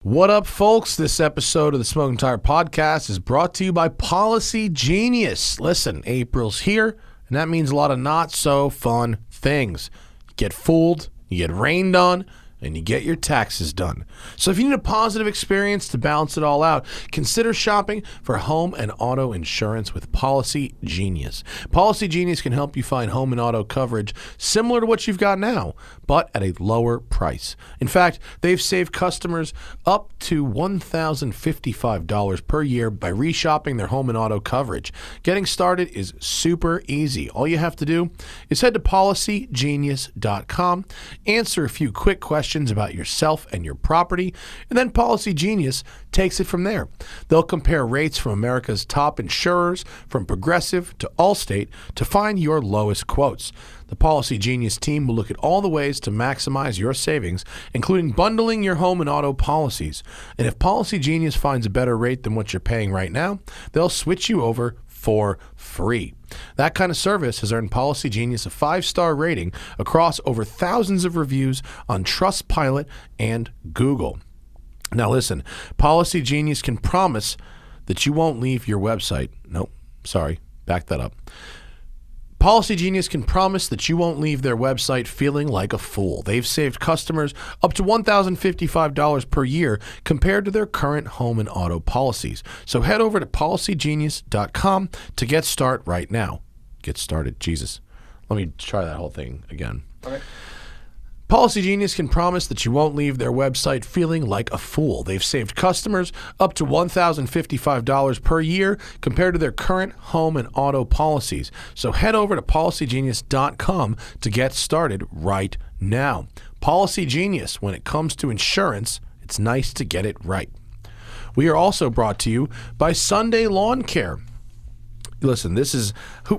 What up, folks? This episode of the Smoking Tire Podcast is brought to you by Policygenius. Listen, April's here, and that means a lot of not so fun things. You get fooled, you get rained on, and you get your taxes done. So if you need a positive experience to balance it all out, consider shopping for home and auto insurance with Policygenius. Policygenius can help you find home and auto coverage similar to what you've got now, but at a lower price. In fact, they've saved customers up to $1,055 per year by reshopping their home and auto coverage. Getting started is super easy. All you have to do is head to policygenius.com, answer a few quick questions about yourself and your property, and then Policygenius takes it from there. They'll compare rates from America's top insurers, from Progressive to Allstate, to find your lowest quotes. The Policygenius team will look at all the ways to maximize your savings, including bundling your home and auto policies. And if Policygenius finds a better rate than what you're paying right now, they'll switch you over for free. That kind of service has earned Policygenius a 5-star rating across over thousands of reviews on Trustpilot and Google. Now listen, Policygenius can promise that you won't leave your website. Nope, sorry, back that up. Policygenius can promise that you won't leave their website feeling like a fool. They've saved customers up to $1,055 per year compared to their current home and auto policies. So head over to policygenius.com to get started right now. Get started, Jesus. Let me try that whole thing again. Okay. Policygenius can promise that you won't leave their website feeling like a fool. They've saved customers up to $1,055 per year compared to their current home and auto policies. So head over to policygenius.com to get started right now. Policygenius, when it comes to insurance, it's nice to get it right. We are also brought to you by Sunday Lawn Care. Listen, this is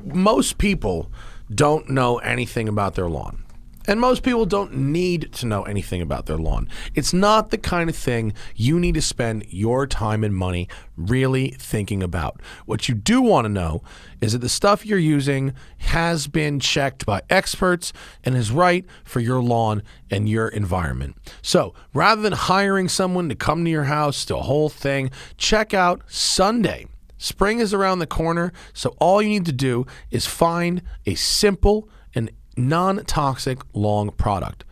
most people don't know anything about their lawn. And most people don't need to know anything about their lawn. It's not the kind of thing you need to spend your time and money really thinking about. What you do want to know is that the stuff you're using has been checked by experts and is right for your lawn and your environment. So rather than hiring someone to come to your house, do a whole thing, check out Sunday. Spring is around the corner, so all you need to do is find a simple and non-toxic lawn product.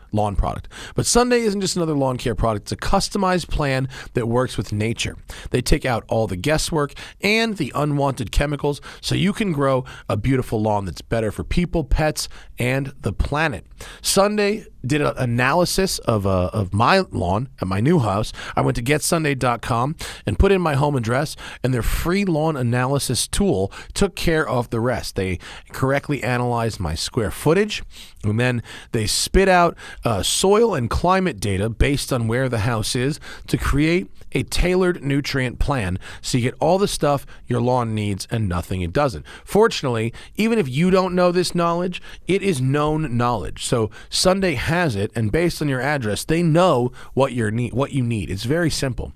But Sunday isn't just another lawn care product. It's a customized plan that works with nature. They take out all the guesswork and the unwanted chemicals so you can grow a beautiful lawn that's better for people, pets, and the planet. Sunday did an analysis of my lawn at my new house. I went to getsunday.com and put in my home address, and their free lawn analysis tool took care of the rest. They correctly analyzed my square footage, and then they spit out soil and climate data based on where the house is to create a tailored nutrient plan so you get all the stuff your lawn needs and nothing it doesn't. Fortunately, even if you don't know this knowledge, it is known knowledge. So Sunday has it, and based on your address, they know what you need. It's very simple.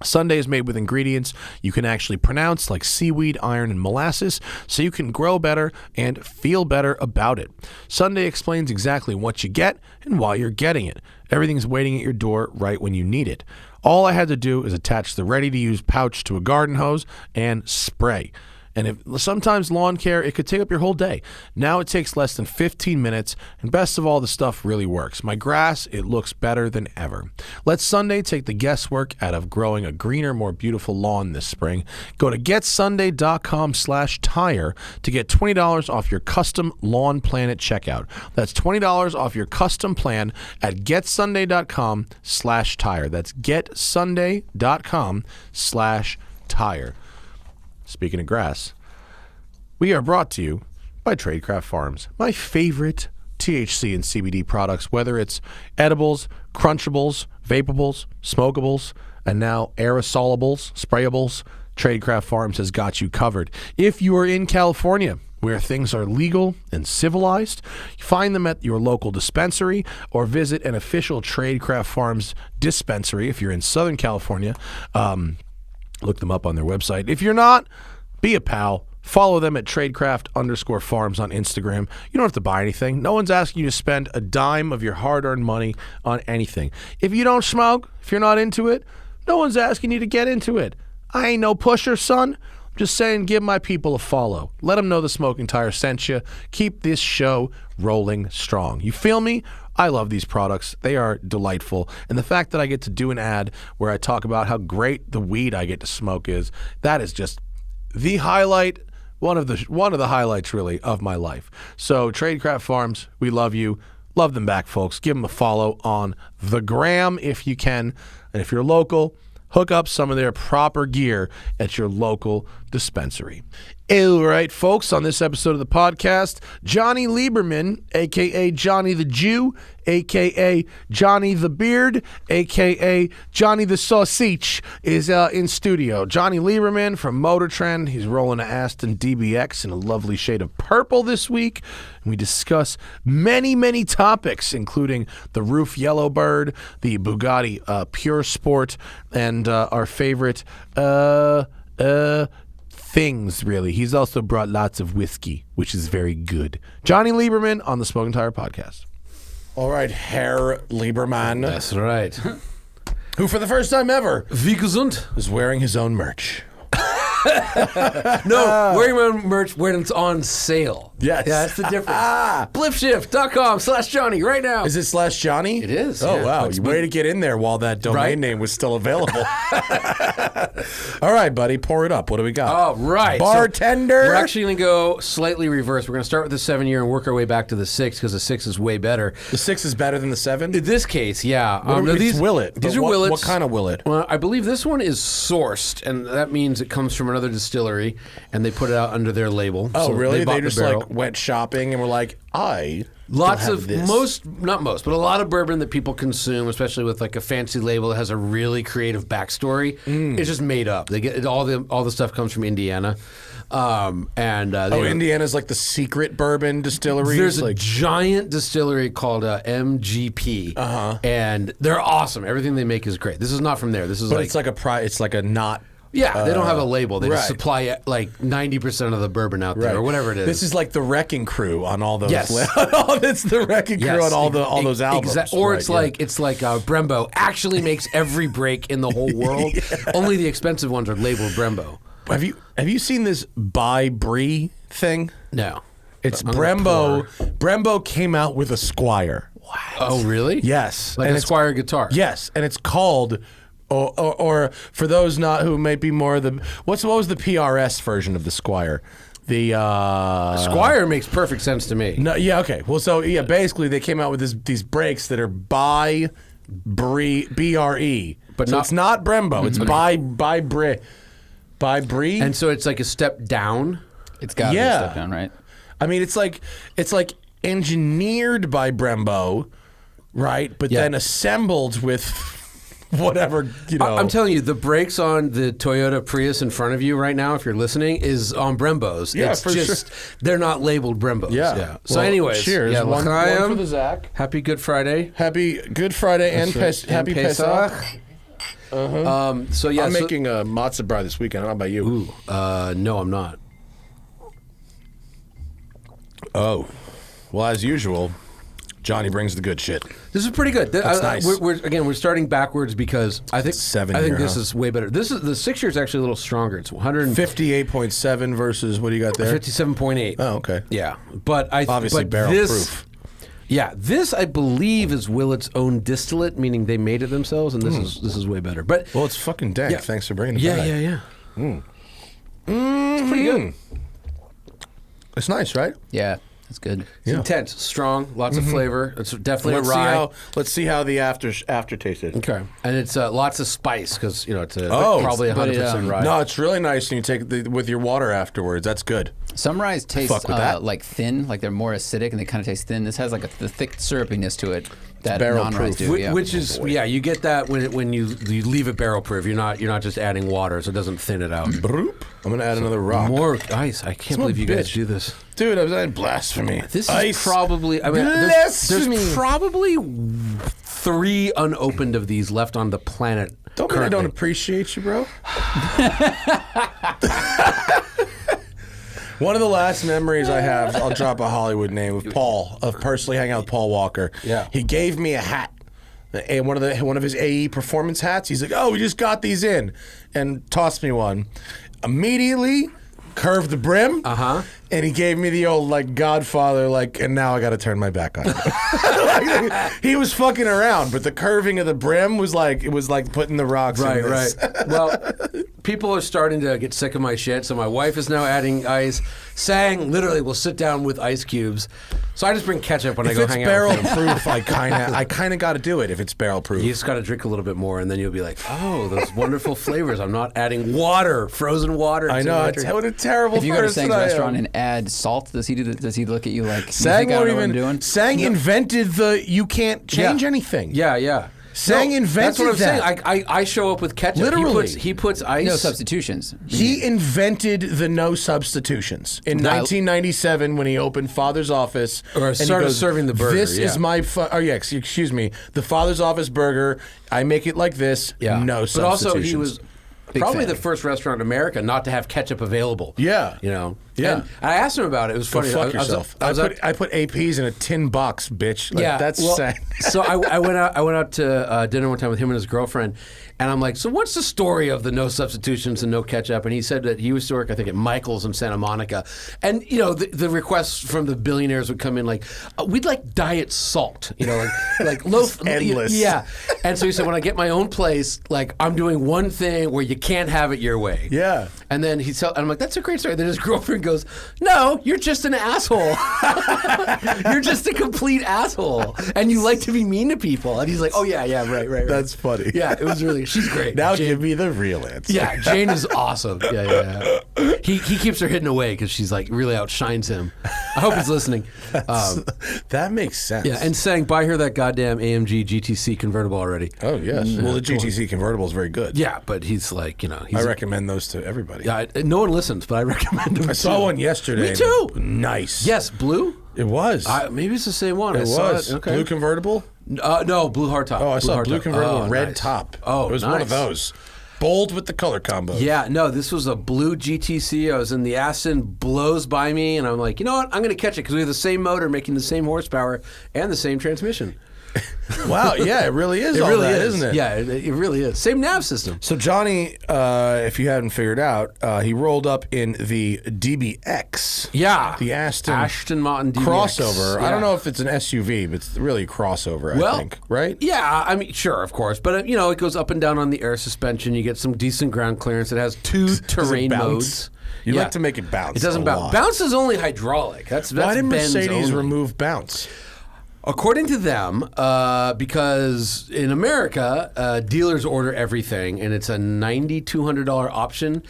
Sunday is made with ingredients you can actually pronounce, like seaweed, iron, and molasses, so you can grow better and feel better about it. Sunday explains exactly what you get and why you're getting it. Everything's waiting at your door right when you need it. All I had to do is attach the ready-to-use pouch to a garden hose and spray. And sometimes lawn care, it could take up your whole day. Now it takes less than 15 minutes, and best of all, the stuff really works. My grass, it looks better than ever. Let Sunday take the guesswork out of growing a greener, more beautiful lawn this spring. Go to getsunday.com/tire to get $20 off your custom lawn plan at checkout. That's $20 off your custom plan at getsunday.com/tire. That's getsunday.com/tire. Speaking of grass, we are brought to you by Tradecraft Farms, my favorite THC and CBD products, whether it's edibles, crunchables, vapables, smokables, and now aerosolables, sprayables. Tradecraft Farms has got you covered. If you are in California, where things are legal and civilized, find them at your local dispensary or visit an official Tradecraft Farms dispensary if you're in Southern California. Look them up on their website. If you're not, be a pal. Follow them at tradecraft_farms on Instagram. You don't have to buy anything. No one's asking you to spend a dime of your hard-earned money on anything. If you don't smoke, if you're not into it, no one's asking you to get into it. I ain't no pusher, son. I'm just saying give my people a follow. Let them know the Smoking Tire sent you. Keep this show rolling strong. You feel me? I love these products. They are delightful. And the fact that I get to do an ad where I talk about how great the weed I get to smoke is, that is just the highlight, one of the highlights really of my life. So Tradecraft Farms, we love you. Love them back, folks. Give them a follow on the gram if you can. And if you're local, hook up some of their proper gear at your local dispensary. All right, folks, on this episode of the podcast, Jonny Lieberman, a.k.a. Johnny the Jew, a.k.a. Johnny the Beard, a.k.a. Johnny the Sausage, is in studio. Jonny Lieberman from Motor Trend. He's rolling an Aston DBX in a lovely shade of purple this week. And we discuss many, many topics, including the RUF Yellowbird, the Bugatti Pure Sport, and our favorite things, really. He's also brought lots of whiskey, which is very good. Jonny Lieberman on the Smoking Tire Podcast. All right, Herr Lieberman. That's right. Who, for the first time ever, Wie gesund? is wearing his own merch. No, wearing my own merch when it's on sale. Yes. Yeah, that's the difference. Blipshift.com/Johnny right now. Is it /Johnny? It is. Oh, yeah. wow. Way to get in there while that domain name was still available. All right, buddy. Pour it up. What do we got? All right. Bartender. So we're actually going to go slightly reverse. We're going to start with the 7-year and work our way back to the 6 because the 6 is way better. The 6 is better than the 7? In this case, yeah. These Willet. These are Willets. What kind of Willet? Well, I believe this one is sourced, and that means it comes from another distillery, and they put it out under their label. Oh, So really? bought They the just barrel. like went shopping and were like, Lots of this. not most, but a lot of bourbon that people consume, especially with like a fancy label that has a really creative backstory, it's just made up. They get all the stuff comes from Indiana, Indiana's like the secret bourbon distillery. There's a giant distillery called MGP, and they're awesome. Everything they make is great. This is not from there. This is but it's like a not. Yeah, they don't have a label. They right. just supply like 90% of the bourbon out there, or whatever it is. This is like the Wrecking Crew on all those. Yes. It's the Wrecking Crew on all those albums. Or right, it's like Brembo actually makes every brake in the whole world. Only the expensive ones are labeled Brembo. Have you seen this Buy Brie thing? No. It's Brembo. Brembo came out with a Squire. What? Oh, really? Yes. Like a Squire guitar. Yes, and it's called. Or for those not who may be more the what was the PRS version of the Squire? The Squire makes perfect sense to me. No, yeah, okay. Well, so yeah, basically they came out with these brakes that are by Brie, BRE, but so it's not Brembo. It's by Brie, and so it's like a step down. It's got to be a step down, right? I mean, it's like engineered by Brembo, right? But then assembled with. Whatever, I'm telling you, the brakes on the Toyota Prius in front of you right now, if you're listening, is on Brembos. Yeah, it's for just, they're not labeled Brembos. Yeah. So Well, anyways. cheers. Yeah, One l'chaim. for the Zach. Happy Good Friday. Happy Good Friday and Happy Pesach. So yeah. I'm making a matzo bar this weekend. I don't know about you. Ooh, no, I'm not. Oh. Well, as usual, Johnny brings the good shit. This is pretty good. That's nice. We're starting backwards because I think 7 I think year, this is way better. This is the 6 year is actually a little stronger. It's 58.7 versus what do you got there? 57.8. Oh, okay. Yeah, but Obviously barrel proof. Yeah, this I believe is Willet's own distillate, meaning they made it themselves, and this is way better. But Well, it's fucking dank. Yeah. Thanks for bringing it back. yeah. It's pretty good. It's nice, right? Yeah, that's good. It's intense, strong, lots of flavor. It's definitely a rye. Let's see how the aftertaste is. Okay, and it's lots of spice because it's Oh, probably 100% rye. No, it's really nice, and you take it with your water afterwards. That's good. Some ryes taste Fuck with that. like thin, like they're more acidic and they kind of taste thin. This has like the thick syrupiness to it that barrel non-ryes proof. do. Yeah. Which is you get that when you leave it barrel proof. You're not just adding water, so it doesn't thin it out. I'm gonna add another rock. More ice. I can't believe you guys bitch. do this. Dude, I was saying blasphemy. This Ice. is probably. I mean, Blasphemy. there's probably 3 unopened of these left on the planet. Don't mean I don't currently. appreciate you, bro. One of the last memories I have, I'll drop a Hollywood name, of Paul, of personally hanging out with Paul Walker. Yeah. He gave me a hat. And one of his AE performance hats. He's like, "Oh, we just got these in," and tossed me one. Immediately curved the brim. And he gave me the old like Godfather and now I got to turn my back on him. He was fucking around, but the curving of the brim was like putting the rocks in this. Right. Well, people are starting to get sick of my shit, so my wife is now adding ice. Sang literally will sit down with ice cubes. So I just bring ketchup when I go hang out with them. If it's barrel proof, I kind of got to do it if it's barrel proof. You just got to drink a little bit more, and then you'll be like, "Oh, those wonderful flavors! I'm not adding water, frozen water." I know. What a terrible. If you go to Sang's restaurant and add salt, does he look at you like Sang you think I don't know won't what I'm even? doing? Sang invented the you can't change anything. Yeah. Sang invented that's what I'm that. saying. I show up with ketchup. Literally. He puts ice. No substitutions. He invented the no substitutions in 1997 when he opened Father's Office. Or and he started goes, serving the burger, This yeah. is my. Excuse me. The Father's Office burger. I make it like this. Yeah. No But substitutions. also, he was probably fan. the first restaurant in America not to have ketchup available. Yeah. You know? Yeah. And I asked him about it. It was Go funny. fuck yourself. I put APs in a tin box, bitch. That's sad. So I went out to dinner one time with him and his girlfriend, and I'm like, so what's the story of the no substitutions and no ketchup? And he said that he used to work, I think, at Michael's in Santa Monica, and the requests from the billionaires would come in like, we'd like diet salt, like loaf, endless. yeah. And so he said, when I get my own place, like I'm doing one thing where you can't have it your way. Yeah. And then and I'm like, that's a great story. Then his girlfriend goes, no, you're just an asshole. You're just a complete asshole. And you like to be mean to people. And he's like, oh, yeah, right. That's funny. Yeah, it was really, she's great. Now Jane, give me the real answer. yeah, Jane is awesome. Yeah. He keeps her hidden away because she's like really outshines him. I hope he's listening. That makes sense. Yeah, and saying, buy her that goddamn AMG GTC convertible already. Oh, yes. Well, the GTC convertible is very good. Yeah, but he's like, I recommend those to everybody. Yeah, no one listens, but I recommend them. I saw one yesterday. Me too. Nice. Yes, blue. It was. Maybe it's the same one. It I saw was. it. Okay. Blue convertible? No, blue hardtop. Oh, I saw blue hardtop. convertible, Oh, red nice. top. Oh, it was one of those. Bold with the color combo. Yeah, no, this was a blue GTC. I was in the Aston, blows by me, and I'm like, you know what? I'm going to catch it because we have the same motor making the same horsepower and the same transmission. Wow, yeah, it really is. It all really that, is, isn't it? Yeah, it really is. Same nav system. So Johnny, if you hadn't figured out, he rolled up in the DBX. Yeah, The Aston Martin DBX. crossover. Yeah. I don't know if it's an SUV, but it's really a crossover, I think. Right? Yeah, I mean, sure, of course. But, it goes up and down on the air suspension. You get some decent ground clearance. It has two terrain bounce? modes. You Yeah. like to make it bounce. It doesn't a bounce. lot. Bounce is only hydraulic. That's Why did Benz Mercedes only. remove bounce? According to them, because in America, dealers order everything, and it's a $9,200 option.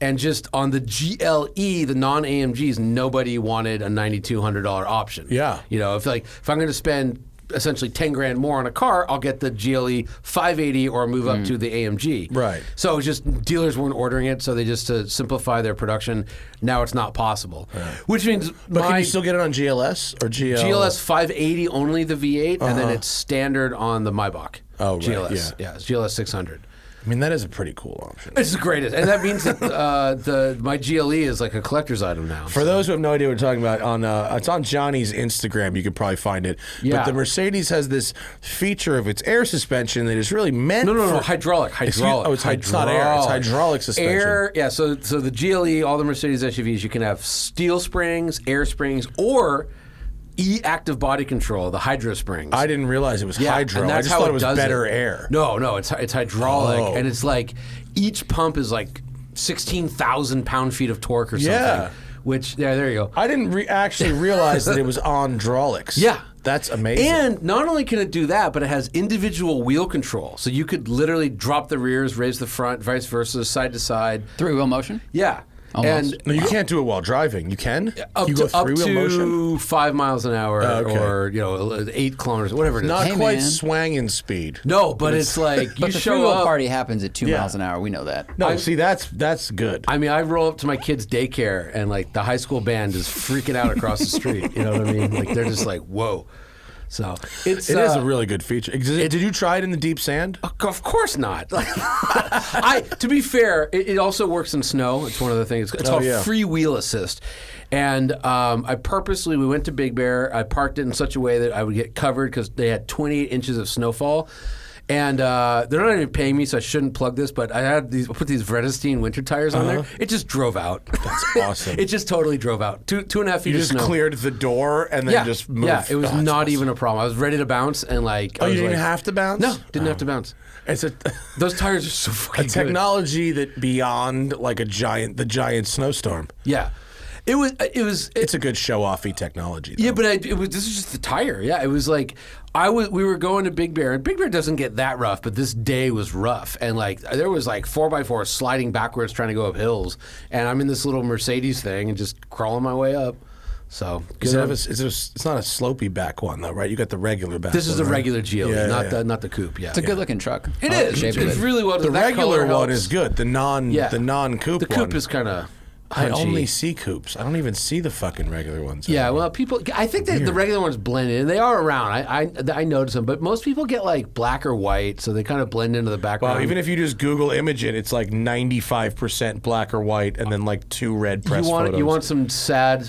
And just on the GLE, the non-AMGs, nobody wanted a $9,200 option. Yeah. If I'm going to spend essentially 10 grand more on a car, I'll get the GLE 580 or move up to the AMG. Right. So it's just dealers weren't ordering it, so they just to simplify their production. Now it's not possible, which means But can you still get it on GLS or GL? GLS 580 only the V8, and then it's standard on the Maybach. Oh, right, GLS. Yeah, it's GLS 600. I mean, that is a pretty cool option. It's the greatest, and that means that my GLE is like a collector's item now. For those who have no idea what we're talking about, it's on Johnny's Instagram. You could probably find it. Yeah. But the Mercedes has this feature of its air suspension that is really meant No, for... hydraulic. It's not air. It's hydraulic suspension. Air, yeah, so the GLE, all the Mercedes SUVs, you can have steel springs, air springs, or E-active body control, the hydro springs. I didn't realize it was hydro. And I that's just how thought it was does better air. No, it's hydraulic, Oh. and it's like each pump is like 16,000 pound-feet of torque or something. Yeah. Which, there you go. I didn't actually realize that it was on hydraulics. Yeah. That's amazing. And not only can it do that, but it has individual wheel control. So you could literally drop the rears, raise the front, vice versa, side to side. Three-wheel motion? Yeah. Almost. And No, you can't do it while driving. You can? up you to, go three-wheel motion? 5 miles an hour Okay. or 8 kilometers, whatever it is. Not Hey, quite man. swanging speed. No, but it's like you But the show three-wheel up. party happens at 2 Yeah. miles an hour. We know that. No, see, that's good. I mean, I roll up to my kid's daycare and like the high school band is freaking out across the street. You know what I mean? Like they're just like, whoa. So It is a really good feature. Did you try it in the deep sand? Of course not. To be fair, it also works in snow. It's one of the things. It's called free wheel assist. And we went to Big Bear. I parked it in such a way that I would get covered because they had 28 inches of snowfall. And they're not even paying me, so I shouldn't plug this. But I put these Vredestein winter tires on there. It just drove out. That's awesome. It just totally drove out. 2.5 feet You of snow. just cleared the door and then just moved. Yeah, it was not even a problem. I was ready to bounce and like. Oh, you didn't have to bounce? No, didn't have to bounce. It's Those tires are so fucking a technology that beyond like the giant snowstorm. Yeah. It's a good show-offy technology, though. Yeah, but this is just the tire. Yeah, it was like we were going to Big Bear, and Big Bear doesn't get that rough, but this day was rough, and like there was like 4x4 sliding backwards trying to go up hills, and I'm in this little Mercedes thing and just crawling my way up. So it's not a slopey back one though, right? You got the regular back. This is a regular GLE, Yeah, not the coupe. Yeah, It's a good-looking truck. It is. It's really well done. The That regular color one helps. is good. The non-coupe The coupe is kind of. I only see coupes. I don't even see the fucking regular ones. Yeah, well, I think that the regular ones blend in. They are around. I notice them, but most people get like black or white, so they kind of blend into the background. Well, even if you just Google image it, it's like 95% black or white, and then like 2 red press photos. You want some sad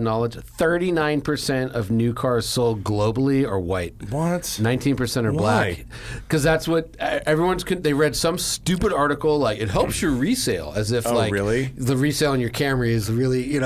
knowledge? 39% of new cars sold globally are white. What? 19% are black. Because that's what they read some stupid article like it helps your resale, as if really? The resale on your Camry is really,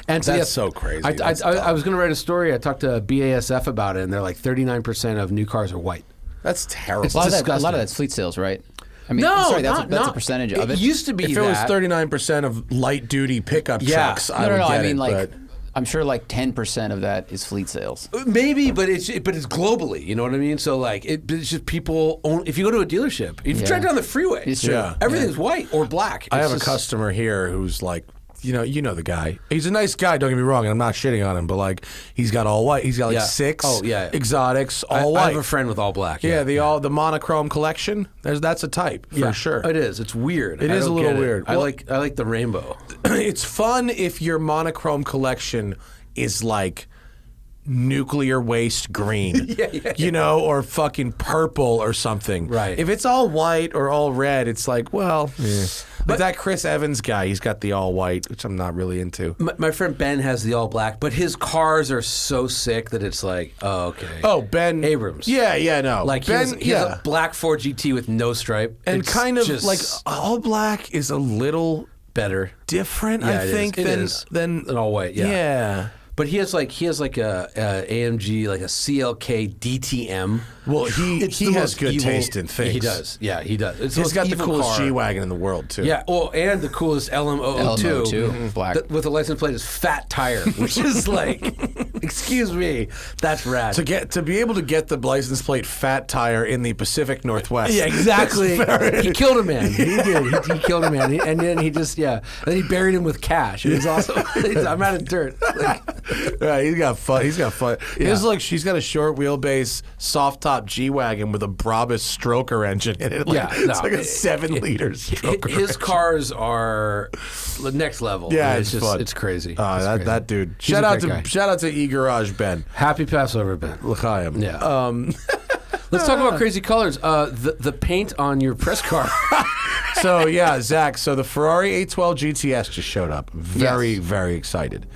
And so, That's so crazy. I was going to write a story. I talked to BASF about it, and they're like 39% of new cars are white. That's terrible. It's a lot disgusting. of that's fleet sales, right? I mean, No, sorry, that's a percentage of it. It used to be if it was 39% of light duty pickup trucks, I would get I mean, it. like, But I'm sure like 10% of that is fleet sales. Maybe, but it's globally. You know what I mean? So like, it's just people own. If you go to a dealership, if you drive down the freeway, It's true. Yeah. everything's white or black. I It's have a just- customer here who's like, you know the guy. He's a nice guy. Don't get me wrong. And I'm not shitting on him, but like he's got all white. He's got like 6 exotics, all white. I have a friend with all black. Yeah, the monochrome collection. That's a type for sure. It is. It's weird. It I is a don't little get it. weird. I Well- like the rainbow. It's fun if your monochrome collection is like nuclear waste green, or fucking purple or something. Right. If it's all white or all red, it's like, well, But that Chris Evans guy, he's got the all white, which I'm not really into. My friend Ben has the all black, but his cars are so sick that it's like, oh, okay. Oh, Ben Abrams. Yeah, no. Like Ben, he has a black Ford GT with no stripe. and It's kind of just like all black is a little better different, Yeah, I it think, is. than than all white. Yeah. yeah. But he has like a AMG, like a CLK DTM. Well, he It's the has most good evil- taste in things. He does. Yeah, he does. It's He's got the evil coolest car. G-Wagon in the world, too. Yeah, and the coolest LM002. LM002, black. With the license plate is Fat Tire, which is like, excuse me, that's rad. To be able to get the license plate Fat Tire in the Pacific Northwest. Yeah, exactly. He killed a man. He did. He killed a man, and then he just then he buried him with cash. It was awesome. I'm out of dirt. Like, Right, he's got fun. It's like she's got a short wheelbase, soft top G-Wagon with a Brabus stroker engine in it. It's like a 7-liter stroker. his cars are the next level. Yeah, it's it's just fun. it's crazy. That dude. He's a great guy. Shout out to E-Garage Ben. Happy Passover, Ben. L'chaim. Yeah. Let's talk about crazy colors. The paint on your press car. So yeah, Zach. So the Ferrari 812 GTS just showed up. Very, very excited.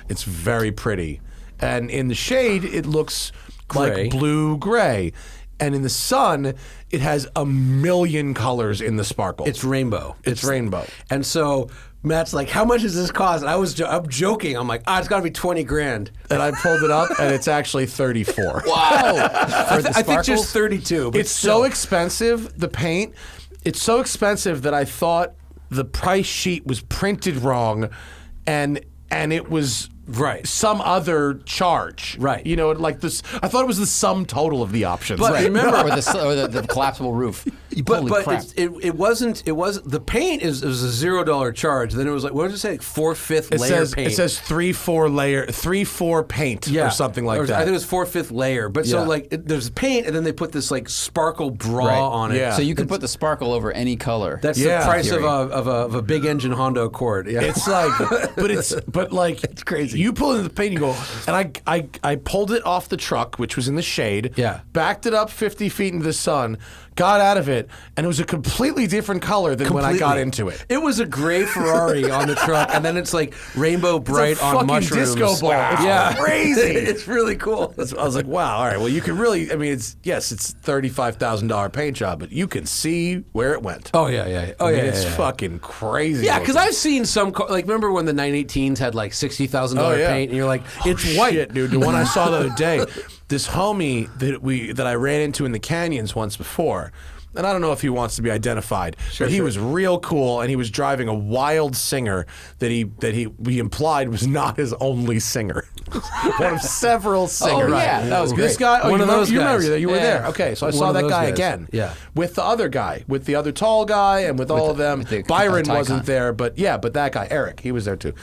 It's very pretty, and in the shade it looks Gray. like blue-gray, and in the sun it has a million colors in the sparkle. It's rainbow. It's rainbow. And so Matt's like, "How much does this cost?" And I'm joking. I'm like, it's got to be $20,000. And I pulled it up, and it's actually 34. Wow! I think just 32. But It's so expensive, the paint. It's so expensive that I thought the price sheet was printed wrong, and it was some other charge. Right. Like this. I thought it was the sum total of the options. But remember, or the collapsible roof. Holy crap. it wasn't the paint it was a $0 charge. Then it was like, what did it say? Like 4/5 layer paint. It says 3/4 paint or something like that. I think it was 4/5 layer. But so like there's paint, and then they put this like sparkle bra on it. Yeah. So you can put the sparkle over any color. That's the price of a big engine Honda Accord. Yeah. It's like, it's crazy. You pull in the paint, you go, and I pulled it off the truck, which was in the shade. Yeah. Backed it up 50 feet into the sun, got out of it, and it was a completely different color than when I got into it. It was a gray Ferrari on the truck, and then it's like rainbow bright on fucking mushrooms. disco ball. Yeah, It's crazy. It's really cool. I was like, wow, all right. Well, you can really, I mean, it's $35,000 paint job, but you can see where it went. Oh yeah. I mean, it's fucking crazy. Yeah, because looking. I've seen some like remember when the 918s had like $60,000 paint, and you're like, it's white, Shit, dude. The one I saw the other day, this homie that I ran into in the canyons once before. And I don't know if he wants to be identified, but he was real cool, and he was driving a wild Singer that he implied was not his only Singer, one of several Singers. Oh yeah, that was great. This guy, One of those you guys. remember that you were Yeah. there. Okay, so I saw of that those guy guys. again. Yeah. With the other guy, with the other tall guy, and with all of them. with the Byron Taycan. wasn't there, but that guy, Eric, he was there too.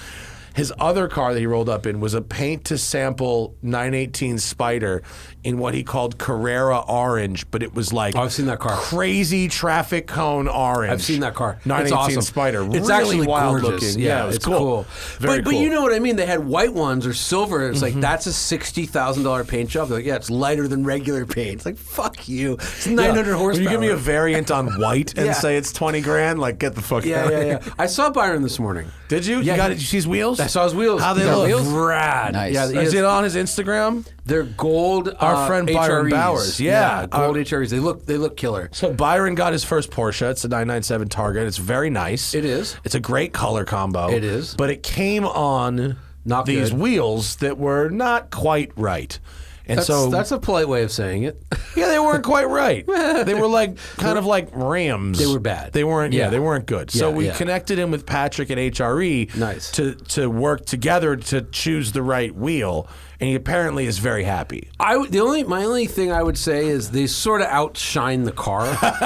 His other car that he rolled up in was a paint-to-sample 918 Spider in what he called Carrera orange, but it was like I've seen that car. crazy traffic cone orange. I've seen that car. 918 It's awesome. Spider. It's really actually wild gorgeous. looking. Yeah, it was it's cool. Very but cool. you know what I mean? They had white ones or silver. It's like that's a $60,000 paint job. They're like, yeah, it's lighter than regular paint. It's like fuck you. It's 900 horsepower. When you give me a variant on white and Yeah. say it's 20 grand, like get the fuck out of here. I saw Byron this morning. Did you? Yeah, Did you see his wheels? I saw his wheels. How they He got look? wheels? Rad. Nice. Yeah, Is it on his Instagram? They're gold. Our friend Byron HREs. Bowers. Yeah. gold HREs. They look killer. So Byron got his first Porsche. It's a 997 Target. It's very nice. It is. It's a great color combo. It is. But it came on Not these good. wheels that were not quite right. And That's a polite way of saying it. yeah, they weren't quite right. They were like kind of like Rams. They were bad. They weren't. Yeah, Yeah. they weren't good. So Yeah, we yeah. connected him with Patrick at HRE. Nice. To work together to choose the right wheel, and he apparently is very happy. My only thing I would say is they sort of outshine the car.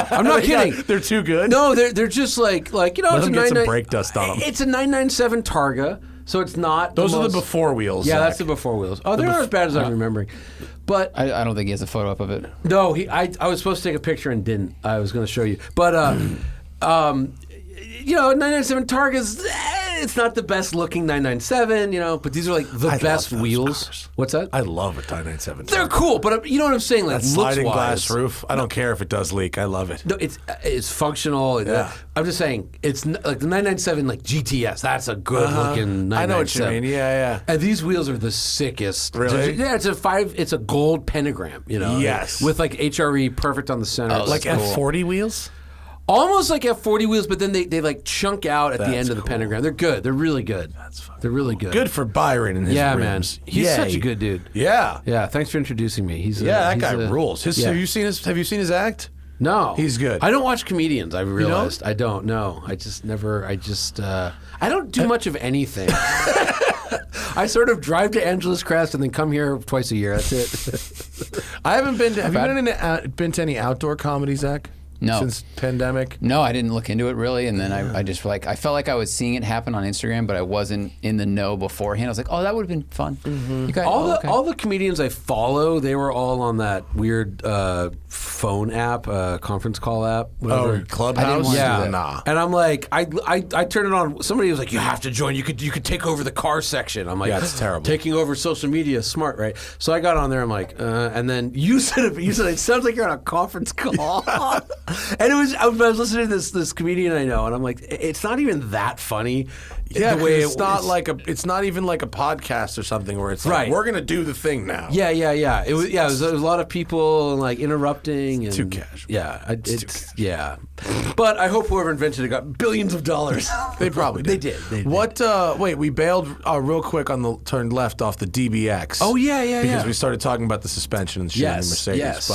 I'm not kidding. They're too good. No, they're just like you know, Let it's them a get some 99 brake dust on them. It's a 997 Targa, so it's not. Those are most- the before wheels. Yeah, Zach. that's the before wheels. Oh, they're not as bad as I'm remembering. But I don't think he has a photo up of it. no, I was supposed to take a picture and didn't. I was going to show you, but you know, 997 Targas. It's not the best looking 997, you know, but these are like the I best love those wheels. cars. What's that? I love a 997. They're cool, but you know what I'm saying? Like That sliding glass looks-wise. roof. I don't care if it does leak. I love it. No, it's functional. Yeah. I'm just saying it's like the 997 like GTS. That's a good looking 997. I know what you mean. Yeah. And these wheels are the sickest. Really? Yeah, it's a gold pentagram. You know. Yes. With like HRE perfect on the center. Oh, It's Like That's cool. F40 wheels. almost like F40 wheels, but then they like chunk out at the That's end of the cool. pentagram. They're good. They're really good. That's fucking They're really good. Good for Byron and his Yeah, rims. man. He's Yay. such a good dude. Yeah. Yeah. Thanks for introducing me. That guy rules. yeah. Have you seen his act? No, He's good. I don't watch comedians. I realized I don't know. I don't do much of anything. I sort of drive to Angeles Crest and then come here twice a year. That's it. I haven't been to. Have you been to any outdoor comedy, Zach? No. Since pandemic. No, I didn't look into it really, and then I just I felt like I was seeing it happen on Instagram, but I wasn't in the know beforehand. I was like, oh, that would have been fun. You guys, All the comedians I follow, they were all on that weird phone app, conference call app. Whatever. Oh, Clubhouse. wanna do Yeah, that. Nah. and I'm like, I turned it on. Somebody was like, "You have to join. You could take over the car section." I'm like, Yeah, it's terrible. Taking over social media is smart, right? So I got on there. I'm like, and then you said it sounds like you're on a conference call, and I was listening to this comedian I know, and I'm like, it's not even that funny. Yeah, the way it's not even like a podcast or something where it's like, Right. we're gonna do the thing now. Yeah. It was a lot of people like interrupting and too casual. Yeah, It's too casual. yeah. But I hope whoever invented it got billions of dollars. They probably did. They did. What? Wait, we bailed real quick on the turn left off the DBX. Oh, yeah. Because we started talking about the suspension and shit in Yes, Mercedes. yes.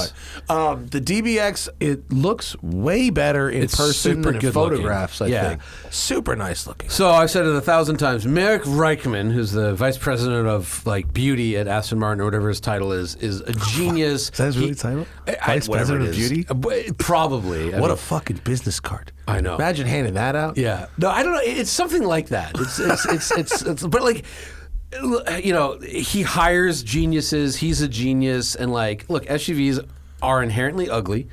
But the DBX, it looks way better in It's person super than in good photographs. looking. I Yeah. think super nice looking. So I said said it 1,000 times. Merrick Reichman, who's the vice president of like beauty at Aston Martin or whatever his title is a genius. Is that his really title? Vice president of beauty? Probably. What a fucking business card. I know. Imagine handing that out. Yeah. No, I don't know. It's something like that. It's but like, you know, he hires geniuses. He's a genius. And like, look, SUVs are inherently ugly.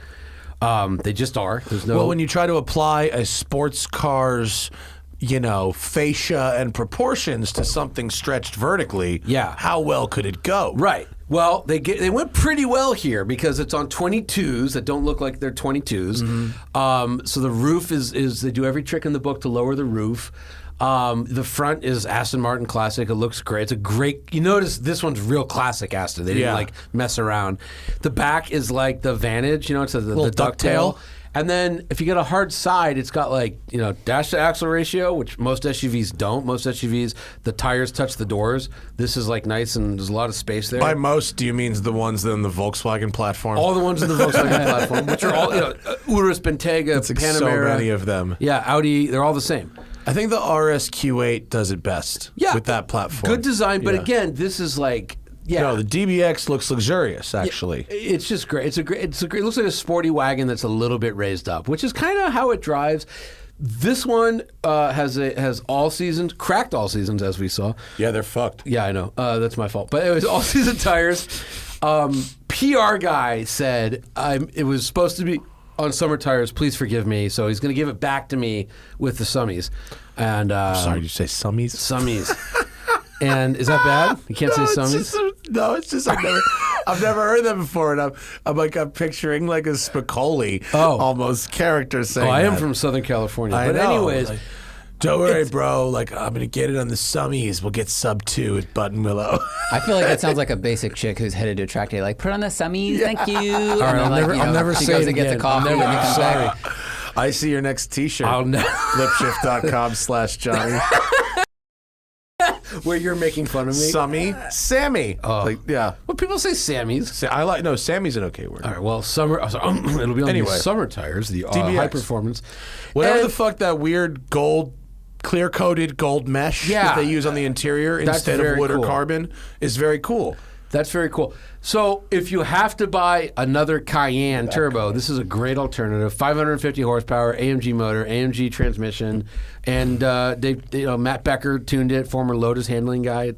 They just are. There's no. Well, when you try to apply a sports car's, you know, fascia and proportions to something stretched vertically, yeah, how well could it go? Right. Well, they went pretty well here because it's on 22s that don't look like they're 22s. Mm-hmm. So the roof is they do every trick in the book to lower the roof. The front is Aston Martin classic. It looks great. It's a great. You notice this one's real classic Aston. They didn't like mess around. The back is like the Vantage. You know, it's the ducktail. And then if you get a hard side, it's got like, you know, dash to axle ratio, which most SUVs don't. Most SUVs, the tires touch the doors. This is like nice and there's a lot of space there. By most, do you mean the ones in the Volkswagen platform? All the ones in the Volkswagen platform, which are all, you know, Urus, Bentayga, Panamera. So many of them. Yeah, Audi, they're all the same. I think the RSQ8 does it best with that platform. Good design, but again, this is like, no, the DBX looks luxurious, actually. Yeah, it's just great. It looks like a sporty wagon that's a little bit raised up, which is kind of how it drives. This one has all seasons, cracked all seasons, as we saw. Yeah, they're fucked. Yeah, I know. That's my fault. But it was all season tires. PR guy said it was supposed to be on summer tires. Please forgive me. So he's going to give it back to me with the Summies. And sorry, did you say Summies? Summies. And is that bad? You can't say Summies? It's just I've never heard that before, and I'm picturing like a Spicoli almost character saying. I am from Southern California, but anyways. Like, don't worry, bro. Like, I'm going to get it on the Summies. We'll get sub 2 at Button Willow. I feel like it sounds like a basic chick who's headed to a track day. Like, put on the Summies, thank you. All right, I'll never she say goes it and gets again. a coffee and then comes back. I see your next T-shirt. I'll never. Lipshift.com/Johnny. Where you're making fun of me? Sammy. Oh. Yeah. Well, people say Sammy's. Sammy's an okay word. All right, well, it'll be on the summer tires, the high performance. Whatever the fuck that weird gold, clear-coated gold mesh that they use on the interior instead of wood or carbon is very cool. That's very cool. So if you have to buy another Cayenne turbo, this is a great alternative. 550 horsepower, AMG motor, AMG transmission, and Matt Becker tuned it, former Lotus handling guy.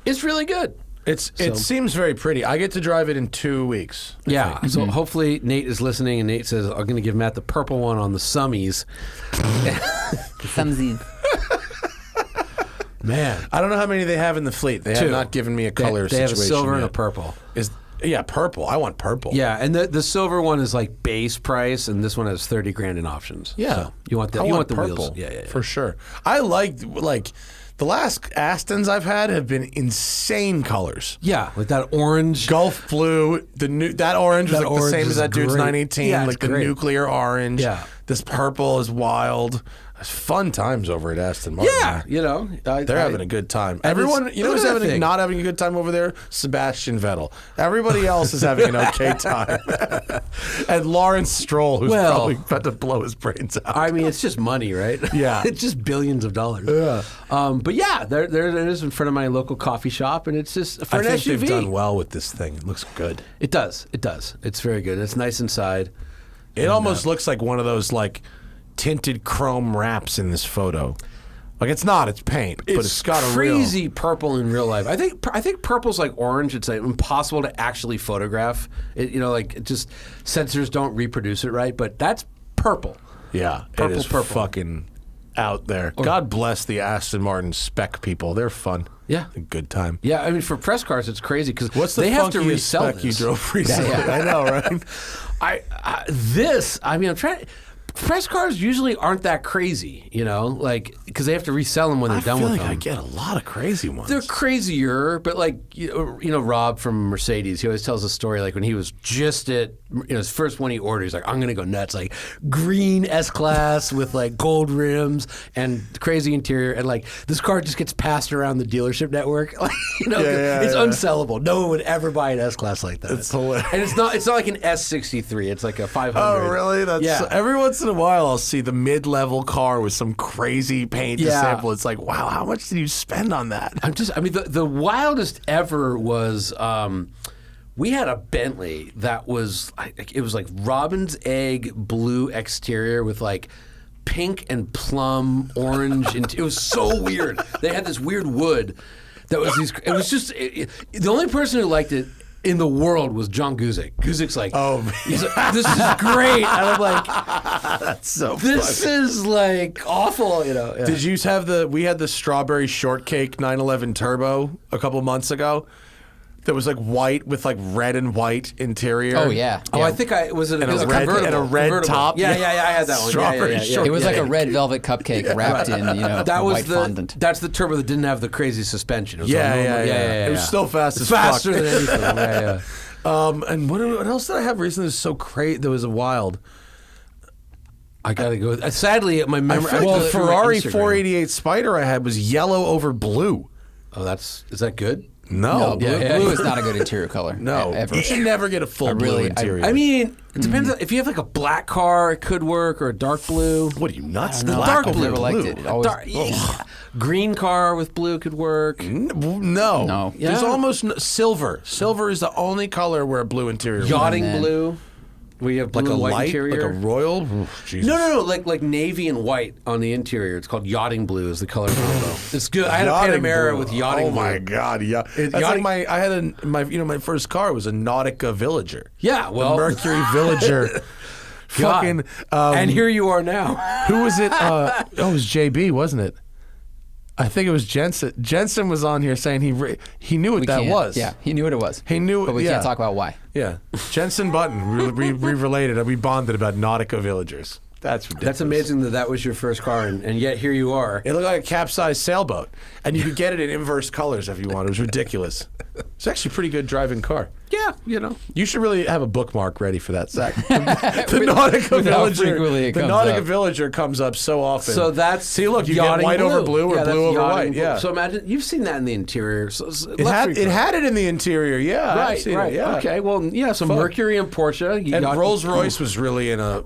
It's really good. It seems very pretty. I get to drive it in 2 weeks. I think. So hopefully Nate is listening, and Nate says, I'm going to give Matt the purple one on the Summies. Sumsies. Man, I don't know how many they have in the fleet. They have not given me a color situation. They have a silver yet. and a purple. Purple. I want purple. Yeah, and the silver one is like base price, and this one has $30,000 in options. Yeah, so you want the purple, wheels. Yeah, for sure. I like the last Astons I've had have been insane colors. Yeah, like that orange, Gulf blue. That orange was the same as that dude's 918. Yeah, like the great. Nuclear orange. Yeah, this purple is wild. It's fun times over at Aston Martin. Yeah, they're having a good time. Everyone, who's not having a good time over there? Sebastian Vettel. Everybody else is having an okay time. And Lawrence Stroll, who's probably about to blow his brains out. I mean, it's just money, right? Yeah, it's just billions of dollars. Yeah. But yeah, there it is in front of my local coffee shop, and it's just for an SUV. I think they've done well with this thing. It looks good. It does. It's very good. It's nice inside. It almost looks like one of those tinted chrome wraps in this photo. It's not, it's paint, but it's got a crazy purple in real life. I think purple's like orange. It's impossible to actually photograph. Just sensors don't reproduce it right, but that's purple. Yeah, it is fucking out there. God bless the Aston Martin spec people. They're fun. Yeah. A good time. Yeah, I mean, for press cars, it's crazy because they have to funkiest resell spec this. you drove recently? Yeah. I know, right? I'm trying. Press cars usually aren't that crazy, because they have to resell them when they're done with them. I get a lot of crazy ones. They're crazier, but Rob from Mercedes, he always tells a story when he was just at his first one he ordered. He's like, I'm gonna go nuts, green S-Class with gold rims and crazy interior, and this car just gets passed around the dealership network. It's unsellable. No one would ever buy an S-Class like that. It's hilarious. And it's not like an S63. It's like a 500. Oh, really? That's every once in in a while, I'll see the mid-level car with some crazy paint to Yeah. sample. It's like, wow, how much did you spend on that? I mean, the wildest ever was we had a Bentley that was, it was like robin's egg blue exterior with like pink and plum orange. And it was so weird. They had this weird wood that was these, it was just, the only person who liked it in the world was John Guzik. Guzik's like, he's like, this is great. And I'm like, That's so this is like awful, you know. Yeah. Did you have we had the strawberry shortcake 911 Turbo a couple months ago that was like white with like red and white interior. Oh yeah. Oh, yeah. I think it was a And a red- convertible. and a red Convertible. top. Yeah, I had that one. Strawberry Yeah. short- It was like a Yeah. red velvet cupcake wrapped in, That was white fondant. that's the turbo that didn't have the crazy suspension. It was Yeah, a normal- yeah. It was still fast as faster fuck. than anything. Yeah. And what else did I have recently that was so crazy? That was a wild. I gotta go. Sadly, my I memory. feel like the through my Ferrari Instagram. 488 Spider I had was yellow over blue. Oh, is that good? No, No, blue is not a good interior color. no. ever. You should never get a full blue really- interior. I mean, it depends. If you have like a black car, it could work, or a dark blue. what are you nuts? No, Black I've over never liked blue. it. It always, Green car with blue could work. No, No. There's Yeah. almost silver. Silver is the only color where a blue interior. Yachting then- blue. We have like blue a and white light, interior. like a royal. Oof, Jesus. No, like navy and white on the interior. It's called yachting blue. Is the color combo. It's good. I had a Yachting Panamera blue. with yachting Oh blue. my god, yeah. That's yachting- like I had my first car was a Nautica Villager. Yeah, well, a Mercury Villager. God. Fucking. and here you are now. Who was it? It was JB, wasn't it? I think it was Jensen. Jensen was on here saying he knew what we that can't- was. Yeah, he knew what it was. He knew it. But we yeah. can't talk about why. Yeah, Jensen Button. We related. We bonded about Nautica Villagers. That's ridiculous. That's amazing that was your first car, and yet here you are. It looked like a capsized sailboat, and you could get it in inverse colors if you want. It was ridiculous. It's actually a pretty good driving car. Yeah, you know. You should really have a bookmark ready for that, Zach. The Nautica with how Villager. frequently it The comes Nautica up. Villager comes up so often. So that's see. Look, you get yachting white over blue or Yeah, blue that's over yachting white. blue. Yeah. So imagine you've seen that in the interior. So It had it in the interior. Yeah, I've Right, seen right. it, yeah. Okay, well, yeah. So Mercury and Porsche. And Rolls Royce was really in a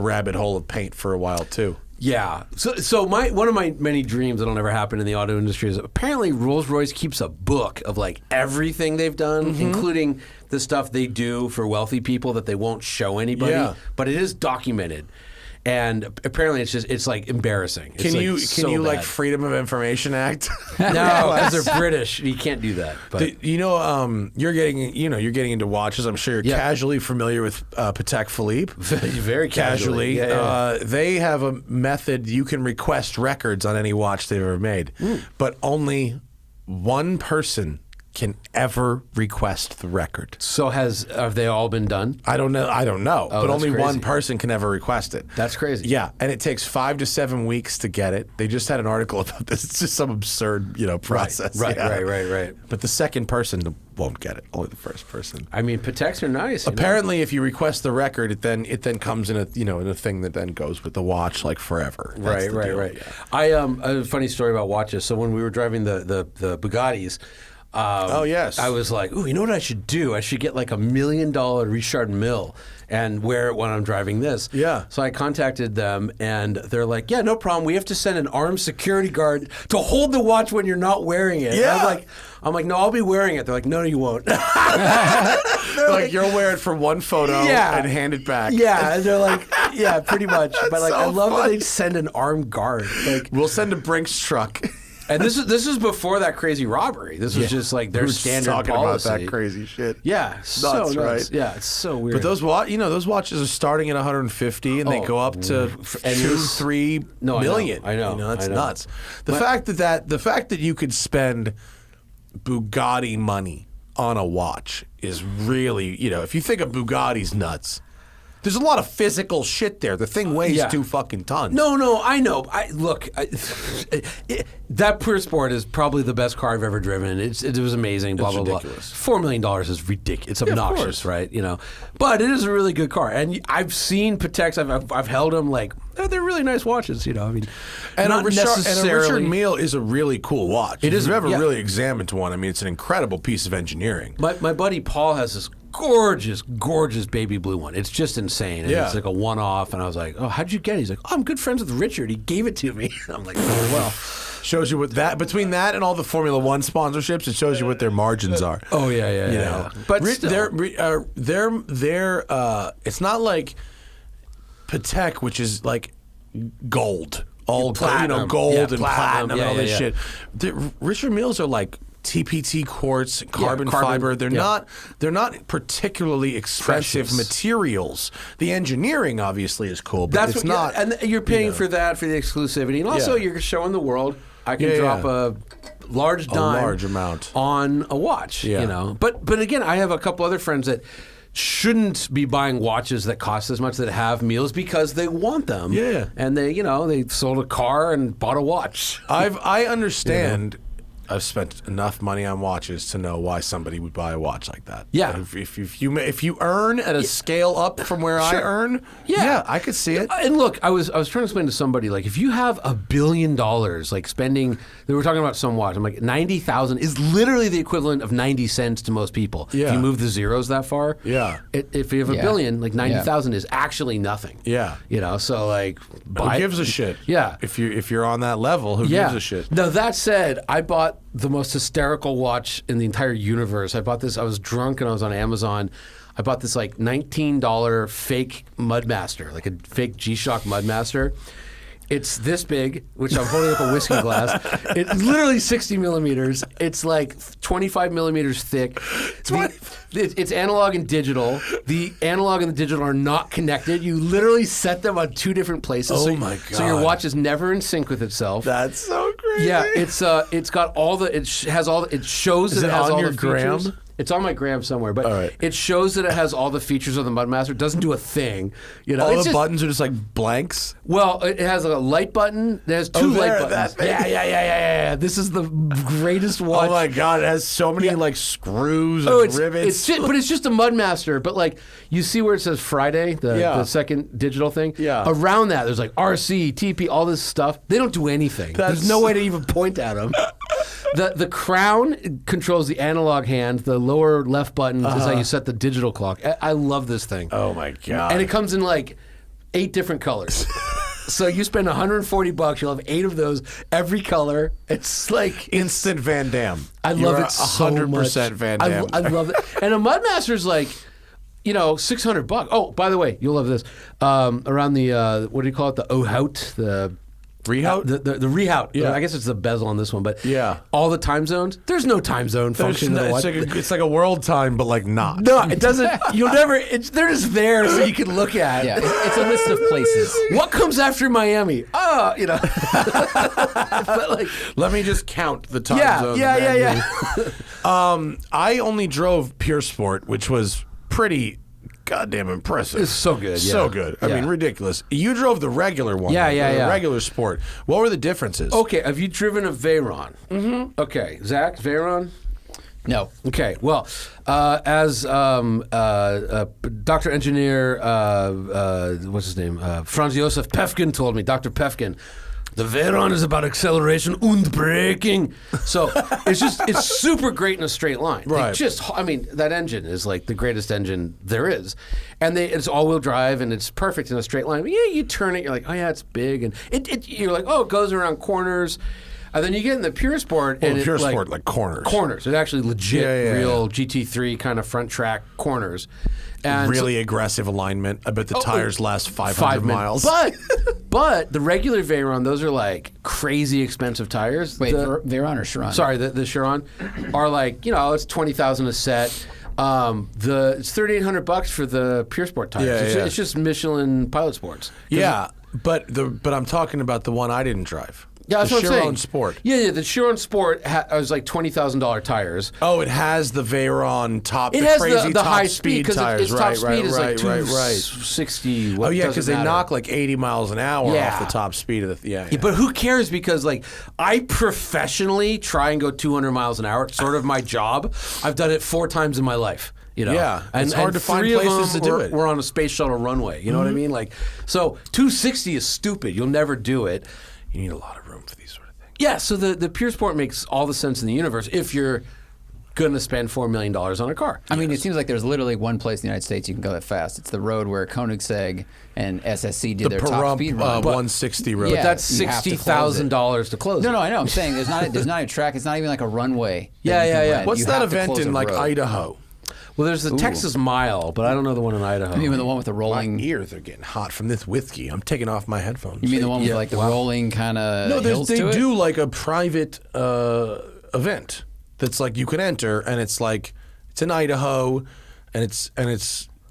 rabbit hole of paint for a while too. Yeah. So one of my many dreams that'll never happen in the auto industry is apparently Rolls-Royce keeps a book of like everything they've done, including the stuff they do for wealthy people that they won't show anybody. Yeah. But it is documented. And apparently it's like embarrassing. It's Can like you so like bad. Freedom of Information Act? No, because they're British. You can't do that. But You're getting into watches. I'm sure you're Yeah. casually familiar with Patek Philippe. very casually. Yeah. They have a method you can request records on any watch they've ever made, but only one person can ever request the record. So have they all been done? I don't know, but that's only one crazy. person can ever request it. That's crazy. Yeah, and it takes 5 to 7 weeks to get it. They just had an article about this. It's just some absurd, process. Right. Yeah. Right. But the second person won't get it. Only the first person. I mean, Pateks are nice. Apparently, if you request the record, it then comes in in a thing that then goes with the watch like forever. That's the deal. Right. Yeah. I have a funny story about watches. So when we were driving the Bugattis. Oh, yes. I was like, ooh, you know what I should do? I should get like $1 million Richard Mille and wear it when I'm driving this. Yeah. So I contacted them and they're like, yeah, no problem. We have to send an armed security guard to hold the watch when you're not wearing it. Yeah. And I'm like, no, I'll be wearing it. They're like, no, you won't. Like you'll wear it for one photo Yeah. and hand it back. Yeah, and they're like, yeah, pretty much. But like, so I love that funny. they send an armed guard. Like, We'll send a Brinks truck. and this is before that crazy robbery. This was just like their Who's standard talking policy. about that crazy shit. Yeah, so Nuts, nuts. right? Yeah, it's so weird. But those watches are starting at 150 and they Oh, go up to and 2-3 No, I know, million. I know, That's I know. nuts. The fact that you could spend Bugatti money on a watch is really, if you think of Bugatti's nuts, there's a lot of physical shit there. The thing weighs Yeah. 2 fucking tons. No, I know. That Pure Sport is probably the best car I've ever driven. It was amazing. Blah It's blah ridiculous. blah. $4 million is ridiculous. It's of obnoxious, course. right? But it is a really good car. And I've seen Pateks. I've held them. Like they're really nice watches. I mean, And not a Richard necessarily. Mille is a really cool watch. It If is, you've ever yeah. really examined one, I mean, it's an incredible piece of engineering. My buddy Paul has this gorgeous, gorgeous baby blue one. It's just insane. And Yeah. it's like a one-off. And I was like, oh, how'd you get it? He's like, oh, I'm good friends with Richard. He gave it to me. I'm like, oh, well. Shows you what that between that and all the Formula One sponsorships, it shows you what their margins are. Oh, yeah. You know, But still. they're it's not like Patek, which is like gold, all Platinum. gold Yeah, and platinum and all this yeah. shit. Richard Milles are like TPT quartz, carbon fiber. They're not particularly expensive Precious. materials. The engineering obviously is cool, but That's it's what, not. and you're paying for that, for the exclusivity. And also, you're showing the world, I can drop a large dime large amount on a watch, Yeah. you know. But again, I have a couple other friends that shouldn't be buying watches that cost as much that have meals because they want them. Yeah. And they sold a car and bought a watch. I understand. I've spent enough money on watches to know why somebody would buy a watch like that. Yeah. If you earn at a scale up from where I earn, I could see it. And look, I was trying to explain to somebody, like, if you have $1 billion, like spending, they were talking about some watch. I'm like, 90,000 is literally the equivalent of 90 cents to most people. Yeah. If you move the zeros that far. Yeah. If you have $1 billion, like 90,000 is actually nothing. Yeah. You know, so like, Who gives a shit? Yeah. If you're on that level, who gives a shit? Now, that said, I bought the most hysterical watch in the entire universe. I bought this, I was drunk and I was on Amazon. I bought this like $19 fake Mudmaster, like a fake G-Shock Mudmaster. It's this big, which I'm holding up a whiskey glass. It's literally 60 millimeters. It's like 25 millimeters thick. It's analog and digital. The analog and the digital are not connected. You literally set them on two different places. Oh my So your God. watch is never in sync with itself. That's so crazy. Yeah, it's got all the it shows Is that it it has on all your the features. gram? It's on my gram somewhere, but All right. it shows that it has all the features of the Mudmaster. It doesn't do a thing, you know. All It's the just- buttons are just like blanks. Well, it has a light button. It has two light there, buttons. that thing. Yeah. This is the greatest watch. Oh my God! It has so many like screws and rivets. But it's just a Mudmaster. But like, you see where it says Friday, the second digital thing? Yeah. Around that, there's like RC, TP, all this stuff. They don't do anything. There's no way to even point at them. The crown controls the analog hand. The lower left button is how you set the digital clock. I love this thing. Oh my God! And it comes in like 8 different colors. So you spend $140, you'll have 8 of those, every color. It's like instant Van Damme. I love it so much. 100% Van Damme. I love it. And a Mudmaster's like, $600. Oh, by the way, you'll love this. Around the what do you call it? The Ohout, the Rehout? the Rehout. Yeah. I guess it's the bezel on this one, but Yeah. all the time zones. There's no time zone function. in the watch. It's like a world time, but like not. No, it doesn't. You'll never. They're just there so you can look at. Yeah, it's a list of places. What comes after Miami? But like, Let me just count the time zones. yeah. I only drove Pure Sport, which was pretty goddamn impressive. It's so good. So yeah. good. I Yeah. mean, ridiculous. You drove the regular one. Yeah, the yeah. regular Sport. What were the differences? Okay, have you driven a Veyron? Mm-hmm. Okay, Zach, Veyron? No. Okay, well, as Dr. Engineer, what's his name? Franz Josef Pefkin told me, Dr. Pefkin, the Veyron is about acceleration and braking. So it's super great in a straight line. Right. That engine is like the greatest engine there is. And it's all-wheel drive, and it's perfect in a straight line. But yeah, you turn it, you're like, oh yeah, it's big. And you're like, oh, it goes around corners. And then you get in the Pure Sport, and Pure it's Sport, like corners. Corners. It actually legit, Yeah. real GT3 kind of front track corners. And Really aggressive alignment. I bet the tires last 500 5 miles. But the regular Veyron, those are like crazy expensive tires. Wait, Veyron or Chiron? Sorry, the Chiron are like, it's $20,000 a set. It's $3,800 for the Pure Sport tires. Yeah, It's just Michelin Pilot Sports. Yeah, but I'm talking about the one I didn't drive. Yeah, that's the what I'm saying. Chiron Sport. Yeah, the Chiron Sport was like $20,000 tires. Oh, it has the Veyron top. It the has crazy the top high speed because tires. its top right, speed right, is right, like right, right. 260. Oh yeah, because they knock like 80 miles an hour Yeah. off the top speed of the. Yeah. Yeah, but who cares? Because like I professionally try and go 200 miles an hour. It's sort of my job. I've done it 4 times in my life. Yeah, it's hard to find 3 of places them to do were- it. We're on a space shuttle runway. You know what I mean? Like, so 260 is stupid. You'll never do it. You need a lot of room for these sort of things. Yeah. So the Pure Sport makes all the sense in the universe if you're going to spend $4 million on a car. I mean, it seems like there's literally one place in the United States you can go that fast. It's the road where Koenigsegg and SSC did their top speed run. 160 road. Yeah. But that's you have to close it. $60,000 to close it. No, I know. I'm saying there's not a track. It's not even like a runway. Yeah, that you yeah, can yeah. rent. What's You that have to event close in a like road. Idaho? Well, there's the Texas Mile, but I don't know the one in Idaho. You mean the one with the My rolling? ears are getting hot from this whiskey. I'm taking off my headphones. You mean the one with Yeah, like the wow. rolling kind of No, hills they to it? do like a private event that's like you can enter, and it's like it's in Idaho, and it's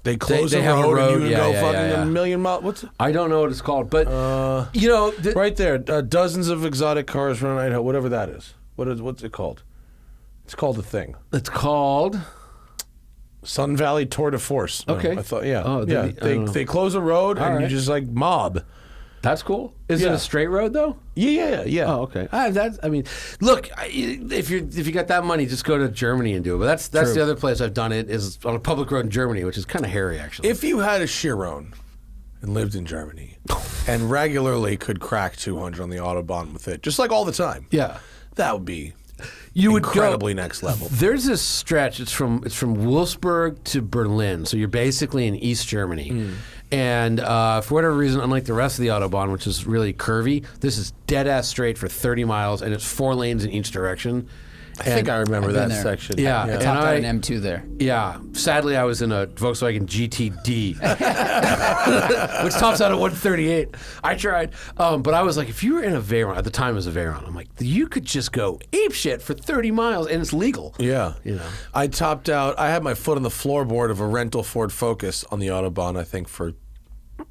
they close they a have a road, road, and you can yeah, go yeah, fucking yeah. a million miles. What's I don't know what it's called, but right there? Dozens of exotic cars run in Idaho. Whatever that is. What's it called? It's called the thing. it's called. Sun Valley Tour de Force. No, Okay. I thought, yeah. Oh, yeah. I don't know. They close a road All and you right. just like mob. That's cool. Is it Yeah. a straight road though? Yeah. Oh, okay. I mean, look, if you got that money, just go to Germany and do it. But that's True. the other place I've done it is on a public road in Germany, which is kind of hairy actually. If you had a Chiron and lived in Germany and regularly could crack 200 on the Autobahn with it, just like all the time, yeah, that would be you would incredibly go, next level. There's this stretch. It's from Wolfsburg to Berlin, so you're basically in East Germany. And for whatever reason, unlike the rest of the Autobahn, which is really curvy, this is dead ass straight for 30 miles, and it's 4 lanes in each direction. I think I remember I've been that there. section. Yeah. I And topped out I- an M2 there. Yeah, sadly, I was in a Volkswagen GTD, which tops out at 138. I tried, but I was like, if you were in a Veyron, at the time it was a Veyron, I'm like, you could just go apeshit for 30 miles, and it's legal. Yeah. You know. I topped out, I had my foot on the floorboard of a rental Ford Focus on the Autobahn, I think, for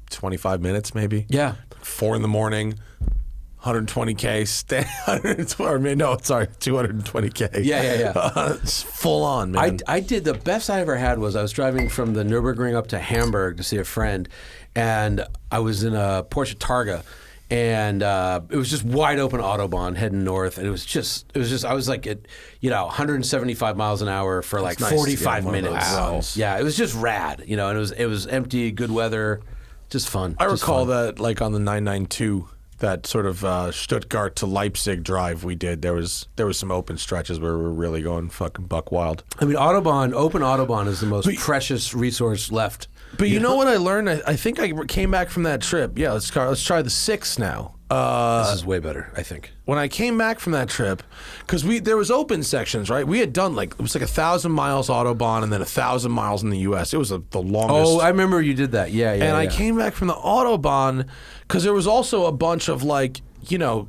25 minutes maybe. Yeah. 4 in the morning. 120K, 220K. Yeah. It's full on, man. I did the best I ever had was I was driving from the Nürburgring up to Hamburg to see a friend, and I was in a Porsche Targa, and it was just wide open Autobahn heading north, and it was just I was like at 175 miles an hour for like nice to get 45 one of minutes. those runs. Yeah, it was just rad, and it was empty, good weather, just fun. I just recall fun. that, like on the 992, that sort of Stuttgart to Leipzig drive we did. There was some open stretches where we were really going fucking buck wild. I mean, open Autobahn is the most precious resource left. But you know what I learned? I think I came back from that trip. Yeah, let's try the 6 now. This is way better, I think. When I came back from that trip, because there was open sections, right? We had done it was like 1,000 miles Autobahn and then 1,000 miles in the U.S. It was the longest. Oh, I remember you did that. Yeah. And I came back from the Autobahn because there was also a bunch of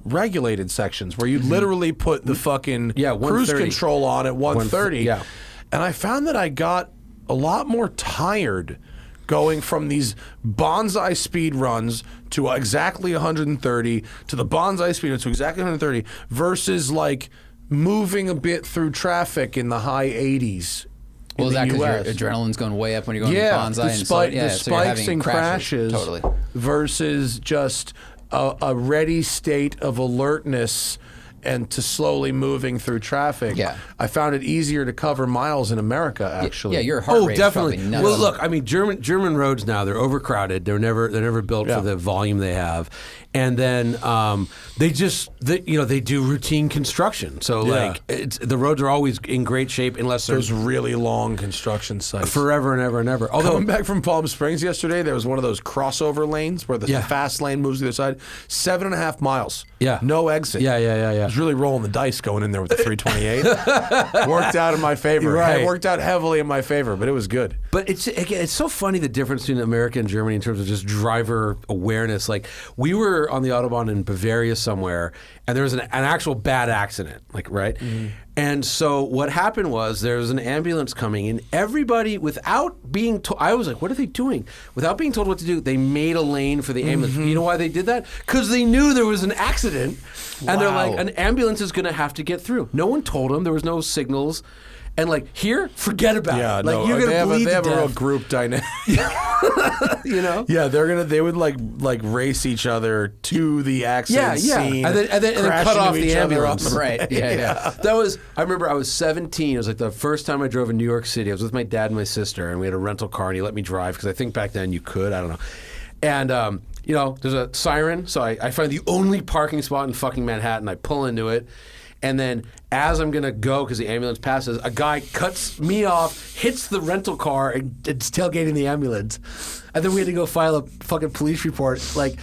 regulated sections where you literally put the fucking cruise 130. control on at 130. Yeah. And I found that I got a lot more tired going from these bonsai speed runs to exactly 130 to the bonsai speed to exactly 130 versus like moving a bit through traffic in the high 80s. Well, is that because because your adrenaline's going way up when you're going yeah, to bonsai? the spikes and crashes Totally. versus just a ready state of alertness and to slowly moving through traffic. Yeah. I found it easier to cover miles in America, actually. Yeah, your heart rate definitely. is probably nuts. Well, look, I mean, German roads now they're overcrowded. They're never built Yeah. for the volume they have, and then they do routine construction. So Yeah. the roads are always in great shape unless Those there's really long construction sites. forever and ever and ever. Although Coming back from Palm Springs yesterday, there was one of those crossover lanes where the Yeah. fast lane moves to the other side. 7.5 miles. Yeah. No exit. Yeah. I was really rolling the dice going in there with the 328. Worked out in my favor. Right. It worked out heavily in my favor, but it was good. But it's so funny the difference between America and Germany in terms of just driver awareness. Like we were on the Autobahn in Bavaria somewhere, and there was an actual bad accident, right? Mm-hmm. And so what happened was there was an ambulance coming, and everybody, without being told, I was like, what are they doing? Without being told what to do, they made a lane for the ambulance. Mm-hmm. You know why they did that? Because they knew there was an accident, and they're Wow. like, an ambulance is going to have to get through. No one told them. There was no signals. And here, forget about Yeah, it. no, You're they gonna have, bleed they to have a real death. group dynamic. You know? Yeah, they would like race each other to the accident scene. And then crash cut into off each the other ambulance. on the- Right. Yeah. I remember I was 17. It was like the first time I drove in New York City. I was with my dad and my sister, and we had a rental car, and he let me drive because I think back then you could. I don't know. And there's a siren, so I find the only parking spot in fucking Manhattan. I pull into it. And then as I'm going to go, because the ambulance passes, a guy cuts me off, hits the rental car, and it's tailgating the ambulance. And then we had to go file a fucking police report, like,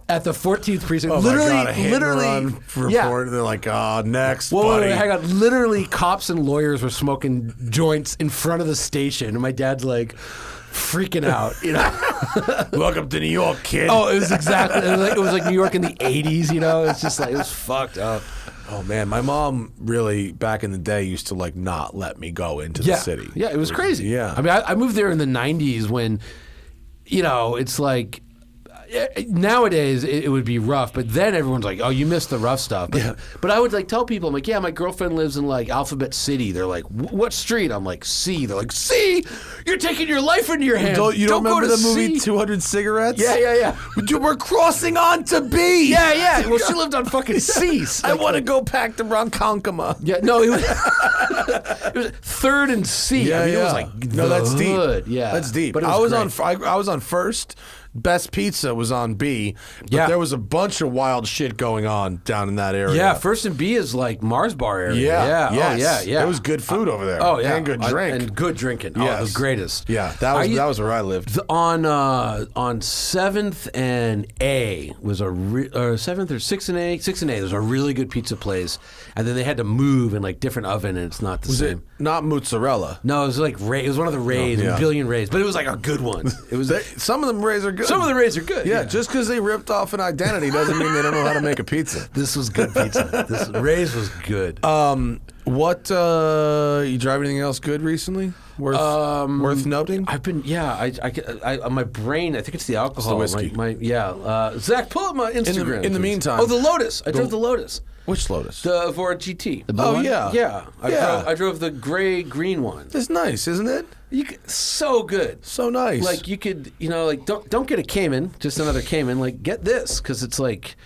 at the 14th precinct. Oh literally, my God, a hit and literally, run report. They're like, next, Whoa, buddy. wait, hang on. Literally, cops and lawyers were smoking joints in front of the station, and my dad's like freaking out, you know. Welcome to New York, kid. Oh, it was exactly. It was like New York in the '80s, you know. It's just like it was fucked up. Oh man, my mom really back in the day used to like not let me go into the city. Yeah, it was crazy. Yeah, I mean, I moved there in the '90s when, you know, it's like. Nowadays it would be rough, but then everyone's like, "Oh, you missed the rough stuff." But I would like tell people, I'm like, "Yeah, my girlfriend lives in like Alphabet City." They're like, "What street?" I'm like, "C." They're like, "C? You're taking your life into your hands." You don't remember go to the movie C. 200 Cigarettes? Yeah. Dude, we're crossing on to B. Yeah. Well, she lived on fucking C. I want to go back to Ronkonkoma. Yeah, no, it was, it was third and C. Yeah, I mean, yeah. it was like No, that's deep. hood. Yeah, That's deep. But it I was great. I was on first. Best Pizza was on B. But Yeah. there was a bunch of wild shit going on down in that area. Yeah, first and B is like Mars Bar area. Yeah. Yeah. Yes. Oh, yeah. There was good food over there. Oh yeah, And good drink. and good drinking. Oh, Yes. the greatest. Yeah, that was where I lived. On 7th and A was or 7th or 6th and A. 6th and A. There's a really good pizza place, and then they had to move in like different oven, and it's not the Was it same. not mozzarella? No, it was like Ray. It was one of the Rays, yeah. a billion Rays, but it was like a good one. It was. Some of them Rays are good. Some of the Rays are good. Yeah, just because they ripped off an identity doesn't mean they don't know how to make a pizza. This was good pizza. This Ray's was good. What you drive anything else good recently? Worth noting? I've been I my brain. I think it's the alcohol. It's the whiskey. Zach, pull up my Instagram. in the please. meantime- oh, the Lotus. I drove the Lotus. Which Lotus? The Evora GT. The blue one? Yeah. Yeah. I drove the gray green one. It's nice, isn't it? So good. So nice. Like you could, like don't get a Cayman, just another Cayman. Like get this because it's like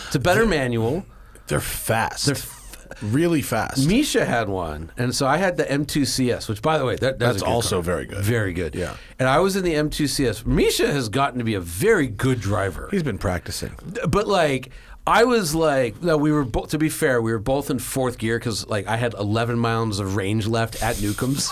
it's a better manual. They're fast. Really fast. Misha had one, and so I had the M2 CS, which, by the way, that's a good also car. very good. Very good. Yeah. And I was in the M2 CS. Misha has gotten to be a very good driver. He's been practicing. But like, I was like, no, we were both. To be fair, we were both in fourth gear because like I had 11 miles of range left at Newcomb's.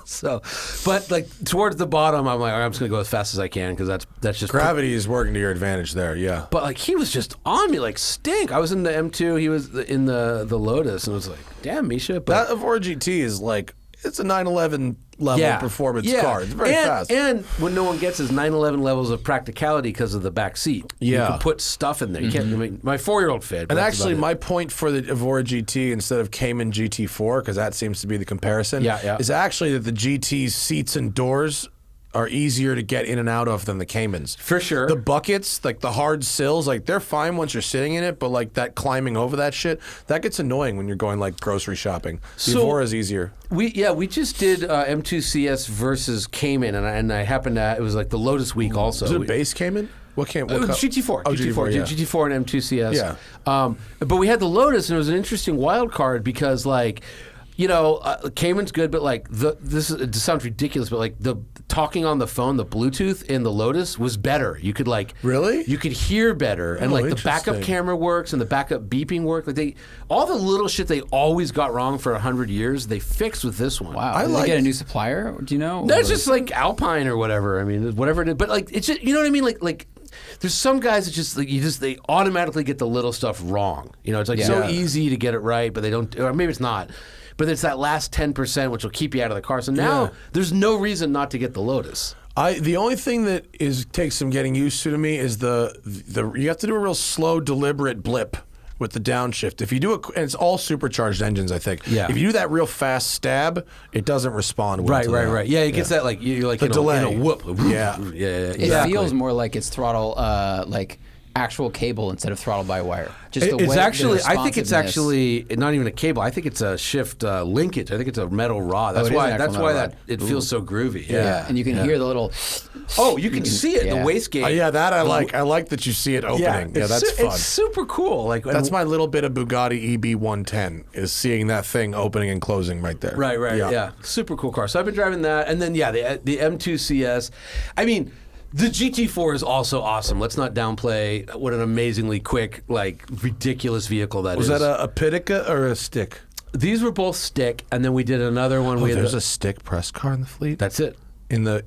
So, but like towards the bottom, I'm like, I'm just gonna go as fast as I can because that's just Gravity is working to your advantage there. Yeah. But like he was just on me like stink. I was in the M2, he was in the Lotus, and I was like, damn, Misha. But That Evora GT is like, it's a 911 level performance car. It's very fast. And what no one gets is 911 levels of practicality because of the back seat. Yeah. You can put stuff in there. You can't. I mean, my 4-year-old fit. but And that's actually, about my point for the Evora GT instead of Cayman GT4, because that seems to be the comparison, is actually that the GT's seats and doors are easier to get in and out of than the Caymans. For sure. The buckets, like the hard sills, like they're fine once you're sitting in it, but like that climbing over that shit, that gets annoying when you're going like grocery shopping. The Evora is easier. We just did M2 CS versus Cayman, and I happened to. It was like the Lotus week also. Is it a base Cayman? What GT4. Oh, GT4, yeah. GT4 and M2 CS. Yeah. But we had the Lotus, and it was an interesting wild card because, like, Cayman's good, but like it sounds ridiculous, but like the talking on the phone, the Bluetooth in the Lotus was better. You could like Really? you could hear better, and like the backup interesting. camera works and the backup beeping work. Like all the little shit they always got wrong for 100 years, they fixed with this one. Wow. Did they get a new supplier? Do you know? That's just like Alpine or whatever. I mean, whatever it is. But like, it's just, you know what I mean? Like there's some guys that just like they automatically get the little stuff wrong. It's like so easy to get it right, but they don't. Or maybe it's not. But it's that last 10% which will keep you out of the car. So now there's no reason not to get the Lotus. The only thing that takes some getting used to me is the you have to do a real slow, deliberate blip with the downshift. If you do it, and it's all supercharged engines, I think. Yeah. If you do that real fast stab, it doesn't respond well. Right. Yeah, it gets that like you're like The delay. in a whoop. Yeah. It feels more like it's throttle, like actual cable instead of throttle by wire. Just the It's way actually, the I think it's responsiveness- actually not even a cable. I think it's a shift linkage. I think it's a metal rod. That's it is why. an actual That's metal why rod. it feels so groovy. Yeah, and you can hear the little. Oh, you can see it. Yeah. The wastegate. Yeah, that I like. I like that you see it opening. Yeah, that's fun. It's super cool. Like That's my little bit of Bugatti EB110 is seeing that thing opening and closing right there. Right. Yeah. Super cool car. So I've been driving that, and then the M2 CS. I mean, The GT4 is also awesome. Let's not downplay what an amazingly quick, like, ridiculous vehicle that is. Was that a Pitica or a stick? These were both stick, and then we did another one. There's a stick press car in the fleet? That's it. In the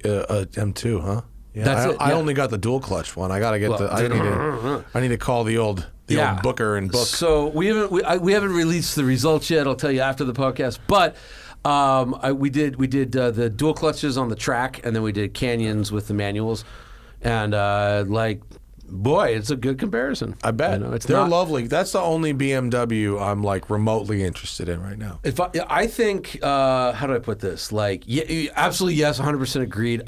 M2, huh? Yeah, That's it. I Yeah. only got the dual clutch one. I got to get I need to call the old booker and book. So we haven't released the results yet. I'll tell you after the podcast. But we did the dual clutches on the track, and then we did canyons with the manuals, and boy, it's a good comparison. I bet. They're lovely. That's the only BMW I'm like remotely interested in right now. If I think, how do I put this? Like, absolutely yes, 100% agreed.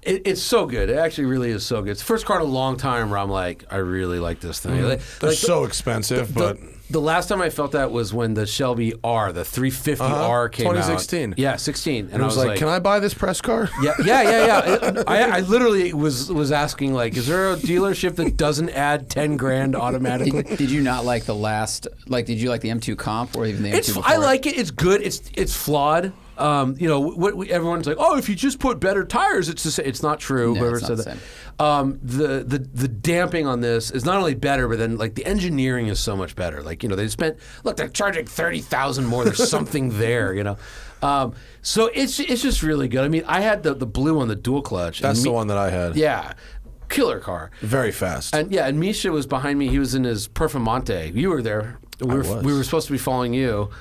It's so good. It actually really is so good. It's the first car in a long time where I'm like, I really like this thing. They're so expensive, but the last time I felt that was when the Shelby R, the 350R came 2016. out. Yeah, 16. And I was like, can I buy this press car? Yeah. I literally was asking, like, is there a dealership that doesn't add 10 grand automatically? Did you not like the last? Like, did you like the M2 Comp or even the M2 before? I like it. It's good. It's flawed. Everyone's like, oh, if you just put better tires, it's the same. It's not true. No, Whoever it's not said the that. The damping on this is not only better, but then like the engineering is so much better. Like, they spent, they're charging $30,000 more. There's something there. So it's just really good. I mean, I had the blue on the dual clutch. That's the one that I had. Yeah. Killer car. Very fast. And Misha was behind me. He was in his Performante. You were there. We were supposed to be following you.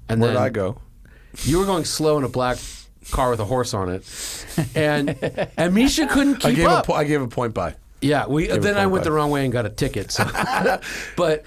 And Where'd then I go? You were going slow in a black car with a horse on it, and Misha couldn't keep up. I gave a point by. Yeah, then I went the wrong way and got a ticket. So. but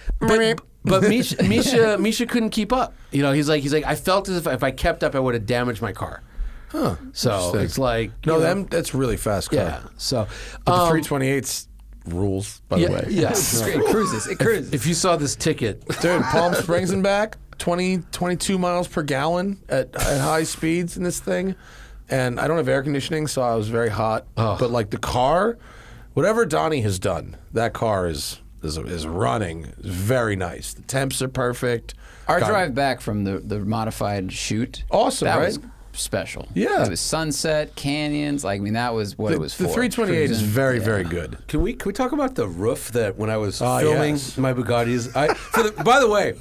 Misha couldn't keep up. He's like I felt as if I kept up, I would have damaged my car. Huh. So it's like that's really fast car. Yeah. So but the 328s rules, by the way. Yeah, It cruises. If you saw this ticket, dude, Palm Springs and back. 22 miles per gallon at high speeds in this thing, and I don't have air conditioning, so I was very hot. But like the car, whatever Donnie has done, that car is running very nice. The temps are perfect. Our drive back from the modified shoot, awesome, that right? was special. Yeah, it was sunset, canyons. Like, I mean, that was what it was for. The 328 is very, very good. Can we talk about the roof that when I was filming my Bugattis? By the way.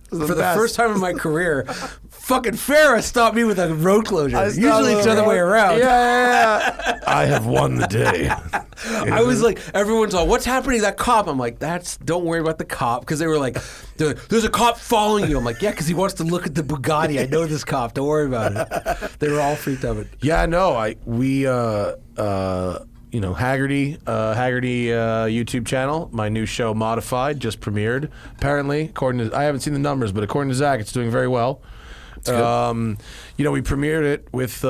For the first time in my career, fucking Farrah stopped me with a road closure. Usually it's the other way around. Yeah. I have won the day. I was like, everyone's all, what's happening to that cop? I'm like, don't worry about the cop. Because they were like, there's a cop following you. I'm like, yeah, because he wants to look at the Bugatti. I know this cop. Don't worry about it. They were all freaked out. Yeah, no, Haggerty YouTube channel, my new show Modified just premiered. Apparently, according to I haven't seen the numbers, but according to Zach, it's doing very well. We premiered it with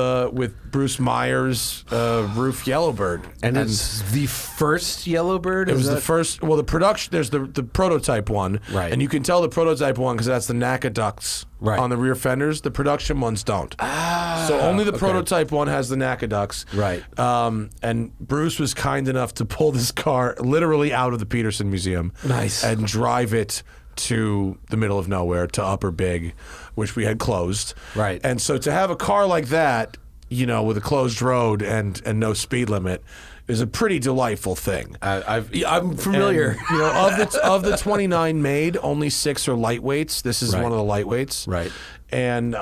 Bruce Meyer's RUF Yellowbird, and it's the first Yellowbird. It was the first. Well, the production. There's the prototype one, right? And you can tell the prototype one because that's the NACA ducts on the rear fenders. The production ones don't. So only the prototype one has the NACA ducts, right? And Bruce was kind enough to pull this car literally out of the Peterson Museum, and drive it to the middle of nowhere, to Upper Big, which we had closed. Right. And so to have a car like that, with a closed road and no speed limit, is a pretty delightful thing. I'm familiar. And, of the 29 made, only 6 are lightweights. This is one of the lightweights. Right. And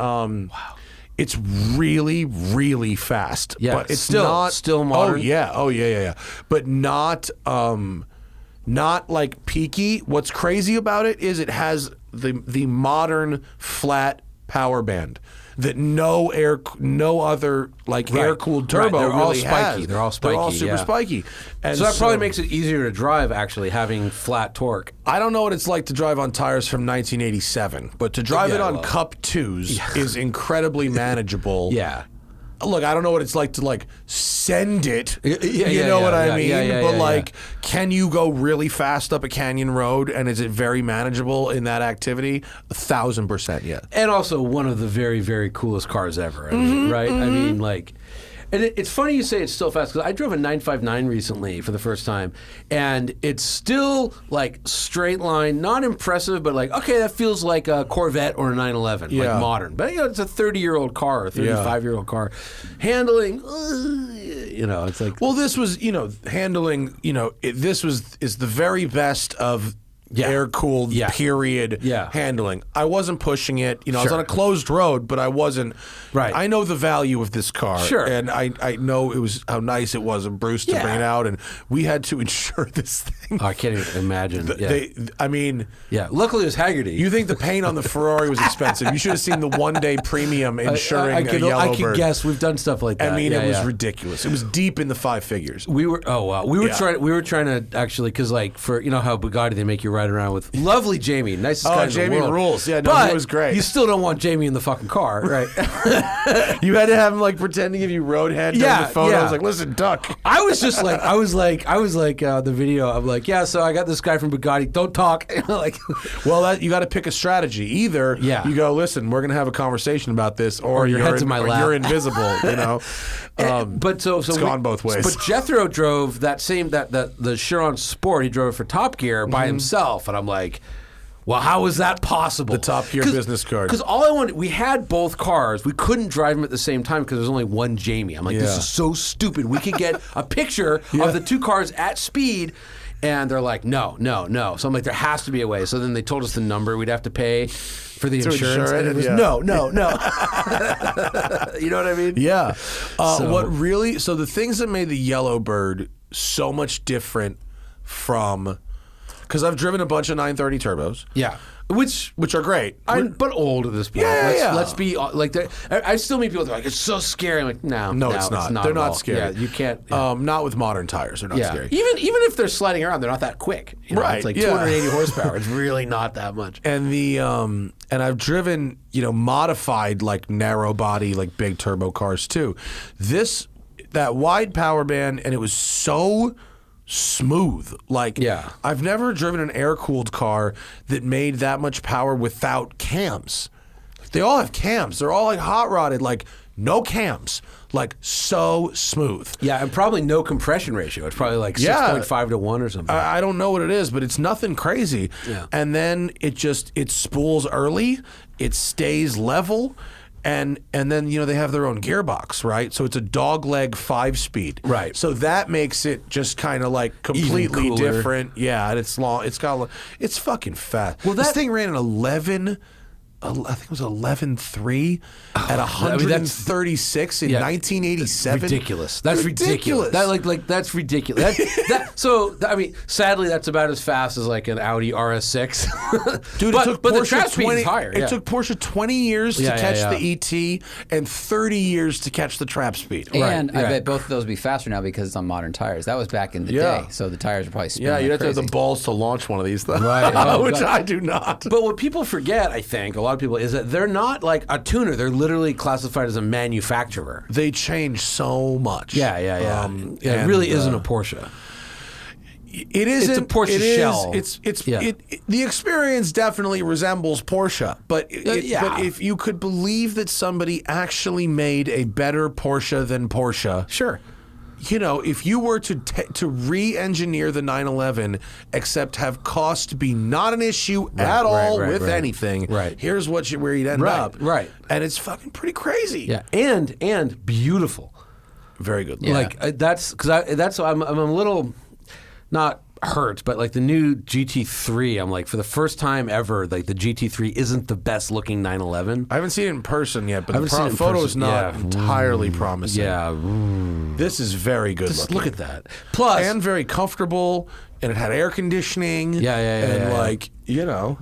it's really, really fast. Yeah. But it's still modern. Oh yeah. But not like peaky. What's crazy about it is it has the modern flat power band that no other air-cooled turbo They're all really spiky. has. They're all spiky. They're all super spiky. And so that probably makes it easier to drive, actually, having flat torque. I don't know what it's like to drive on tires from 1987, but to drive it on Cup 2s is incredibly manageable. Yeah. Look, I don't know what it's like to send it. You know what I mean? But can you go really fast up a canyon road, and is it very manageable in that activity? 1,000%, yeah. And also one of the very, very coolest cars ever. I mean, right? I mean, and it's funny you say it's still fast, because I drove a 959 recently for the first time, and it's still straight line, not impressive, but okay, that feels like a Corvette or a 911, modern. But it's a 30-year-old car, a 35-year-old car. Handling, You know, it's like Well, this was, handling, is the very best of air-cooled period handling. I wasn't pushing it. I was on a closed road, but I wasn't. Right. I know the value of this car. Sure. And I know how nice it was of Bruce to bring it out, and we had to insure this thing. I can't even imagine. Luckily it was Haggerty. You think the paint on the Ferrari was expensive. You should have seen the one-day premium insuring a Yellowbird. I can guess. We've done stuff like that. I mean, it was ridiculous. It was deep in the 5 figures. We were trying to actually, because for how Bugatti they make you ride around with lovely Jamie, nicest guy in the world. Jamie rules. Yeah, no, but he was great. You still don't want Jamie in the fucking car, right? You had to have him pretend to give you roadhead during the photo. I was like, listen, duck. I was just like, the video. I'm like, so I got this guy from Bugatti. Don't talk. Well, you got to pick a strategy. Either you go, listen, we're gonna have a conversation about this, or your head's in my lap. You're invisible. But so it's gone both ways. But Jethro drove the Chiron Sport. He drove it for Top Gear by himself, and I'm like, well, how is that possible? The Top Gear business card. Because all I wanted, we had both cars. We couldn't drive them at the same time because there's only one Jamie. I'm like, this is so stupid. We could get a picture of the two cars at speed. And they're like, no. So I'm like, there has to be a way. So then they told us the number we'd have to pay for the insurance. And it was no. You know what I mean? Yeah. So the things that made the Yellowbird so much different from, because I've driven a bunch of 930 turbos. Yeah. Which are great. But old at this point. Let's be like, I still meet people that are like, it's so scary. I'm like, no, it's not. They're not scary. Yeah, you can't. Not with modern tires. They're not scary. Even if they're sliding around, they're not that quick. Right. It's like 280 horsepower. It's really not that much. And and I've driven, modified narrow body, big turbo cars too. That wide power band, and it was so smooth. I've never driven an air-cooled car that made that much power without cams. They all have cams. They're all hot rodded, no cams. So smooth. Yeah, and probably no compression ratio. It's probably 6.5 to 1 or something. I don't know what it is, but it's nothing crazy. Yeah. And then it spools early. It stays level. And then, they have their own gearbox, right? So it's a dogleg 5-speed. Right. So that makes it just kind of completely different. Yeah, and it's long. It's fucking fast. Well, this thing ran an 11, I think it was 11.3 at 136 in 1987. Ridiculous. That's ridiculous. That's ridiculous. Sadly, that's about as fast as an Audi RS6. Dude, but the trap speed is higher. It took Porsche 20 years to catch the ET and 30 years to catch the trap speed. And I bet both of those would be faster now because it's on modern tires. That was back in the day, so the tires are probably spinning. Yeah, you'd have crazy. to have the balls to launch one of these, though. Right. Which I do not. But what people forget, I think, a lot of people, is that they're not a tuner. They're literally classified as a manufacturer. They change so much. Yeah. It really isn't a Porsche. It isn't. It's a Porsche shell. The experience definitely resembles Porsche, but if you could believe that somebody actually made a better Porsche than Porsche, sure. If you were to re-engineer the 911, except have cost be not an issue at all with anything, here's where you'd end up. Right. And it's fucking pretty crazy. Yeah. And beautiful. Very good. Yeah. I'm a little not hurt, but the new GT3, I'm for the first time ever, the GT3 isn't the best looking 911. I haven't seen it in person yet, but the photo is not entirely promising. Yeah. This is very good looking. Look at that. Plus, and very comfortable, and it had air conditioning. The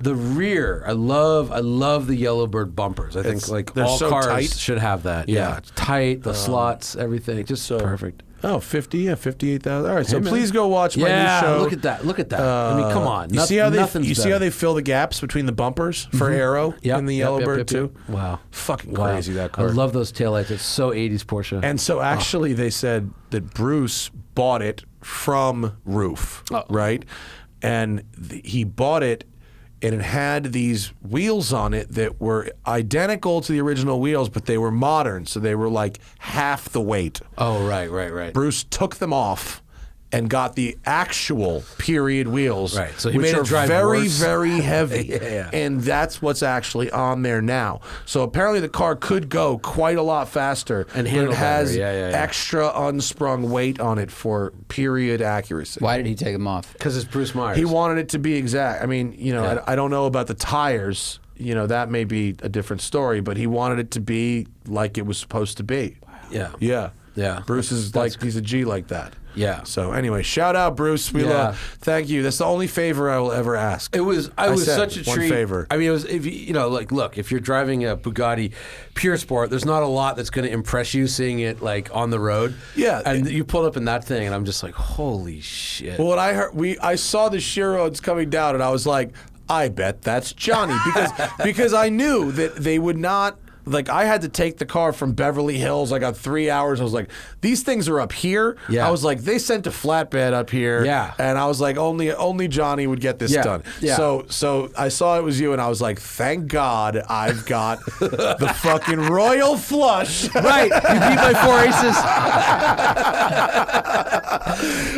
rear, I love the Yellowbird bumpers. I think all so cars tight. should have that. Yeah, it's tight, the slots, everything, just so perfect. Oh, 58,000. All right, so please go watch my new show. Look at that. I mean, come on. You see how they fill the gaps between the bumpers for aero in the Yellowbird too? Wow. Fucking crazy, that car. I love those taillights. It's so 80s Porsche. And so actually they said that Bruce bought it from RUF, right? And he bought it, and it had these wheels on it that were identical to the original wheels, but they were modern, so they were half the weight. Oh, right. Bruce took them off and got the actual period wheels, Right. So he which made it are drive very, worse. very heavy. Yeah. And that's what's actually on there now. So apparently the car could go quite a lot faster, And but handle it has better. Yeah. extra unsprung weight on it for period accuracy. Why did he take them off? Because it's Bruce Myers. He wanted it to be exact. I mean, Yeah. I don't know about the tires. That may be a different story, but he wanted it to be like it was supposed to be. Yeah. Yeah. Yeah. Bruce is he's a G like that. Yeah. So anyway, shout out Bruce. We love. Thank you. That's the only favor I will ever ask. It was such a one treat. favor. I mean, it was look, if you're driving a Bugatti Pure Sport, there's not a lot that's going to impress you seeing it like on the road. Yeah. and you pulled up in that thing, and I'm just like, holy shit. Well, what I heard, I saw the Chirons coming down, and I was like, I bet that's Johnny because I knew that they would not. Like, I had to take the car from Beverly Hills. I got 3 hours. I was like, these things are up here. Yeah. I was like, they sent a flatbed up here. Yeah. And I was like, only Johnny would get this done. Yeah. So I saw it was you, and I was like, thank God I've got the fucking Royal Flush. Right, you beat my 4 aces.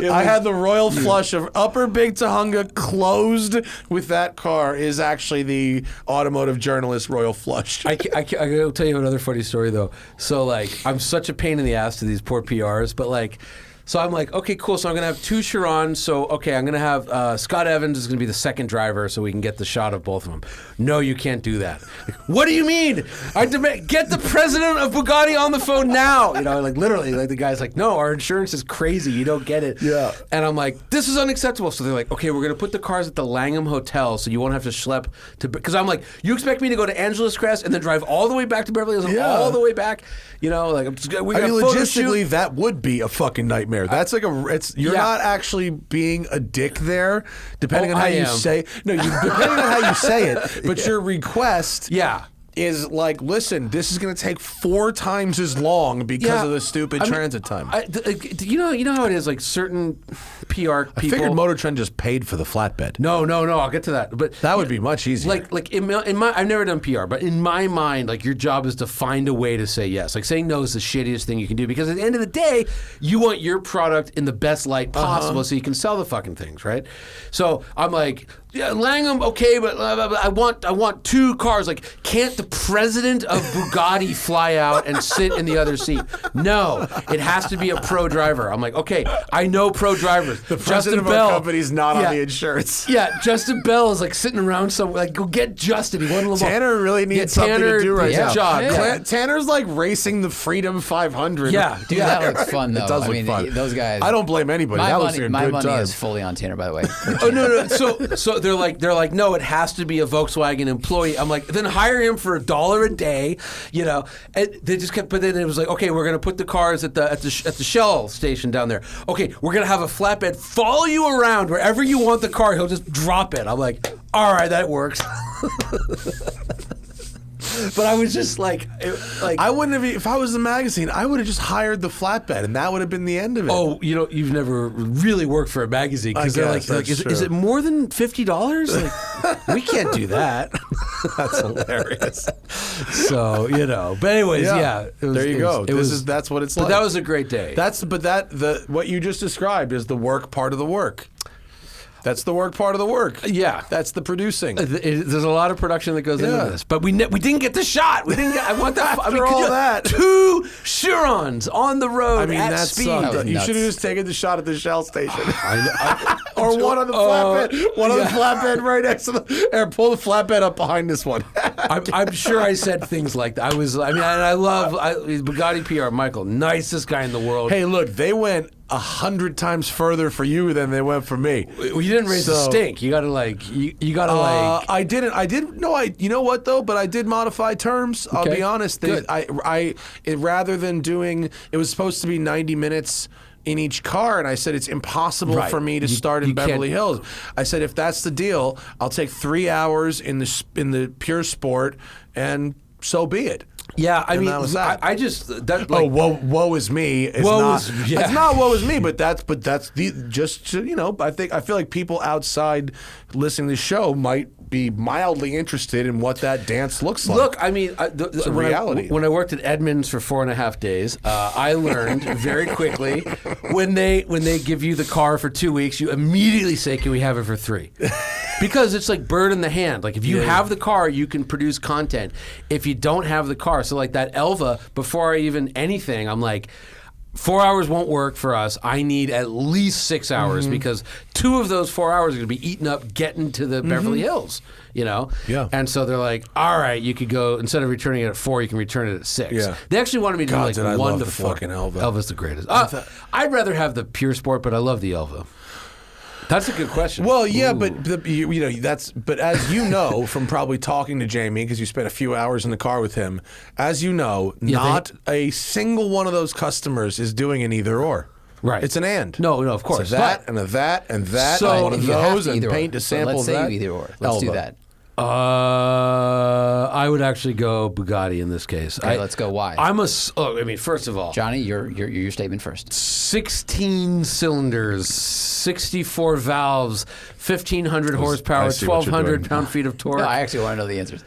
I had the Royal Flush of Upper Big Tahunga closed with that car is actually the automotive journalist Royal Flush. I'll tell you another funny story though. So like, I'm such a pain in the ass to these poor PRs, but like, so I'm like, okay, cool. So I'm gonna have 2 Chirons. So okay, I'm gonna have Scott Evans is gonna be the second driver, so we can get the shot of both of them. No, you can't do that. What do you mean? I demand get the president of Bugatti on the phone now. Like literally, like the guy's like, no, our insurance is crazy. You don't get it. Yeah. And I'm like, this is unacceptable. So they're like, okay, we're gonna put the cars at the Langham Hotel, so you won't have to schlep to. Because I'm like, you expect me to go to Angeles Crest and then drive all the way back to Beverly Hills, Yeah. all the way back? Like we got logistically, that would be a fucking nightmare. That's like you're Yeah. not actually being a dick there, depending on how I you am. say. No, depending on how you say it. But your request, Yeah. is like, listen, this is going to take 4 times as long because of the stupid transit time. You know how it is. Like certain PR people. I figured Motor Trend just paid for the flatbed. No. I'll get to that. But That would be much easier. Like in my, I've never done PR, but in my mind, like your job is to find a way to say yes. Like saying no is the shittiest thing you can do because at the end of the day, you want your product in the best light possible so you can sell the fucking things, right? So I'm like, yeah, Langham, okay, but I want 2 cars. Like, can't the president of Bugatti fly out and sit in the other seat? No, it has to be a pro driver. I'm like, okay, I know pro drivers. the president of our company's not on the insurance. Yeah, Justin Bell is like sitting around somewhere. Like, go get Justin. He won a little. Tanner really needs something to do right now. Job. Yeah. Tanner's like racing the Freedom 500. Yeah. Dude, that looks fun though. It does look fun. Those guys. I don't blame anybody. That looks like a my good money time. is fully on Tanner, by the way. Oh no. So they're like, no, it has to be a Volkswagen employee. I'm like, then hire him for $1 a day, And they just kept. But then it was like, okay, we're gonna put the cars at the Shell station down there. Okay, we're gonna have a flatbed follow you around wherever you want the car. He'll just drop it. I'm like, all right, that works. But I was just like, I wouldn't have. If I was the magazine, I would have just hired the flatbed, and that would have been the end of it. oh, you've never really worked for a magazine because they're guess like, that's is it more than $50? Like, we can't do that. that's hilarious. So but anyways, yeah. There you go. That's what it's like. But that was a great day. What you just described is the work part of the work. That's the work part of the work. Yeah. That's the producing. There's a lot of production that goes into this, but we didn't get the shot. We didn't get. I want that. After all that. 2 Chirons on the road I mean, at that speed. sucked. You nuts. should have just taken the shot at the Shell station. Or one on the flatbed. One on the flatbed right next to the. Pull the flatbed up behind this one. I'm sure I said things like that. I love Bugatti PR. Michael, nicest guy in the world. Hey, look, they went 100 times further for you than they went for me. Well, you didn't raise the stink. You gotta you gotta I didn't. No, you know what though? But I did modify terms. I'll Okay. be honest. Good. Rather than doing, it was supposed to be 90 minutes in each car, and I said it's impossible Right. for me to start in you can't- Beverly Hills. I said if that's the deal, I'll take 3 hours in the Pure Sport, and so be it. Yeah, I mean, that was that. I just that, Oh, like, woe is me. It's Woe not. is- yeah. It's not woe is me, but that's the just to, I feel like people outside listening to the show might be mildly interested in what that dance looks like. Look, I mean, a reality. When I worked at Edmunds for 4.5 days, I learned very quickly when they give you the car for 2 weeks, you immediately say, "Can we have it for 3?" Because it's like bird in the hand. Like if you have the car, you can produce content. If you don't have the car, so like that Elva, before I even anything, I'm like, 4 hours won't work for us. I need at least 6 hours because 2 of those 4 hours are going to be eaten up getting to the Beverly Hills, Yeah. And so they're like, all right, you could go, instead of returning it at 4, you can return it at 6. Yeah. They actually wanted me to God, do did I like 1 love to the 4. fucking Elva. Elva's the greatest. I'd rather have the Pure Sport, but I love the Elva. That's a good question. Well, yeah, but but as you know from probably talking to Jamie, because you spent a few hours in the car with him, as you know, not a single one of those customers is doing an either or. Right. It's an and. No, of course. It's a that and a that and that. So and one of If you have those to and either paint or. a sample Let's of say that. either or. Let's do Elva. that. I would actually go Bugatti in this case. Okay, let's go. Why? First of all, Johnny, your statement first. 16 cylinders, 64 valves, 1,500 horsepower, I see what you're 1,200 doing. pound-feet of torque. No, I actually want to know the answers.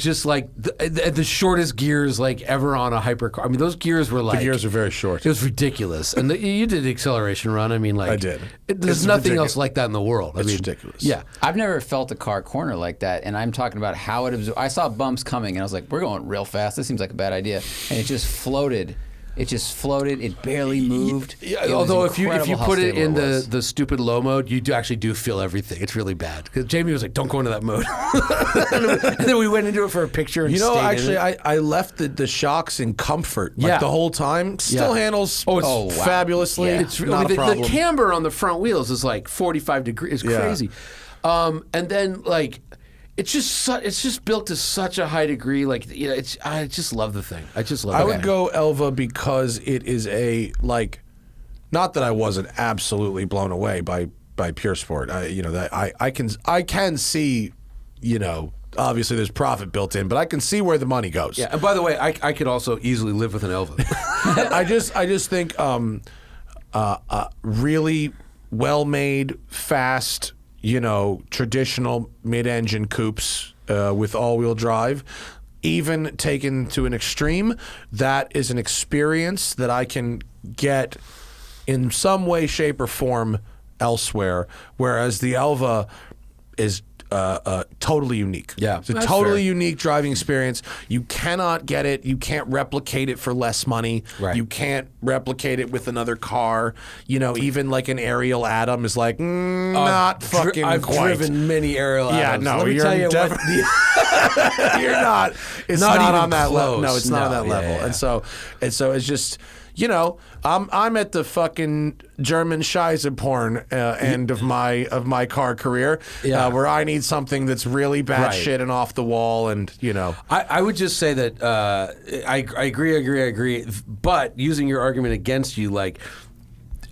Just like the shortest gears like ever on a hypercar. I mean, those gears were like... The gears are very short. It was ridiculous. And you did the acceleration run. I mean, like... I did. There's It's nothing ridiculous. else like that in the world. It's I mean, ridiculous. Yeah. I've never felt a car corner like that, and I'm talking about how it absorbed. I saw bumps coming, and I was like, we're going real fast. This seems like a bad idea. And it just floated. It barely moved. Yeah, It was although if you incredible how put it stable in was. the stupid low mode, you actually do feel everything. It's really bad. Because Jamie was like, "Don't go into that mode," and then we went into it for a picture. And stayed Actually, in it. I left the shocks in comfort Yeah. the whole time. Still Yeah. handles Oh, wow. fabulously. Yeah. It's I not mean, a the problem. camber on the front wheels is like 45 degrees. It's Yeah. crazy. And then like. It's just built to such a high degree. Like I just love the thing. I just love it. I would go Elva because it is not that I wasn't absolutely blown away by Pure Sport. I can see, obviously there's profit built in, but I can see where the money goes. Yeah. And by the way, I could also easily live with an Elva. I just think really well made, fast, traditional mid-engine coupes with all-wheel drive, even taken to an extreme, that is an experience that I can get in some way, shape, or form elsewhere, whereas the Elva is totally unique. Yeah, it's a that's totally fair. unique driving experience. You cannot get it. You can't replicate it for less money. Right. You can't replicate it with another car. Even like an Ariel Atom is like not fucking I've quite. driven many Ariel Yeah, Adams. no, Let me you're tell you what. You're not. It's Not not, even on that level. close. No, it's not on No, that yeah, level. yeah. And so it's just. I'm at the fucking German Scheißeporn end of my car career, Yeah. where I need something that's really bad Right. shit and off the wall, and I would just say that I agree. But using your argument against you, like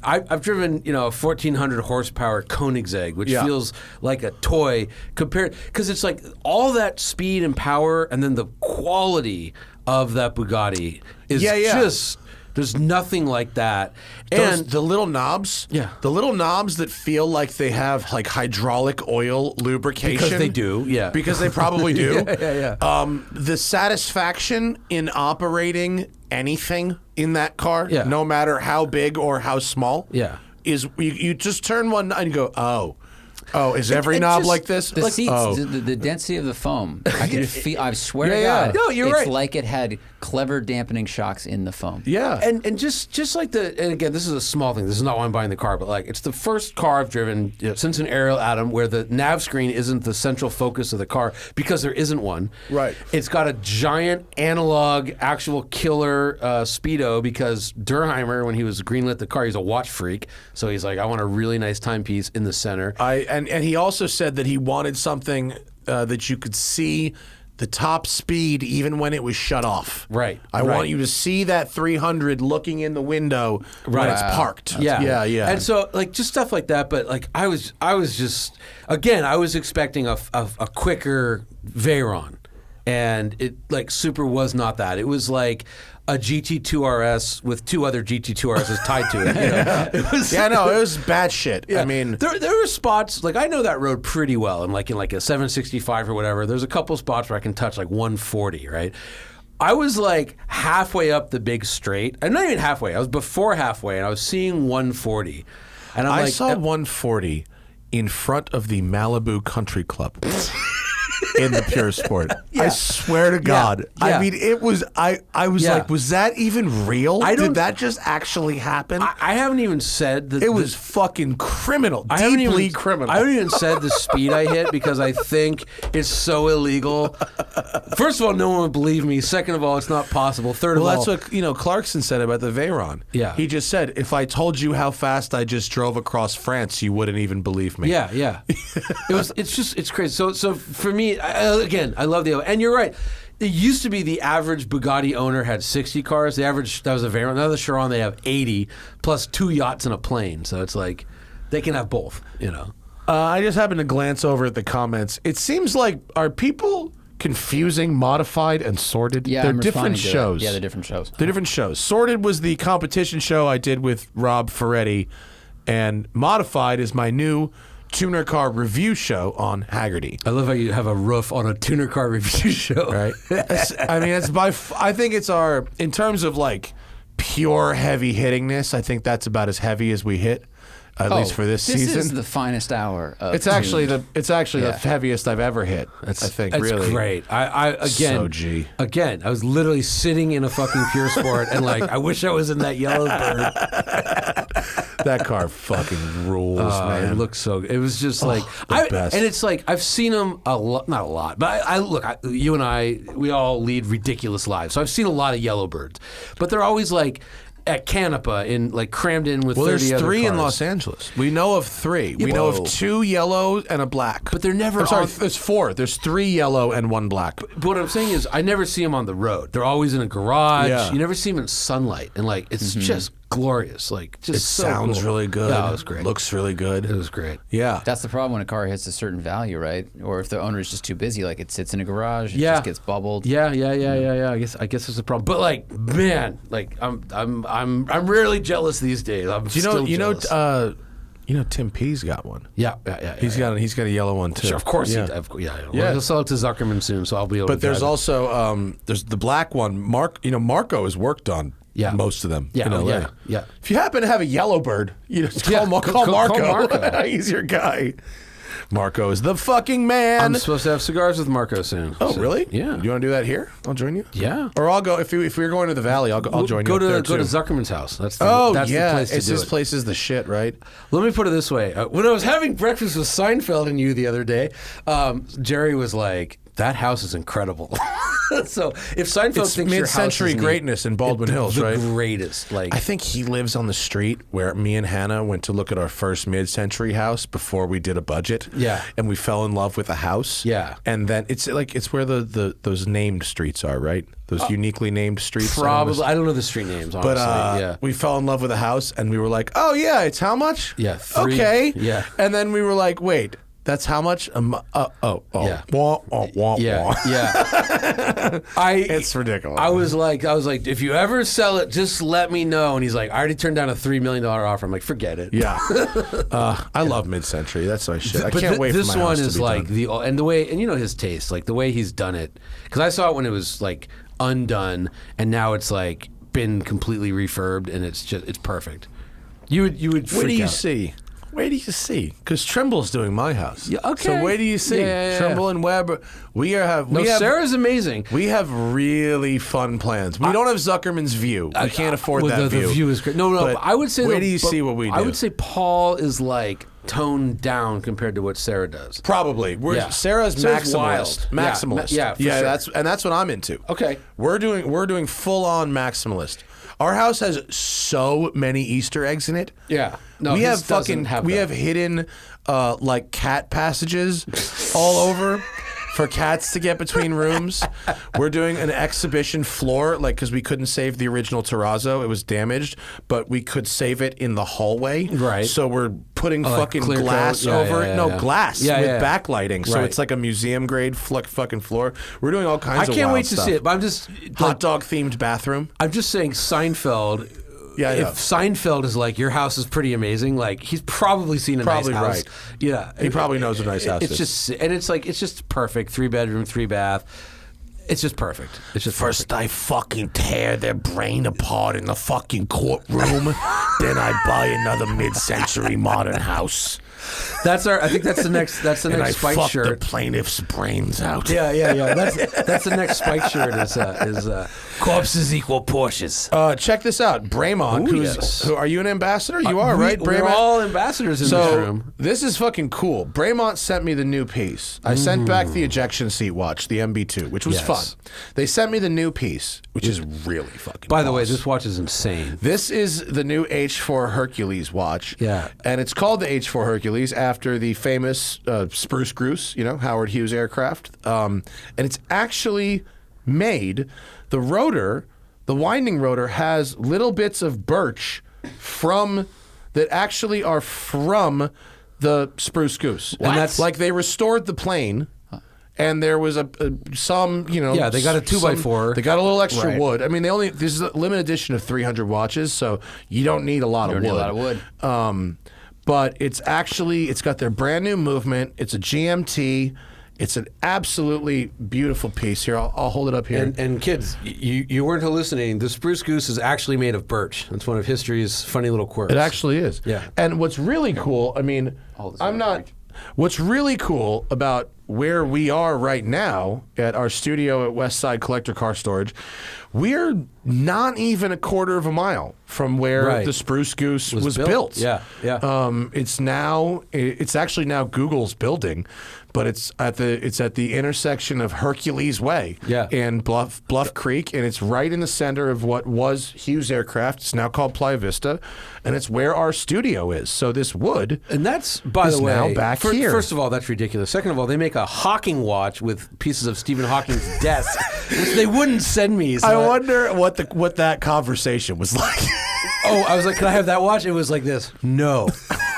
I've driven a 1,400 horsepower Koenigsegg, which Yeah. feels like a toy compared because it's like all that speed and power, and then the quality of that Bugatti is just. There's nothing like that. And the little knobs, the little knobs that feel like they have like hydraulic oil lubrication. Because they do, yeah. Because they probably do. Yeah. The satisfaction in operating anything in that car, Yeah. no matter how big or how small, Yeah. is you just turn one knob and you go, oh, is every knob just- like this? The Like, seats, oh. the density of the foam. I can feel. I swear to Yeah. God, No, you're it's right. like it had clever dampening shocks in the foam. Yeah. And just like and again, this is a small thing. This is not why I'm buying the car, but like it's the first car I've driven since an Ariel Atom where the nav screen isn't the central focus of the car because there isn't one. Right. It's got a giant analog actual killer speedo because Durheimer, when he was greenlit the car, he's a watch freak. So he's like, I want a really nice timepiece in the center. And he also said that he wanted something that you could see the top speed even when it was shut off. Right, I right. want you to see that 300 looking in the window when it's parked. Yeah. And so like just stuff like that. But like I was just again I was expecting a quicker Veyron. and it like super was not that. It was like a GT2 RS with 2 other GT2 RSs tied to it. It was, Yeah, no, it was bad shit. yeah. I mean, there were spots like I know that road pretty well, and like in like a 765 or whatever. There's a couple spots where I can touch like 140, right? I was like halfway up the big straight. I'm not even halfway. I was before halfway, and I was seeing 140. And I'm I like, saw 140 in front of the Malibu Country Club. In the Pure Sport. I swear to God. Yeah. I mean, it was, I was Yeah. like, was that even real? Did that just actually happen? I haven't even said that it was fucking criminal. I haven't Deeply even, criminal. I haven't even said the speed I hit because I think it's so illegal. First of all, no one would believe me. Second of all, it's not possible. Third Well, of all, that's what Clarkson said about the Veyron. Yeah. He just said, if I told you how fast I just drove across France, you wouldn't even believe me. yeah. It's crazy. So for me, again, I love and you're right. It used to be the average Bugatti owner had 60 cars. The average, that was a Veyron. Now the Chiron, they have 80 plus 2 yachts and a plane. So it's like they can have both, I just happened to glance over at the comments. It seems like, are people confusing modified and sorted? Yeah, they're I'm different responding to it. shows. Yeah, they're different shows. They're different shows. Sorted was the competition show I did with Rob Ferretti, and Modified is my new tuner car review show on Haggerty. I love how you have a roof on a tuner car review show. Right? I mean, I think it's our, in terms of like pure heavy hittingness, I think that's about as heavy as we hit, at least for this season. This is the finest hour. Of It's actually tuned. the heaviest I've ever hit. I think That's really great. I again, So G. again, I was literally sitting in a fucking Pure Sport and like, I wish I was in that Yellowbird. that car fucking rules, man. It looks so. It was just like best. and it's like I've seen them a lot, not a lot, but you and I, we all lead ridiculous lives, so I've seen a lot of Yellowbirds, but they're always like at Canapa in like crammed in with. Well, 30 there's other 3 in cars. Los Angeles. We know of 3. We know of 2 yellow and a black. But they're never I'm sorry, on- there's 4. There's 3 yellow and 1 black. But what I'm saying is, I never see them on the road. They're always in a garage. Yeah. You never see them in sunlight, and like it's just glorious. Like just It so sounds cool. really good. Yeah, it was great. Looks really good. It was great. Yeah. That's the problem when a car hits a certain value, right? Or if the owner is just too busy, like it sits in a garage, it Yeah. just gets bubbled. Yeah. I guess that's the problem. But like, man, like I'm rarely jealous these days. I'm still jealous. You know Tim P's got one. Yeah. He's got a yellow one too. Sure, of course Yeah. he does. Yeah. Yeah. He'll sell it to Zuckerman soon, so I'll be able to But there's drive it. also there's the black one. Marco has worked on most of them Yeah, in LA. yeah. If you happen to have a Yellowbird, call Yeah, Marco. call Marco. He's your guy. Marco is the fucking man. I'm supposed to have cigars with Marco soon. Oh, so, really? Yeah. You want to do that here? I'll join you. Yeah. Or I'll go if we're going to the Valley. I'll join you. Go up there to too. Zuckerman's house. That's the, Oh that's yeah, the place to do his it. place is the shit, right? Let me put it this way: when I was having breakfast with Seinfeld and you the other day, Jerry was like, "That house is incredible." So if Seinfeld It's thinks your house mid-century is neat, greatness in Baldwin Hills, the right? greatest. Like I think he lives on the street where me and Hannah went to look at our first mid-century house before we did a budget. Yeah. And we fell in love with the house. Yeah. And then it's where the those named streets are, right? Those uniquely named streets. probably I don't know the street names, honestly. But we fell in love with the house and we were like, oh yeah, it's how much? Yeah, 3. Okay. Yeah. And then we were like, wait, that's how much? Yeah. Wah, wah, wah, Yeah, wah. yeah. It's ridiculous. I was like, if you ever sell it, just let me know. And he's like, I already turned down a $3 million offer. I'm like, forget it. Yeah. I love mid-century. That's my shit. I But can't wait for this my one house to is be like done. and the way, and you know his taste, like the way he's done it. Because I saw it when it was like undone, and now it's like been completely refurbed, and it's perfect. You would freak Where do you out. see? Where do you see? Because Trimble's doing my house. Yeah, okay. So where do you see? Yeah. Trimble and Webb. Sarah's amazing. We have really fun plans. We don't have Zuckerman's view. We can't afford Well, that the view is great. No, But I would say where do you see what we do? I would say Paul is like toned down compared to what Sarah does. Probably. Sarah's Sarah's maximalist. wild. Maximalist. Yeah, for sure. That's what I'm into. Okay. We're doing full on maximalist. Our house has so many Easter eggs in it. Yeah. No, we his have doesn't have we that. have hidden like cat passages all over. for cats to get between rooms. We're doing an exhibition floor, like, because we couldn't save the original terrazzo. It was damaged, but we could save it in the hallway. Right. So we're putting fucking clear glass coat? over it. No, glass with yeah. backlighting. So Right. it's like a museum grade fucking floor. We're doing all kinds I of can't wild wait to stuff. see it. But I'm just Hot dog themed bathroom. I'm just saying Seinfeld. Yeah, if yeah. Seinfeld is like, your house is pretty amazing, like, he's probably seen a Probably nice house. right. Yeah. He probably knows what a nice house it's is. just, and it's like, it's just perfect. 3-bedroom, 3-bath. It's just perfect. It's just First perfect. I fucking tear their brain apart in the fucking courtroom, then I buy another mid-century modern house. I think that's the next. That's the And I next Spike fuck shirt. the plaintiff's brains out. Yeah. That's the next Spike shirt. Is corpses equal Porsches. Check this out, Bremont. Ooh, who's yes. who, are you an ambassador? You are, right? We're Bremont? all ambassadors in this So room. this is fucking cool. Bremont sent me the new piece. I sent back the ejection seat watch, the MB2, which was Yes. fun. They sent me the new piece, which is really fucking. By the way, boss. this watch is insane. This is the new H4 Hercules watch. Yeah. And it's called the H4 Hercules after the famous Spruce Goose, Howard Hughes aircraft. And it's actually made, the winding rotor has little bits of birch that actually are from the Spruce Goose. What? And that's like they restored the plane. And there was some. Yeah, they got a 2x4. They got a little extra Right. wood. I mean, this is a limited edition of 300 watches, so you don't need a lot of wood. Need a lot of wood. But it's got their brand new movement. It's a GMT. It's an absolutely beautiful piece. Here, I'll hold it up here. And kids, you weren't hallucinating. The Spruce Goose is actually made of birch. It's one of history's funny little quirks. It actually is. Yeah. And what's really cool, I mean, what's really cool about where we are right now at our studio at Westside Collector Car Storage, we're not even a quarter of a mile from where the Spruce Goose was built. Yeah. It's actually now Google's building, but it's at the intersection of Hercules Way and Bluff Creek, and it's right in the center of what was Hughes Aircraft. It's now called Playa Vista, and it's where our studio is. So this wood, and that's, by is the way, now back here. First of all, that's ridiculous. Second of all, they make a Hawking watch with pieces of Stephen Hawking's desk, which they wouldn't send me. So I wonder what that conversation was like. Oh, I was like, can I have that watch? It was like this. No.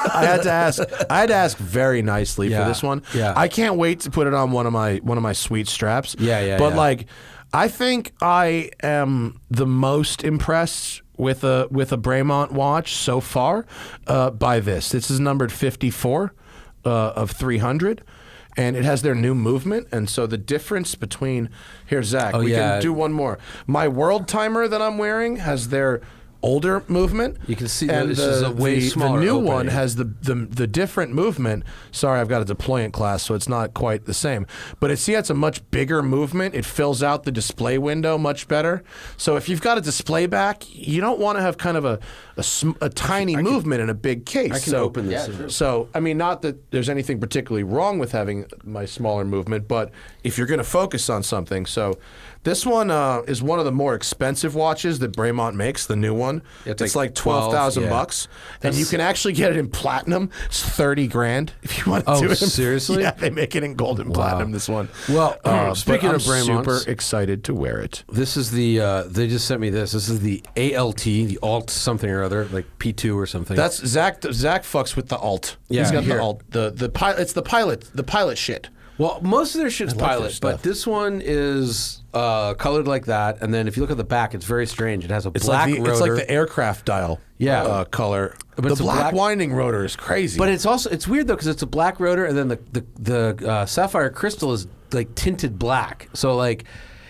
I had to ask very nicely for this one. Yeah. I can't wait to put it on one of my sweet straps. But like, I think I am the most impressed with a Bremont watch so far by this. This is numbered 54 of 300. And it has their new movement, and so the difference between Zach, we can do one more. My world timer that I'm wearing has their older movement. You can see and this is a way smaller The new opening. one has the different movement. Sorry, I've got a deployant class, so it's not quite the same. But it's a much bigger movement. It fills out the display window much better. So if you've got a display back, you don't want to have kind of a tiny movement in a big case. I can open this. Yeah, So, I mean, not that there's anything particularly wrong with having my smaller movement, but if you're going to focus on something. So, this one is one of the more expensive watches that Bremont makes, the new one. It's like $12,000 bucks. And you can actually get it in platinum. It's $30,000 if you want to do it. Seriously? Yeah, they make it in gold and platinum, this one. Well, speaking but of I'm Bremonts, super excited to wear it. this is the, they just sent me this. This is the ALT, the alt something or other, like P2 or something. That's Zach fucks with the alt. Yeah, He's got here. the alt. The pilot. It's the pilot shit. Well, most of their shit's I love their pilot, stuff. but this one is colored like that. And then if you look at the back, it's very strange. It has a It's black like rotor. it's like the aircraft dial. Color. But the it's a black black- winding rotor is crazy. But it's weird though because it's a black rotor and then the sapphire crystal is like tinted black. So like.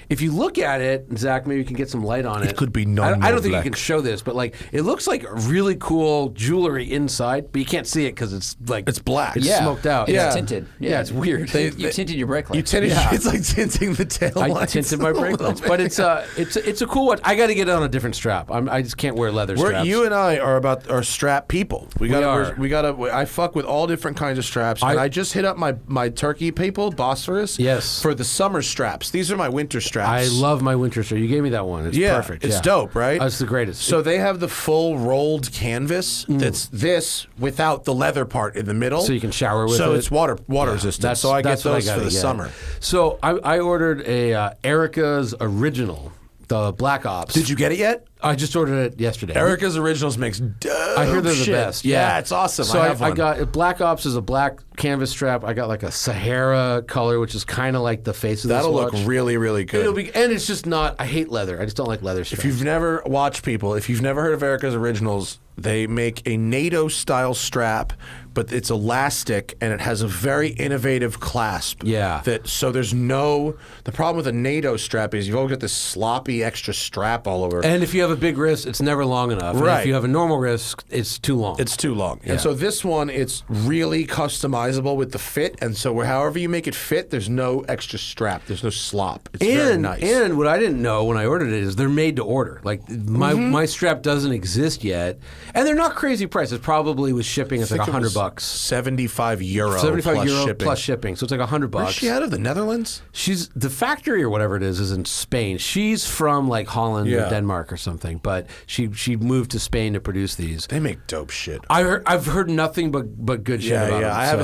If you look at it, Zach, maybe you can get some light on it. It could be I none don't more think black. you can show this, but like it looks like really cool jewelry inside, but you can't see it because it's like It's black. It's Yeah. smoked out. It's Yeah. tinted. Yeah, it's weird. You tinted your brake lights. you tinted. Yeah. It's like tinting the tail I lights. tinted my a brake little lights, bit. but it's a cool watch. I got to get it on a different strap. I just can't wear leather straps. You and I are strap people. We are. gotta. I fuck with all different kinds of straps. And I just hit up my turkey people, Bosphorus. Yes. For the summer straps. These are my winter straps. straps. I love my winter shirt. You gave me that one. It's perfect. It's dope, right? It's the greatest. So they have the full rolled canvas. That's this without the leather part in the middle. So you can shower with it. So it's water resistant. So I get those for the summer. So I ordered a Erica's Original, the Black Ops. Did you get it yet? I just ordered it yesterday. Erica's Originals makes dope I hear they're shit. the best. Yeah, it's awesome. So I have one. I got Black Ops is a black canvas strap. I got like a Sahara color, which is kind of like the face of this That'll watch. look really, really good. And it's just not. I hate leather. I just don't like leather straps. If you've never watched people, if you've never heard of Erica's Originals, they make a NATO style strap, but it's elastic and it has a very innovative clasp. Yeah. So there's no. The problem with a NATO strap is you've always got this sloppy extra strap all over. And if you have a big wrist, it's never long enough. And Right. if you have a normal wrist, it's too long. It's too long. Yeah. And so this one, it's really customizable with the fit. And so however you make it fit, there's no extra strap. There's no slop. It's very nice. And what I didn't know when I ordered it is they're made to order. Like my strap doesn't exist yet, and they're not crazy prices. Probably with shipping, it's like $100. €75 €75 plus shipping. plus shipping, so it's like $100. Where's she out of? The Netherlands? She's the factory or whatever it is in Spain. She's from like Holland or Denmark or something, but she moved to Spain to produce these. They make dope shit. I've heard nothing but good shit about them. I have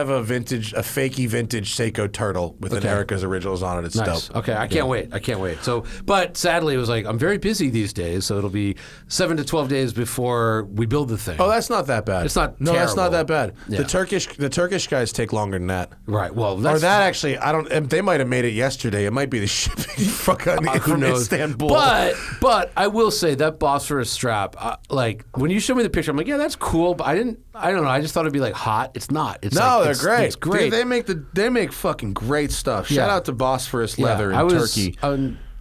a fakey vintage Seiko turtle with an Erica's Originals on it. It's Nice. dope. Okay, I can't wait. So, but sadly, it was like I'm very busy these days, so it'll be 7 to 12 days before we build the thing. Oh, that's not that bad. It's not No, that's not that terrible. bad. Yeah. The Turkish guys take longer than that. Right. Well, Or that actually, I don't. They might have made it yesterday. It might be the shipping fucking who from knows? Istanbul. But I will say that Bosphorus strap, like when you show me the picture, I'm like, yeah, that's cool. But I don't know. I just thought it'd be like hot. It's not. It's no, like, they're great. It's great. Dude, they make fucking great stuff. Yeah. Shout out to Bosphorus Leather I in was, Turkey.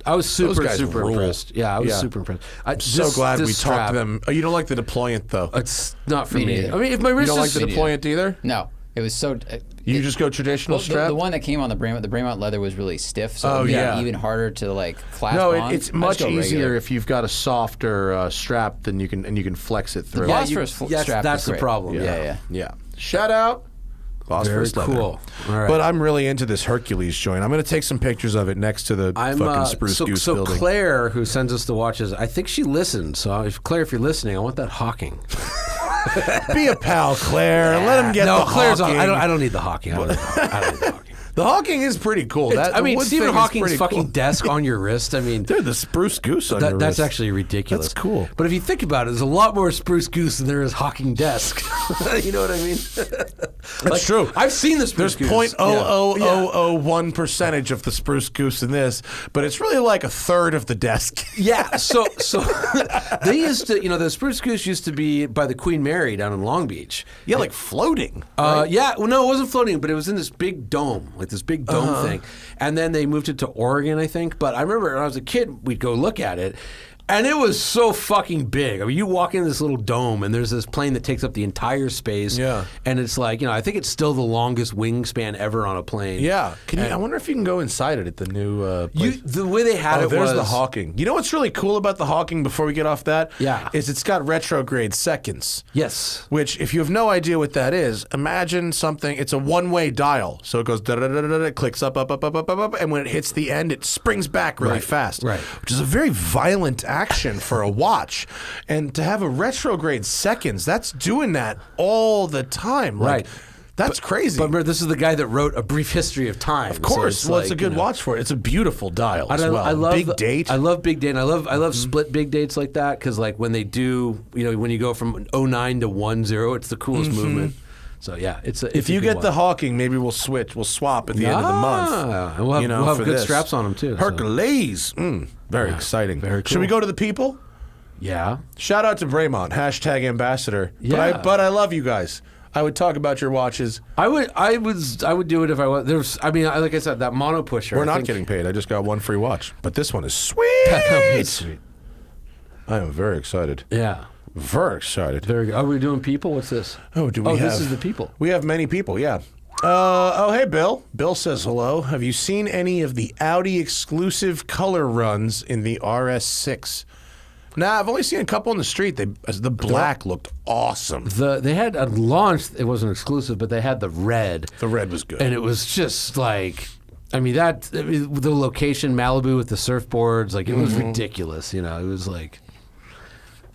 I was super guys rule. impressed. Yeah, I was super impressed. So glad we this talked strap, to them. Oh, you don't like the deployant though. It's not for Me me. neither. I mean, if my You wrist don't like is the deployant either. No, it was so. You just go traditional strap. The one that came on the Bremont leather was really stiff, so Oh, it made yeah. it even harder to like clasp No, on. it's I just much go easier regular. if you've got a softer strap than you can flex it through. Yeah, Phosphorus strap that's is the great. problem. Yeah. Shout out. Very Phosphorus Leather. cool. All right. But I'm really into this Hercules joint. I'm going to take some pictures of it next to the fucking Spruce Goose so building. Claire, who sends us the watches, I think she listens. So Claire, if you're listening, I want that hawking. Be a pal, Claire. Let him get the Claire's hawking. I don't need the hawking. I don't need the hawking. The hawking is pretty cool. That, I mean, the wood Stephen thing is Hawking's pretty fucking cool. desk on your wrist. I mean, Dude, the Spruce Goose on your that's wrist. actually ridiculous. That's cool. But if you think about it, there's a lot more Spruce Goose than there is Hawking desk. You know what I mean? That's true. I've seen the Spruce There's Goose. 0.00001% of the Spruce Goose in this, but it's really like a third of the desk. Yeah, so they used to, the Spruce Goose used to be by the Queen Mary down in Long Beach. Yeah, like floating. Yeah, well, no, it wasn't floating, but it was in this big dome, like this big dome thing. And then they moved it to Oregon, I think. But I remember when I was a kid, we'd go look at it. And it was so fucking big. I mean, you walk into this little dome, and there's this plane that takes up the entire space. Yeah. And it's like, I think it's still the longest wingspan ever on a plane. Yeah. I wonder if you can go inside it at the new place. The way they had it there's was... the Hawking. You know what's really cool about the Hawking before we get off that? Yeah. Is it's got retrograde seconds. Yes. Which, if you have no idea what that is, imagine something, it's a one-way dial. So it goes da-da-da-da-da, it clicks up, and when it hits the end, it springs back really fast. Right. Which is a very violent action for a watch. And to have a retrograde seconds, that's doing that all the time. Like, Right. That's crazy. But remember, this is the guy that wrote A Brief History of Time. Of course. Well, it's a good watch for it. It's a beautiful dial as well. I love big date. I love big date. And I love split big dates like that because like when they do, when you go from 09 to 10, it's the coolest movement. So yeah, it's if you get the Hawking, maybe we'll swap at the end of the month. And we'll have for good this. straps on them too. so. Hercules. Very exciting. very cool. Should we go to the people? Yeah. Shout out to Bremont, # ambassador. Yeah. But I love you guys. I would talk about your watches. I would do it if I was. Like I said, that mono pusher. We're I not think- getting paid. I just got one free watch. But this one is sweet. It's sweet. I am very excited. Yeah. Very excited. Very good. Are we doing people? What's this? Oh, do we have? This is the people. We have many people, yeah. Hey, Bill. Bill says hello. Have you seen any of the Audi exclusive color runs in the RS6? Nah, I've only seen a couple on the street. The black looked awesome. They had a launch. It wasn't exclusive, but they had the red. The red was good. And it was just like, I mean, the location, Malibu with the surfboards, like it was ridiculous. You know, it was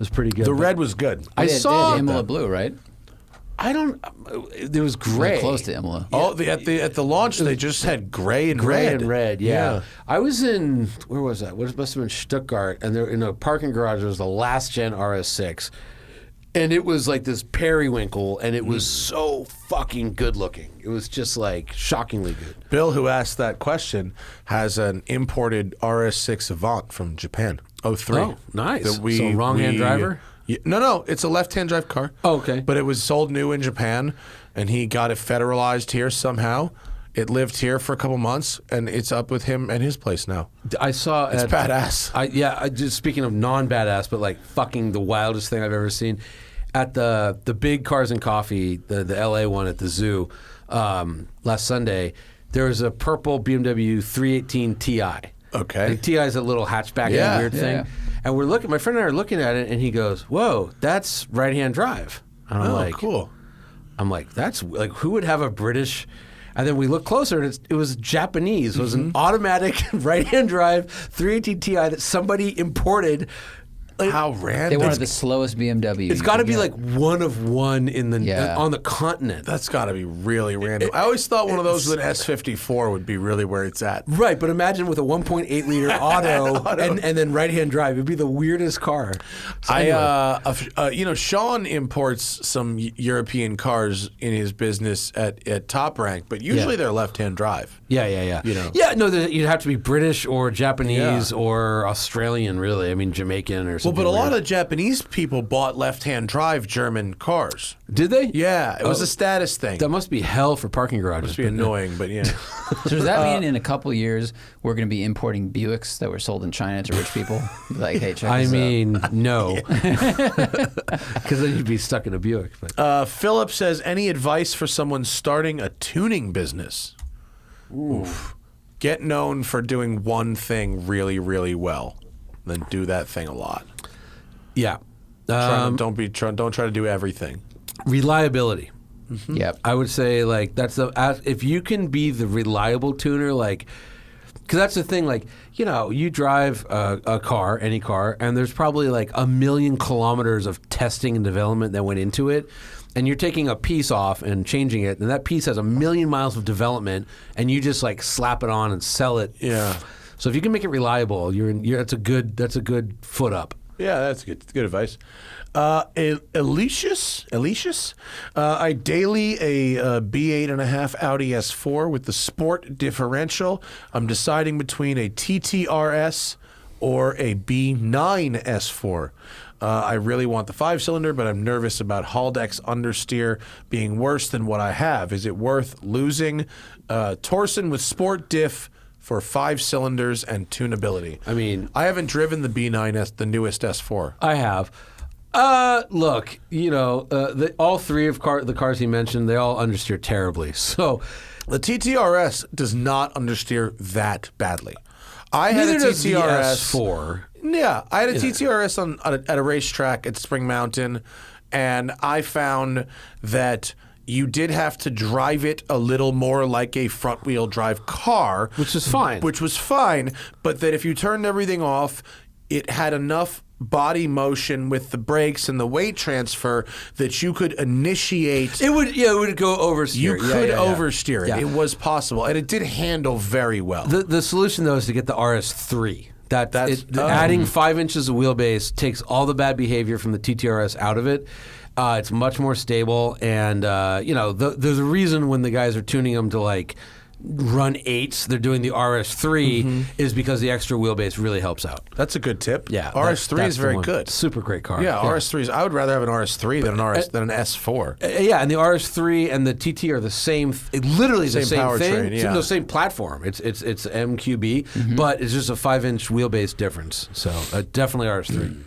pretty good. The red was good. They saw had Imola blue, right? There was gray. Close to Imola. Oh, at the launch they just had gray and Gray red. and red, yeah. I was in, where was that? What must have been Stuttgart, and there in a parking garage there was the last gen RS6, and it was like this periwinkle, and it was so fucking good looking. It was just like shockingly good. Bill, who asked that question, has an imported RS6 Avant from Japan. 03. Oh, nice. That So wrong-hand driver? No, it's a left-hand drive car. Oh, okay. But it was sold new in Japan, and he got it federalized here somehow. It lived here for a couple months, and it's up with him and his place now. I saw It's badass. Just speaking of non-badass, but like fucking the wildest thing I've ever seen, at the big Cars and Coffee, the LA one at the zoo, last Sunday, there was a purple BMW 318 Ti. Okay. And Ti is a little hatchback Yeah. weird thing. Yeah. And my friend and I are looking at it, and he goes, "Whoa, that's right-hand drive." And I'm like, cool. I'm like, that's like, who would have a British? And then we look closer, and it was Japanese. It was an automatic right-hand drive 318 Ti that somebody imported. Like, How random. They wanted the slowest BMW. it's got to be like one of one in the on the continent. That's got to be really random. I always thought one of those with an S54 would be really where it's at. Right, but imagine with a 1.8 liter auto and then right-hand drive. It'd be the weirdest car. So anyway. Sean imports some European cars in his business at Top Rank, but usually they're left-hand drive. Yeah. You know. Yeah, no, you'd have to be British or Japanese or Australian, really. I mean, Jamaican or something. Well, but a lot weird. of Japanese people bought left-hand drive German cars. Did they? Yeah, it was a status thing. That must be hell for parking garages. Must be annoying, but yeah. So does that mean in a couple years we're going to be importing Buicks that were sold in China to rich people? Like, hey, check this out. No. Because then you'd be stuck in a Buick. But. Philip says, any advice for someone starting a tuning business? Oof. Get known for doing one thing really, really well. Then do that thing a lot. Yeah. Don't try to do everything. Reliability. Yep. I would say like if you can be the reliable tuner, like, because that's the thing, like, you know, you drive a car, any car, and there's probably like 1 million kilometers of testing and development that went into it, and you're taking a piece off and changing it, and that piece has 1 million miles of development, and you just like slap it on and sell it. Yeah. So if you can make it reliable, that's a good foot up. Yeah, that's good. Good advice. Elicious, I daily a B8.5 Audi S4 with the sport differential. I'm deciding between a TTRS or a B9 S4. I really want the 5-cylinder, but I'm nervous about Haldex understeer being worse than what I have. Is it worth losing Torsen with sport diff for 5 cylinders and tunability? I mean, I haven't driven the B9S, the newest S4. I have. Look, you know, all three of the cars he mentioned, they all understeer terribly. So the TTRS does not understeer that badly. I had a neither does the TTRS. S4. Yeah, I had a TTRS at a racetrack at Spring Mountain, and I found that you did have to drive it a little more like a front-wheel drive car. Which is fine. Which was fine, but that if you turned everything off, it had enough body motion with the brakes and the weight transfer that you could initiate. It would go oversteer. You could Yeah. oversteer it. Yeah. It was possible, and it did handle very well. The solution, though, is to get the RS3. Adding 5 inches of wheelbase takes all the bad behavior from the TTRS out of it. It's much more stable, and there's a reason when the guys are tuning them to like run 8s, they're doing the RS3 is because the extra wheelbase really helps out. That's a good tip. Yeah, RS3 that's is very the one. good. Super great car. Yeah, RS3s. I would rather have an RS3 than an S4. Yeah, and the RS3 and the TT are the same, literally the Same same thing. powertrain, yeah. No, same platform. It's MQB, but it's just a 5-inch wheelbase difference. So definitely RS3.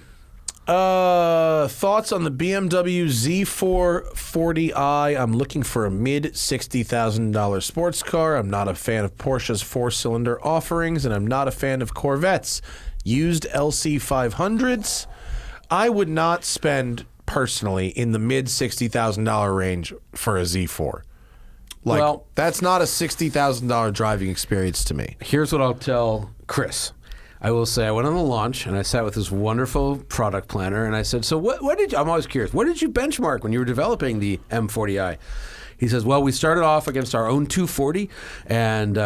Thoughts on the BMW Z4 40i? I'm looking for a mid $60,000 sports car. I'm not a fan of Porsche's 4-cylinder offerings, and I'm not a fan of Corvette's used LC 500s. I would not spend personally in the mid $60,000 range for a Z4. Like, Well- that's not a $60,000 driving experience to me. Here's what I'll tell Chris. I will say I went on the launch and I sat with this wonderful product planner and I said, so what did you, I'm always curious, what did you benchmark when you were developing the M40i? He says, well, we started off against our own 240, and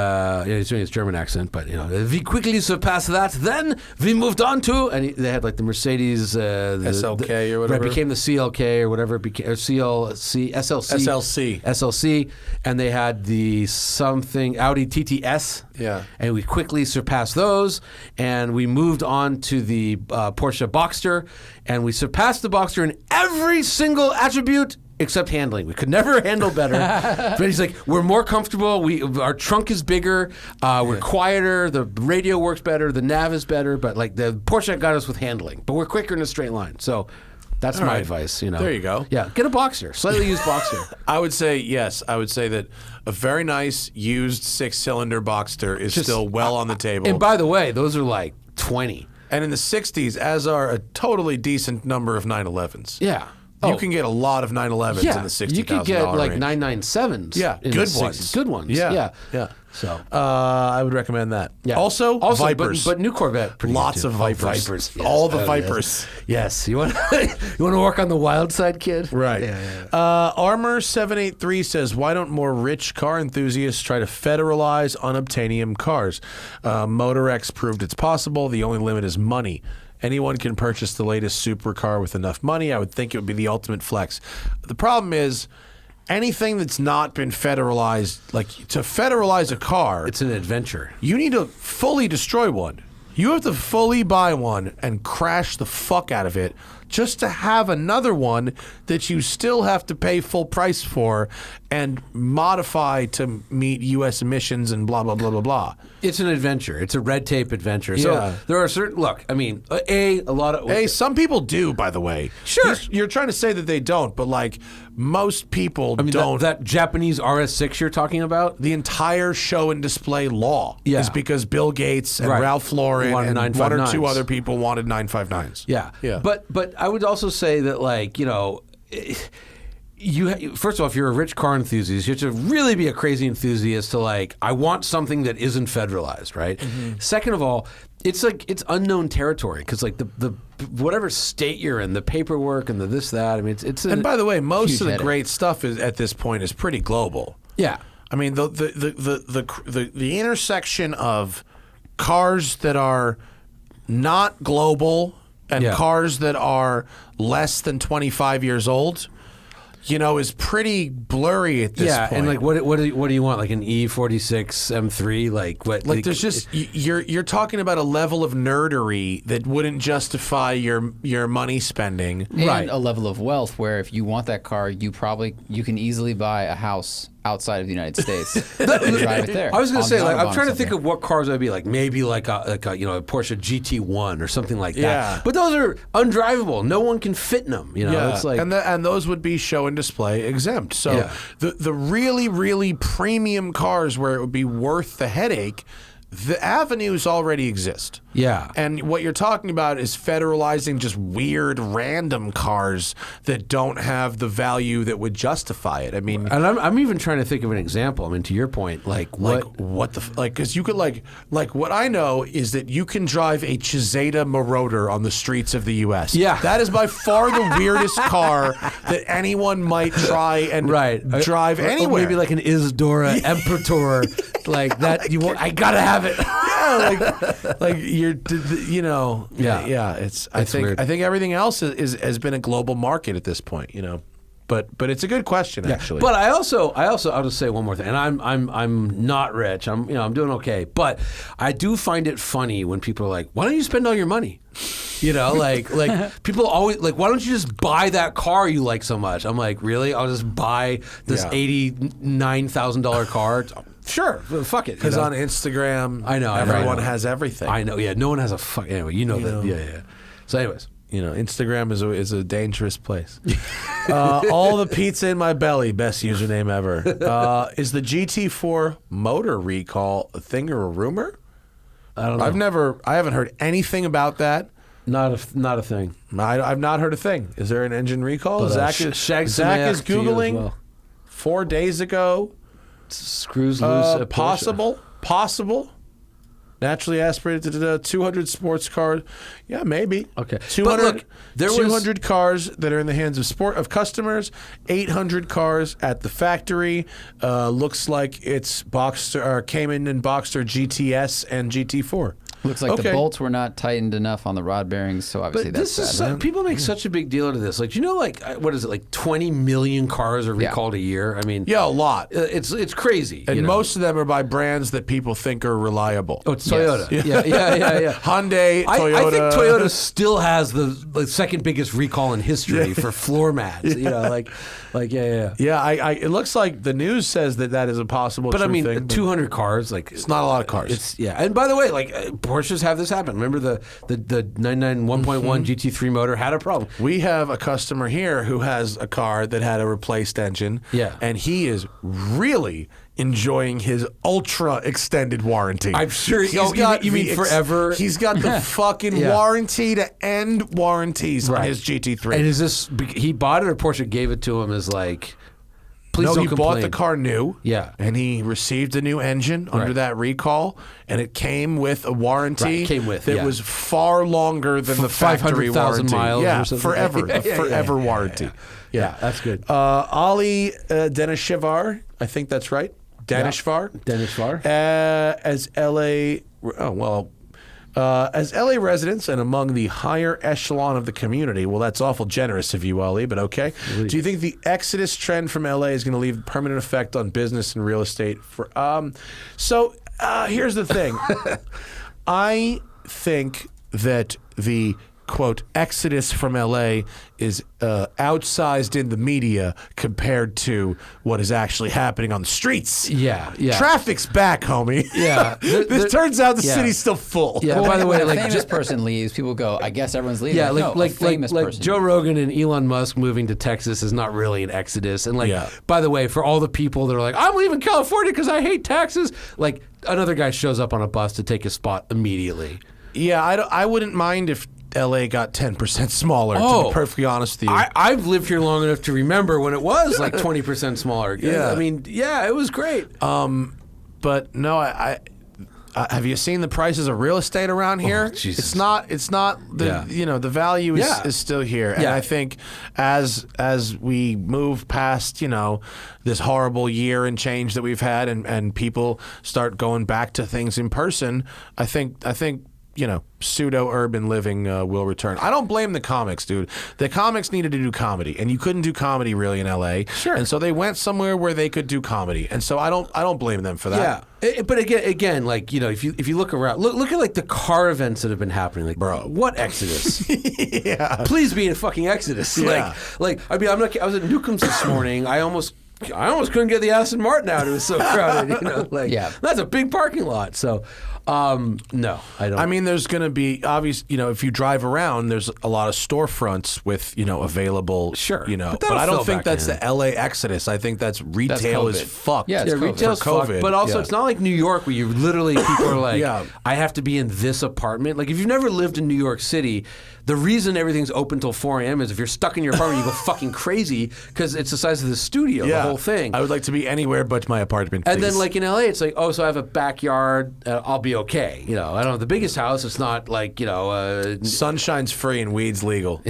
he's doing his German accent, but we quickly surpassed that. Then we moved on to, and they had like the Mercedes the SLK or whatever. It became the CLK or whatever it became, or SLC, and they had the something Audi TTS. Yeah. And we quickly surpassed those, and we moved on to the Porsche Boxster, and we surpassed the Boxster in every single attribute except handling. We could never handle better. But he's like, we're more comfortable. Our trunk is bigger. We're quieter. The radio works better. The nav is better. But like the Porsche got us with handling. But we're quicker in a straight line. So that's my advice. There you go. Yeah, get a Boxster, slightly used Boxster. I would say yes. I would say that a very nice used 6-cylinder Boxster is still well on the table. And by the way, those are like 20. And in the 60s, as are a totally decent number of 911s. Yeah. You can get a lot of 911s in the $60,000 you could get like range. 997s. Yeah, in good the 60s. ones. Good ones. Yeah. So I would recommend that. yeah. Also Vipers. but new Corvette. Pretty Lots good of too. Vipers. Yes. All the Oh, Vipers. Yes. You want to work on the wild side, kid? Right. Yeah. Armor783 says, why don't more rich car enthusiasts try to federalize unobtainium cars? MotorX proved it's possible. The only limit is money. Anyone can purchase the latest supercar with enough money. I would think it would be the ultimate flex. The problem is anything that's not been federalized, like to federalize a car, It's an adventure. you need to fully destroy one. You have to fully buy one and crash the fuck out of it just to have another one that you still have to pay full price for and modify to meet U.S. emissions and blah, blah, blah, blah, blah. It's an adventure. It's a red tape adventure. Yeah. So there are certain, look, I mean, a lot of... Hey, some people do, by the way. Sure. You're trying to say that they don't, but like most people don't. That Japanese RS6 you're talking about? The entire show and display law Yeah. is because Bill Gates and Right. Ralph Lauren Wanted and one or two 959s. other people wanted 959s. Yeah. Yeah. But I would also say that, like, first of all, if you're a rich car enthusiast, you have to really be a crazy enthusiast to like, I want something that isn't federalized, right? Mm-hmm. Second of all, it's like it's unknown territory because like the whatever state you're in, the paperwork and the this that. I mean, it's And by the way, most huge of the headache. great stuff is at this point is pretty global. yeah. I mean, the intersection of cars that are not global and Yeah. cars that are less than 25 years old, is pretty blurry at this Yeah, point. and like what do you want? Like an E46 M3? Like what? Like there's just you're talking about a level of nerdery that wouldn't justify your money spending. And Right. a level of wealth where if you want that car, you can easily buy a house outside of the United States and drive it there. I was going to on say, the like, I'm Autobahn trying to or think of what cars I'd be like. Maybe like a Porsche GT1 or something like that. Yeah. But those are undrivable. No one can fit in them. It's like and those would be show and display exempt. So Yeah. the really, really premium cars where it would be worth the headache, the avenues already exist. Yeah. And what you're talking about is federalizing just weird random cars that don't have the value that would justify it. I mean, And I'm even trying to think of an example. I mean, to your point, like what? because you could like what I know is that you can drive a Chiseta Marauder on the streets of the U.S. Yeah. That is by far the weirdest car that anyone might try and drive Or anywhere. maybe like an Isadora Emperor, like that. I gotta have it. Yeah, like you're, Yeah. yeah. I think weird. I think everything else has been a global market at this point, But it's a good question, actually. But I'll just say one more thing, and I'm not rich. I'm doing okay, but I do find it funny when people are like, "Why don't you spend all your money?" Like people always like, "Why don't you just buy that car you like so much?" I'm like, "Really? I'll just buy this $89,000 car." Sure, fuck it. Because on Instagram, I know everyone has everything. I know. Yeah, no one has a fuck. Anyway, that. Yeah. So, anyways. Instagram is a dangerous place. All the pizza in my belly, best username ever. Is the GT4 motor recall a thing or a rumor? I don't know. I haven't heard anything about that. Not a thing. I've not heard a thing. Is there an engine recall? But, Zach is Shags may Zach is ask to you as Googling well. 4 days ago. screws loose. A Porsche. Possible. Naturally aspirated 200 sports cars. Yeah, maybe. Okay. 200, But look, there was 200 cars that are in the hands of customers, 800 cars at the factory. Looks like it's Cayman and Boxster GTS and GT4. Looks like the bolts were not tightened enough on the rod bearings, so obviously But that's this bad. is people make such a big deal out of this. Like, you know, like what is it? Like 20 million cars are recalled a year. I mean, Yeah, a lot. it's crazy. And you know? most of them are by brands that people think are reliable. Oh, it's Toyota. Yes. Yeah. Hyundai, Toyota. I think Toyota still has the second biggest recall in history for floor mats. You know, like yeah. Yeah, it looks like the news says that is a possible But I mean, thing, 200 cars, like it's not a lot of cars. It's and by the way, like Porsches have this happen. Remember the 99 1.1 GT3 motor had a problem. We have a customer here who has a car that had a replaced engine. Yeah. And he is really enjoying his ultra extended warranty. I'm sure. You mean forever? He's got the fucking Yeah. warranty to end warranties on his GT3. And is this he bought it or Porsche gave it to him as like? Please no, don't he complain. bought the car new. Yeah. And he received a new engine under Right. that recall, and it came with a warranty Right, came with, that yeah. was far longer than the factory 500,000 warranty. miles yeah, or something. forever. Yeah, A forever warranty. Yeah, that's good. Ali Denishvar, I think that's right. Danishvar. Danishvar. As LA, as LA residents and among the higher echelon of the community, well, that's awful generous of you, Ali, but okay. Do you think the exodus trend from LA is going to leave a permanent effect on business and real estate? Here's the thing. I think that the quote exodus from LA is outsized in the media compared to what is actually happening on the streets. Yeah. Traffic's back, homie. Yeah. This turns out the yeah. city's still full. Yeah. Well, by the way, when a like famous person leaves, people go, I guess everyone's leaving. Yeah, no, a famous like person. Joe Rogan and Elon Musk moving to Texas is not really an exodus. And by the way, for all the people that are like, I'm leaving California because I hate taxes, like another guy shows up on a bus to take his spot immediately. Yeah, I wouldn't mind if LA got 10% smaller, to be perfectly honest with you. I've lived here long enough to remember when it was like 20% smaller. Yeah. I mean, yeah, it was great. But no, I have you seen the prices of real estate around here? Jesus. It's not the the value is still here. And I think as we move past, this horrible year and change that we've had and people start going back to things in person, I think pseudo-urban living will return. I don't blame the comics, dude. The comics needed to do comedy, and you couldn't do comedy really in L.A. Sure. And so they went somewhere where they could do comedy, and so I don't blame them for that. Yeah, but again, like if you look around, look at like the car events that have been happening. Like, Bro. what exodus? Yeah. Please be a fucking exodus. Yeah. I mean, I was at Newcomb's this morning. I almost couldn't get the Aston Martin out. It was so crowded. That's a big parking lot. So, no, I don't. I mean, there's going to be obvious. If you drive around, there's a lot of storefronts with available. Sure, but I don't think that's the LA exodus. I think that's retail is COVID. fucked. Yeah, it's COVID. Retail's For fucked, COVID. but also it's not like New York where you literally people are like, Yeah. I have to be in this apartment. Like if you've never lived in New York City, the reason everything's open till 4 a.m. is if you're stuck in your apartment, you go fucking crazy because it's the size of the studio, the whole thing. I would like to be anywhere but my apartment. And please. then, like in LA, it's like, so I have a backyard. I'll be okay. I don't have the biggest house. It's not like sunshine's free and weed's legal.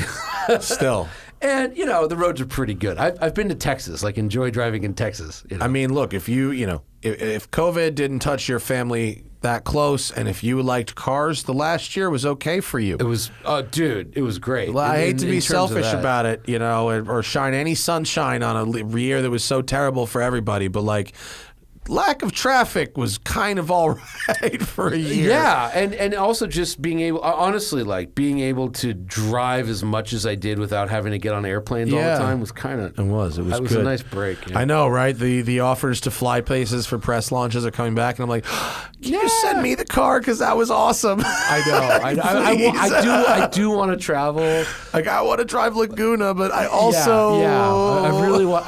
Still. And the roads are pretty good. I've been to Texas. Like enjoy driving in Texas. I mean, look, if if COVID didn't touch your family that close, and if you liked cars, the last year was okay for you. It was, dude, it was great. Well, I hate to be in terms of selfish that. about it, or shine any sunshine on a year that was so terrible for everybody, but like lack of traffic was kind of all right for a year. Yeah, and also just being able, honestly, like being able to drive as much as I did without having to get on airplanes all the time was kind of. It was It was good. a nice break. Yeah. I know, right? The offers to fly places for press launches are coming back, and I'm like, can you send me the car because that was awesome. I know. I do want to travel. Like I want to drive Laguna, but I also I really want.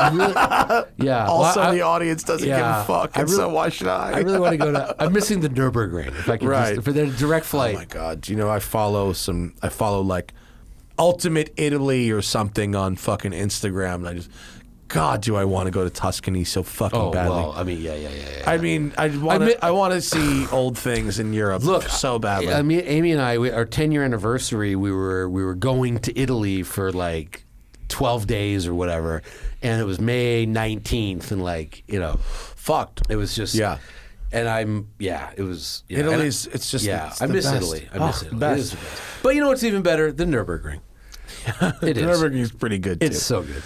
Yeah. Also, Well, the audience doesn't give a fuck, and so why should I? I really want to go to. I'm missing the Nürburgring if I can. Right. For the direct flight. Oh my god! I follow like Ultimate Italy or something on fucking Instagram, and I just God, do I want to go to Tuscany so fucking badly. Well, I mean, yeah. I mean, I want to see old things in Europe so badly. I mean, Amy and I, our 10-year anniversary, we were going to Italy for like 12 days or whatever, and it was May 19th, and like, you know, fucked. it was just And it was Italy's. It's just I miss Italy. I miss Italy. It is the best. But you know what's even better? The Nürburgring. It is. Nürburgring's pretty good too. It's so good.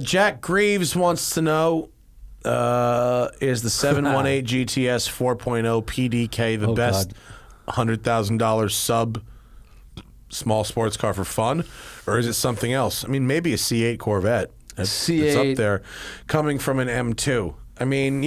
Jack Greaves wants to know, is the 718 GTS 4.0 PDK the best $100,000 sub small sports car for fun, or is it something else? I mean, maybe a C8 Corvette. It's up there. Coming from an M2. I mean,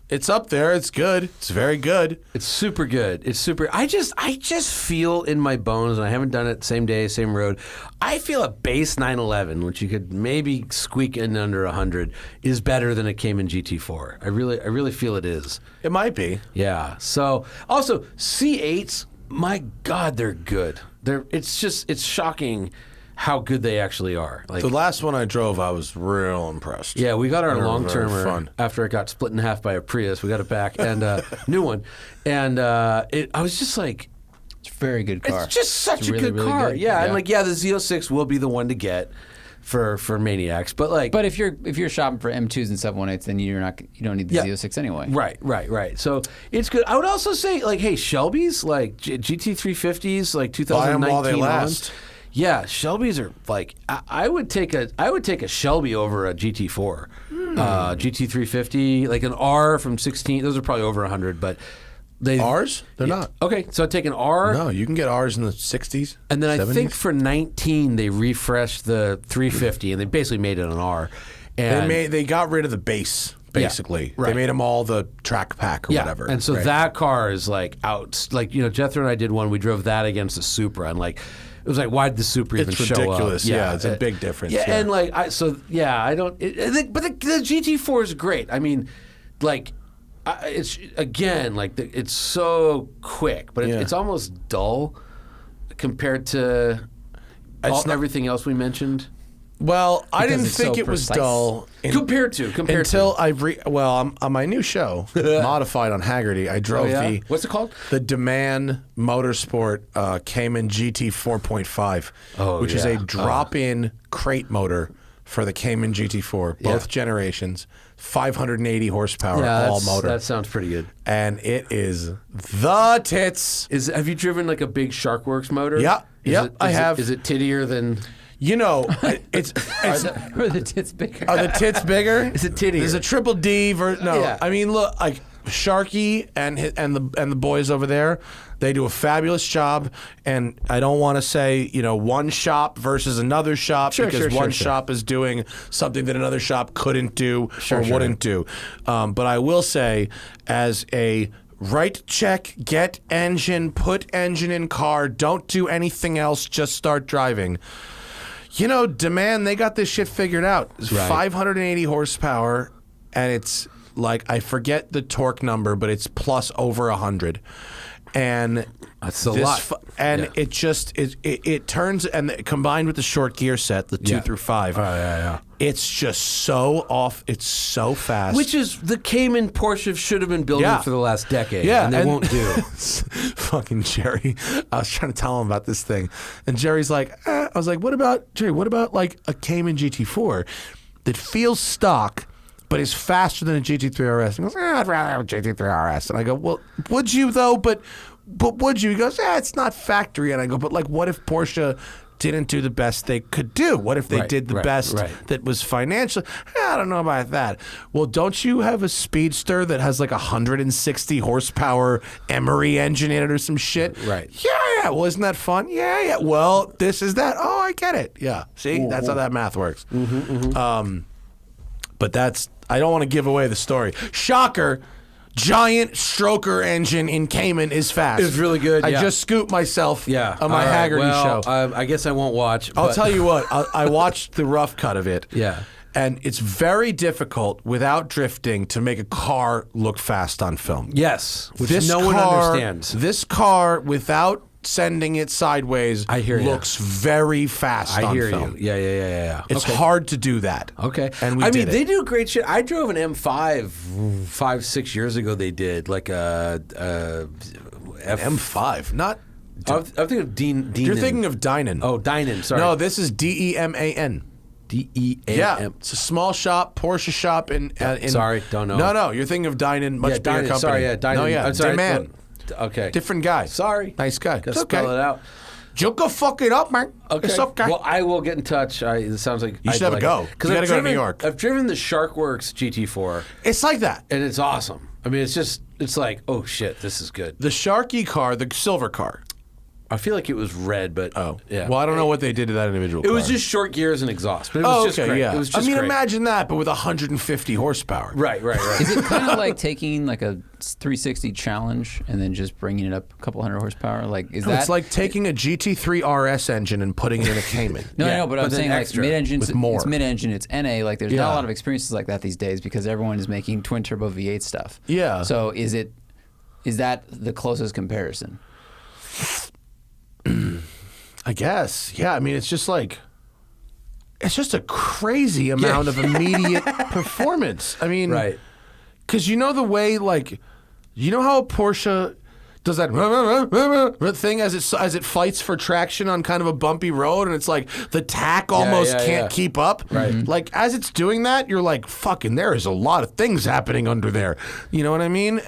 it's up there. It's good. It's very good. It's super good. It's super. I just feel in my bones, and I haven't done it same day, same road. I feel a base 911, which you could maybe squeak in under 100, is better than a Cayman GT4. I really feel it is. It might be. Yeah. So also C8s, my God, they're good. It's shocking how good they actually are. Like, the last one I drove, I was real impressed. Yeah, we got our They were long-termer very fun. after it got split in half by a Prius. We got it back, and new one. And I was just like, It's a very good car. it's just such It's a really, good really car. good. Yeah, and like, the Z06 will be the one to get for maniacs. But like, But if you're shopping for M2s and 718s, then you don't need the Z06 anyway. Right. So it's good. I would also say, like, hey, Shelby's, like GT350s, like 2019 Buy 'em while they on. last. Yeah, Shelby's are like, I would take a Shelby over a GT4, GT350, like an R from 16. Those are probably over 100, but R's? They're not. Okay, so I'd take an R. No, you can get R's in the 60s. And then 70s. I think for 19 they refreshed the 350, and they basically made it an R. And They got rid of the base, basically. right. They made them all the track pack or whatever. And so Right. that car is like out. Like, you know, Jethro and I did one. We drove that against the Supra, and like, it was like, why did the Supra even It's show up? ridiculous. Yeah, it's a big difference. Yeah, Yeah. and like, but the GT4 is great. I mean, like, it's again like it's so quick, but it's almost dull compared to everything else we mentioned. Well, I didn't it's think so it was precise. dull Compared to until on my new show, Modified on Haggerty, I drove what's it called? the Demand Motorsport Cayman GT 4.5, which is a drop-in crate motor for the Cayman GT4, both generations, 580 horsepower, all motor. That sounds pretty good. And it is the tits. Have you driven like a big Sharkworks motor? I have. Is it tittier than? You know, it's Are the tits bigger? are the tits bigger? Is it tittier? There's a triple D no. Yeah. I mean, look, like Sharky and the boys over there, they do a fabulous job. And I don't want to say, you know, one shop versus another shop because one shop is doing something that another shop couldn't do or wouldn't do. But I will say, as a write check, get engine, put engine in car, don't do anything else, just start driving. You know, Demand, they got this shit figured out. It's 580 horsepower, and it's like, I forget the torque number, but it's plus over 100. And that's a lot. It just it turns, and combined with the short gear set, the 2 through 5. It's just so off. It's so fast. Which is the Cayman Porsche should have been building for the last decade. Yeah, and they won't do. Fucking Jerry. I was trying to tell him about this thing, and Jerry's like, I was like, what about like a Cayman GT4 that feels stock but is faster than a GT3 RS? He goes, I'd rather have a GT3 RS. And I go, well, would you though? But would you? He goes, it's not factory. And I go, but like, what if Porsche didn't do the best they could do? What if they did the best that was financial? I don't know about that. Well, don't you have a Speedster that has like 160 horsepower Emery engine in it or some shit? Right. Yeah. Well, isn't that fun? Yeah. Well, this is that. Oh, I get it. Yeah. See, that's how that math works. But I don't want to give away the story. Shocker. Giant stroker engine in Cayman is fast. It's really good. I just scooped myself on my Haggerty show. I guess I won't watch. I'll tell you what. I watched the rough cut of it. Yeah. And it's very difficult without drifting to make a car look fast on film. Yes, which no one understands. This car, without sending it sideways I hear ya. looks very fast I on hear film. you. Yeah. It's hard to do that. Okay. And we I did mean, they it. do great shit. I drove an M5 5-6 years ago. They did like a M5, not... I'm thinking of Dean. You're thinking of Dynan. Oh, Dynan. Sorry. No, this is Deman. Deam. Yeah, it's a small shop, Porsche shop in sorry, don't know. No, you're thinking of Dynan, much bigger company. Sorry, yeah, Dynan. No, yeah, I'm sorry. man. Okay. Different guy. Sorry. Nice guy. Gotta It's okay. spell it out. You'll go fuck it up, man. Okay. It's okay. Well, I will get in touch. It sounds like You should have a go. You gotta go to New York. I've driven the Sharkworks GT4, It's like that. and it's awesome. I mean, it's like, oh shit, this is good. The Sharky car, the silver car. I feel like it was red, but yeah. Well, I don't know what they did to that individual It car. was just short gears and exhaust, but it was just great. yeah. It was just great. Imagine that, but with 150 horsepower. Right. Is it kind of like taking like a 360 challenge and then just bringing it up a couple hundred horsepower? Like, is that? It's like taking a GT3 RS engine and putting it in a Cayman. No, Yeah, I know, but but I'm then saying extra like mid-engine, with more. it's mid-engine, it's NA. Like, there's not Yeah. a lot of experiences like that these days because everyone is making twin turbo V8 stuff. Yeah. So is that the closest comparison? I guess. Yeah, I mean, it's just a crazy amount of immediate performance. I mean, Right. Because you know the way, like, you know how a Porsche does that thing as it fights for traction on kind of a bumpy road, and it's like the tack almost can't keep up. Right. Like, as it's doing that, you're like, fucking, there is a lot of things happening under there. You know what I mean?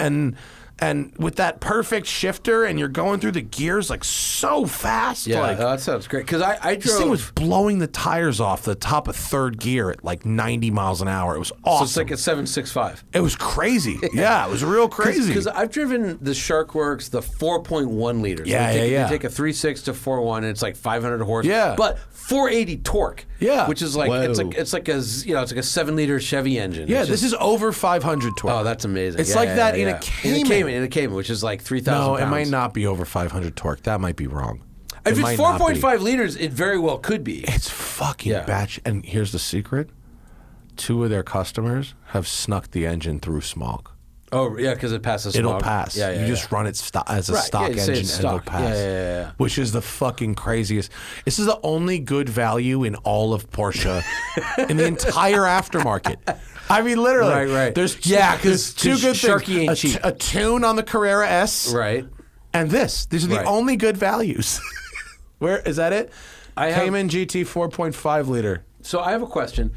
And with that perfect shifter, and you're going through the gears like so fast. Yeah, like, that sounds great. Because I this thing drove. was blowing the tires off the top of third gear at like 90 miles an hour. It was awesome. So it's like a 765. It was crazy. Yeah, it was real crazy. Because I've driven the Sharkworks, the 4.1 liters. Yeah, They yeah. take a 3.6 to 4.1, and it's like 500 horse. Yeah. But 480 torque. Yeah. Which is like Whoa. it's like a 7-liter Chevy engine. yeah, It's this just- is over 500 torque. Oh, that's amazing. It's Yeah, like yeah, that yeah, in a yeah. Cayman. In a Cayman, which is like 3,000 No, pounds. it might not be over 500 torque. That might be wrong. If It it's might not be. 4.5 liters, it very well could be. It's fucking Yeah. batch. And here's the secret. 2 of their customers have snuck the engine through smog. Oh, yeah, because it passes It'll smog. pass. Yeah, yeah, you just run it as a Right, stock yeah, you say engine it's and it'll stock. pass. Yeah. Which is the fucking craziest. This is the only good value in all of Porsche in the entire aftermarket. I mean, literally. Right. There's Yeah, there's 'cause two good Sharky ain't things. cheap. A tune on the Carrera S. Right. And this. These are the Right. only good values. Where is that it? I have- Cayman GT 4.5 liter. So I have a question.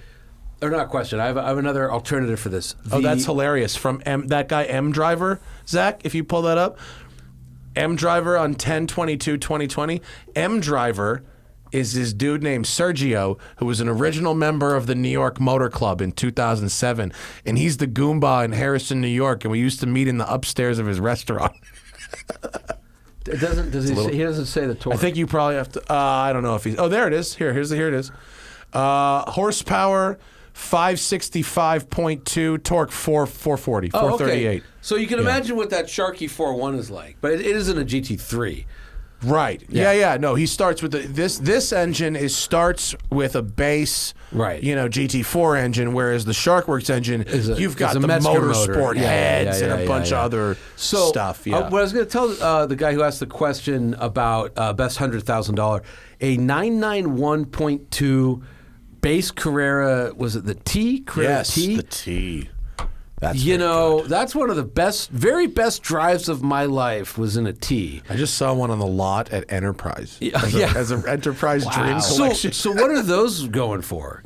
Or not a question. I have another alternative for this. Oh, that's hilarious. From that guy M Driver, Zach, if you pull that up. M Driver on 10/22/2020. M Driver is this dude named Sergio, who was an original member of the New York Motor Club in 2007. And he's the Goomba in Harrison, New York. And we used to meet in the upstairs of his restaurant. It doesn't. He doesn't say the torque. I think you probably have to. I don't know if he's. Oh, there it is. Here it is. Horsepower 565.2, torque 440, 438. Okay. So you can imagine what that Sharky 4.1 is like, but it isn't a GT3. Right. Yeah. No, he starts with this engine starts with a base, Right. GT4 engine, whereas the Sharkworks engine, you've got is the a Metzger motorsport motor. heads and Yeah, a bunch of other So stuff. Yeah. what I was going to tell the guy who asked the question about best $100,000, a 991.2 base Carrera, was it the T? Carrera yes, T? the T. That's That's one of the very best drives of my life was in a T. I just saw one on the lot at Enterprise. Yeah. As an Enterprise Dream Collection. So what are those going for?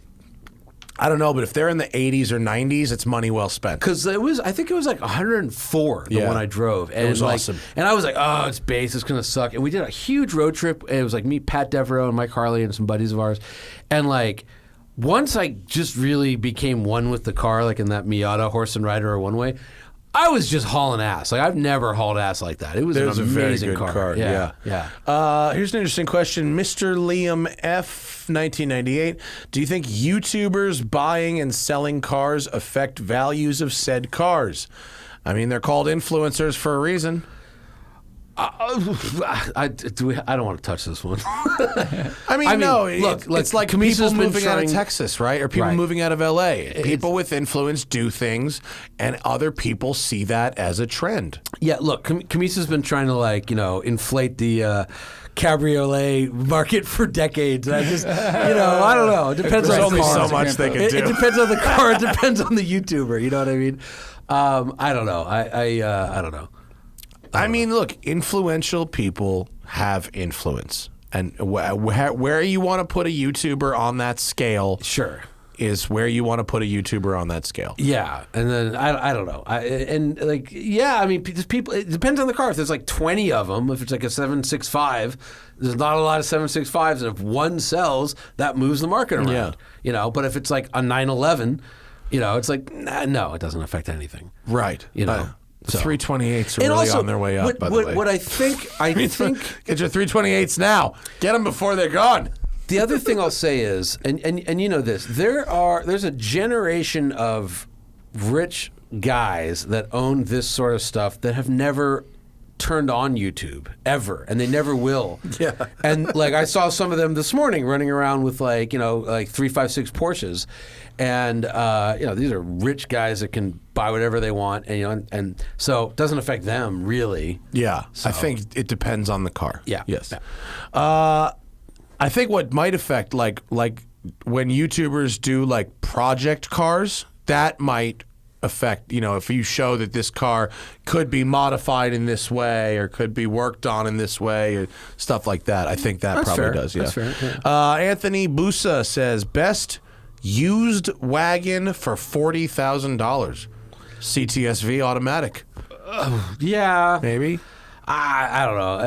I don't know, but if they're in the 80s or 90s, it's money well spent. Because I think it was like 104, the Yeah. one I drove. And was awesome. And I was like, oh, it's base, it's going to suck. And we did a huge road trip. And it was like me, Pat Devereaux, and Mike Harley, and some buddies of ours. And like, once I just really became one with the car, like in that Miata horse and rider or one way, I was just hauling ass. Like, I've never hauled ass like that. It was It an was a amazing very good car. Yeah. Here's an interesting question. Mr. Liam F. 1998. Do you think YouTubers buying and selling cars affect values of said cars? I mean, they're called influencers for a reason. I don't want to touch this one. I mean, no. Look, it's like Camisa's people moving out of trying- Texas, right? Or people Right. moving out of LA. People with influence do things, and other people see that as a trend. Yeah, look, Camisa's been trying to inflate the cabriolet market for decades. I just, I don't know. It depends There's on only the car. so much they can do. It depends on the car. It depends on the YouTuber. You know what I mean? I don't know. I don't know. I mean, look, influential people have influence. And where you want to put a YouTuber on that scale Sure. is where you want to put a YouTuber on that scale. Yeah, and then I don't know. I mean, just people. It depends on the car. If there's like 20 of them, if it's like a 765, there's not a lot of 765s, and if one sells, that moves the market around. Yeah. But if it's like a 911, it's like no, it doesn't affect anything. Right. The So. 328s are And really also, on their way up, by the way. What I think, Get your 328s now. Get them before they're gone. the other thing I'll say is, and you know this, there's a generation of rich guys that own this sort of stuff that have never turned on YouTube ever, and they never will. Yeah. And I saw some of them this morning running around with 356 Porsches, and these are rich guys that can buy whatever they want, and so it doesn't affect them really. Yeah. I think it depends on the car. Yeah. Yes. Yeah. I think what might affect, like when YouTubers do project cars, that might affect, if you show that this car could be modified in this way or could be worked on in this way or stuff like that. I think that That's probably fair. does. Yeah. That's fair, yeah. Anthony Busa says best used wagon for $40,000. CTSV automatic. Yeah. Maybe. I don't know.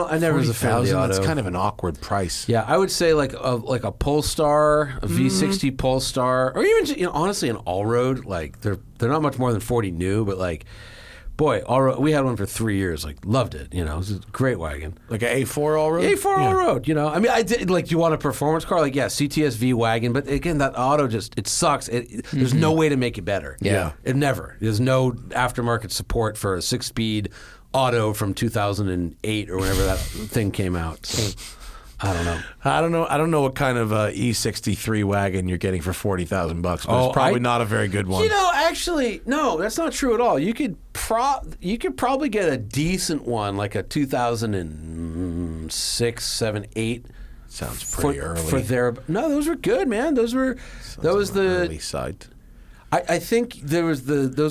I never was a fan of the 40,000. auto. That's kind of an awkward price. Yeah, I would say like a Polestar, a V60 Polestar, or even honestly an all-road. They're not much more than 40 new, but boy, all-road. We had one for 3 years. Loved it. It was a great wagon. Like an A4 all-road? A4 all-road. I mean, I did. Do you want a performance car? CTSV wagon, but again, that auto it sucks. There's no way to make it better. Yeah. It never. There's no aftermarket support for a 6-speed auto from 2008 or whenever that thing came out. So, I don't know. I don't know what kind of E63 wagon you're getting for $40,000, but it's probably not a very good one. Actually, no, that's not true at all. You could probably get a decent one, like a 2006, 7, 8. Sounds pretty early. No, those were good, man. Those were early side. I think those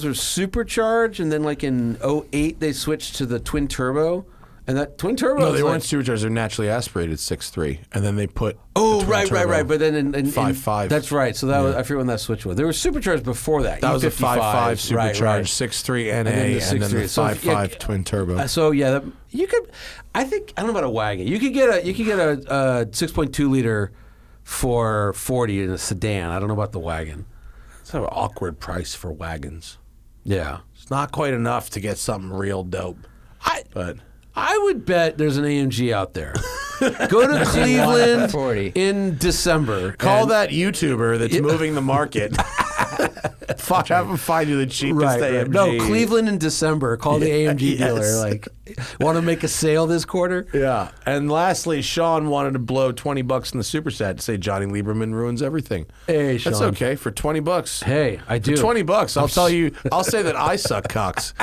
were supercharged, and then in 08 they switched to the twin turbo, and that twin turbo. No, they weren't supercharged. They're naturally aspirated 6.3, and then they put. Oh, the twin right. turbo But then in 5.5. That's right. So that was, I forget when that switch was. They were supercharged before that. That was a E55s, 5.5 supercharged, right. 6.3 NA, And then the and then the 6.3. 5.5 twin turbo. So yeah, you could. I don't know about a wagon. You could get a 6.2 liter for 40 in a sedan. I don't know about the wagon. It's an awkward price for wagons. Yeah. It's not quite enough to get something real dope. But I would bet there's an AMG out there. Go to Cleveland 40. in December. call and- that YouTuber that's moving the market. Have them find you the cheapest AMG. No, Cleveland in December. Call the AMG dealer. Yes. Want to make a sale this quarter? Yeah. And lastly, Sean wanted to blow $20 in the superset to say Jonny Lieberman ruins everything. Hey, That's Sean. okay for $20. Hey, I do. For $20, I'll tell you. I'll say that I suck cocks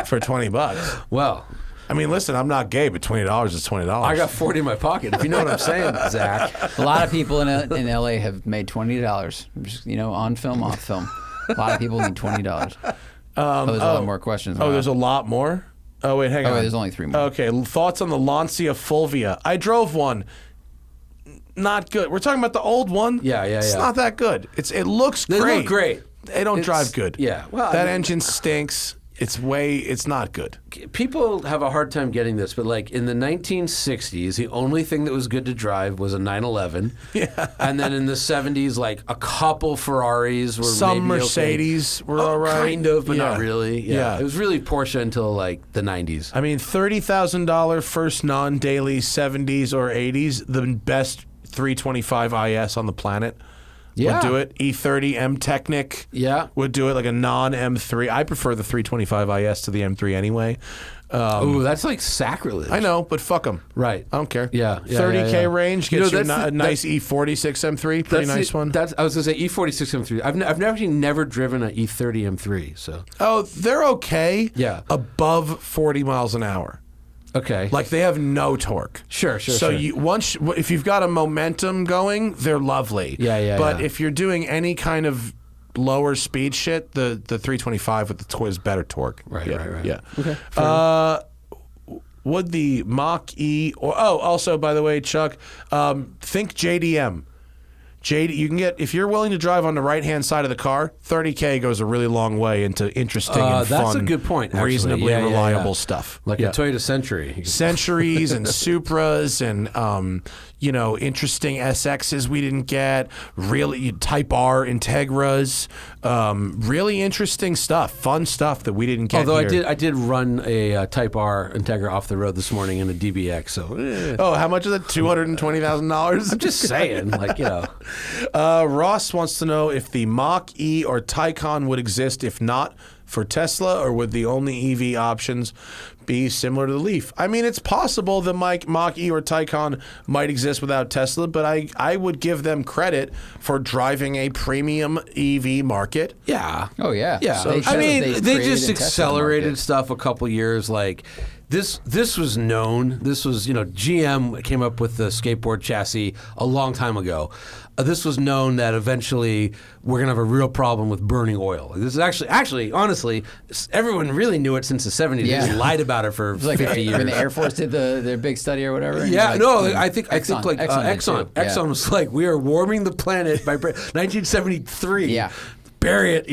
for $20. Well, I mean, listen, I'm not gay, but $20 is $20. I got 40 in my pocket. If you know what I'm saying, Zach. A lot of people in LA have made $20. Just, on film, off film. A lot of people need $20. There's a lot more questions. Oh, there's a lot more? Oh, wait, hang on. wait, there's only 3 more. Okay, thoughts on the Lancia Fulvia. I drove one. Not good. We're talking about the old one? Yeah. It's not that good. It looks They great. look great. They don't drive good. Yeah. Well, that engine stinks. It's not good. People have a hard time getting this, but in the 1960s, the only thing that was good to drive was a 911. Yeah. And then in the 70s, a couple Ferraris were Some maybe Mercedes okay. were all right. Kind of, but not Yeah. really. Yeah. It was really Porsche until the 90s. I mean, $30,000 first non-daily 70s or 80s, the best 325 IS on the planet. Yeah. would do it. E30 M Technic Yeah. would do it, like a non-M3. I prefer the 325 IS to the M3 anyway. Oh, that's like sacrilege. I know, but fuck them. Right. I don't care. Yeah, 30K yeah. range You know, gets you that's a nice E46 M3. Pretty nice one. I was going to say E46 M3. I've actually never driven an E30 M3. So Oh, they're okay. Yeah. Above 40 miles an hour. okay. Like they have no torque. Sure. So if you've got a momentum going, they're lovely. Yeah. But if you're doing any kind of lower speed shit, the 325 with the is better torque. Right. Yeah. Okay. Would the Mach E or also by the way, Chuck, think JDM. You can get, if you're willing to drive on the right hand side of the car, 30K goes a really long way into interesting and fun. That's a good point. Actually. Reasonably Yeah. reliable stuff. Like a Toyota Century. Centuries and Supras and interesting SXs we didn't get, really Type R Integras, really interesting stuff, fun stuff that we didn't get. Although here. I did run a Type R Integra off the road this morning in a DBX. So Oh, how much is it? $220,000. I'm just saying, Ross wants to know if the Mach E or Taycan would exist if not for Tesla, or would the only EV options be similar to the Leaf? I mean, it's possible the Mach E or Taycan might exist without Tesla, but I would give them credit for driving a premium EV market. Yeah. Oh yeah. Yeah. So I mean, they created just and tested the accelerated market. stuff a couple years. Like this was known. This was, GM came up with the skateboard chassis a long time ago. This was known that eventually we're going to have a real problem with burning oil. This is actually, honestly, everyone really knew it since the 70s. Yeah. They just lied about it for 50 years. When the Air Force did their big study or whatever. Yeah, like, I think Exxon did Exxon. too. Yeah. Exxon was like, we are warming the planet by 1973. Yeah. Bury it,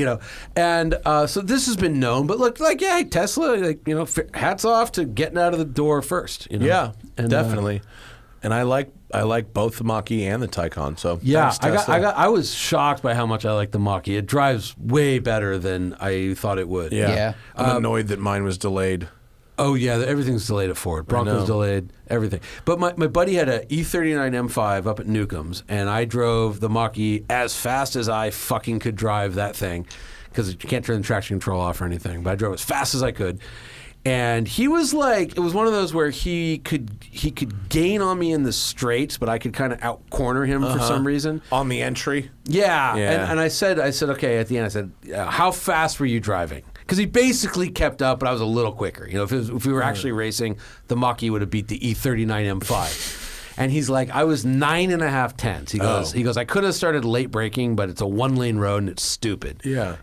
and so this has been known. But look, hey, Tesla, hats off to getting out of the door first. Yeah, And, definitely. And I like both the Mach E and the Taycan. So Yeah, thanks, Tesla. I was shocked by how much I like the Mach E. It drives way better than I thought it would. Yeah. I'm annoyed that mine was delayed. Oh yeah, everything's delayed at Ford. Bronco's delayed, everything. But my buddy had a E39 M5 up at Newcomb's, and I drove the Mach E as fast as I fucking could drive that thing, because you can't turn the traction control off or anything. But I drove as fast as I could, and he was like, it was one of those where he could gain on me in the straights, but I could kind of out corner him for some reason. On the entry? Yeah. Yeah. And I said, okay, at the end, I said, how fast were you driving? Because he basically kept up, but I was a little quicker. If we were actually racing, the Mach E would have beat the E39 M5. And he's like, I was 9.5 tenths. He goes, I could have started late braking, but it's a one-lane road and it's stupid. Yeah.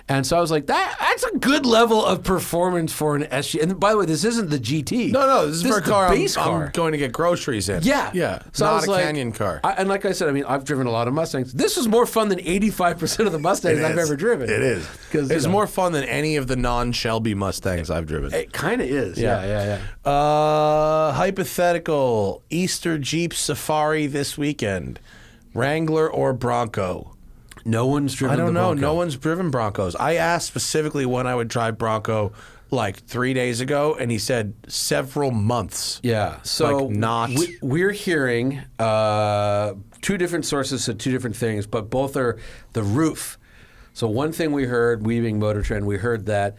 And so I was like, that's a good level of performance for an SUV. And by the way, this isn't the GT. No, this is for a the car base I'm going to get groceries in. Yeah. Yeah. So I Not was a like, Canyon car. And like I said, I've driven a lot of Mustangs. This was more fun than 85% of the Mustangs I've ever driven. It is. Because it's more fun than any of the non-Shelby Mustangs I've driven. It kind of is. Yeah. Hypothetical Easter Jeep Safari this weekend. Wrangler or Bronco? No one's driven I don't the know. Bronco. No one's driven Broncos. I asked specifically when I would drive Bronco like 3 days ago, and he said several months. Yeah. So Like, not- we're hearing two different sources said two different things, but both are the roof. So one thing we heard, we being Motor Trend, we heard that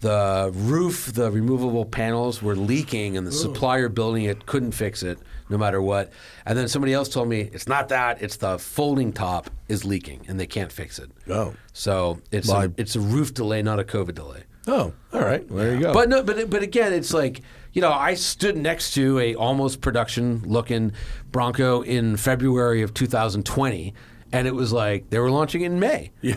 the roof, the removable panels were leaking, and the supplier building it couldn't fix it no matter what. And then somebody else told me it's not that, it's the folding top is leaking and they can't fix it. Oh. So it's a roof delay, not a COVID delay. Oh, all right. Well, there you go. But no, but again, it's like, I stood next to a almost production looking Bronco in February of 2020, and it was like they were launching it in May. Yeah.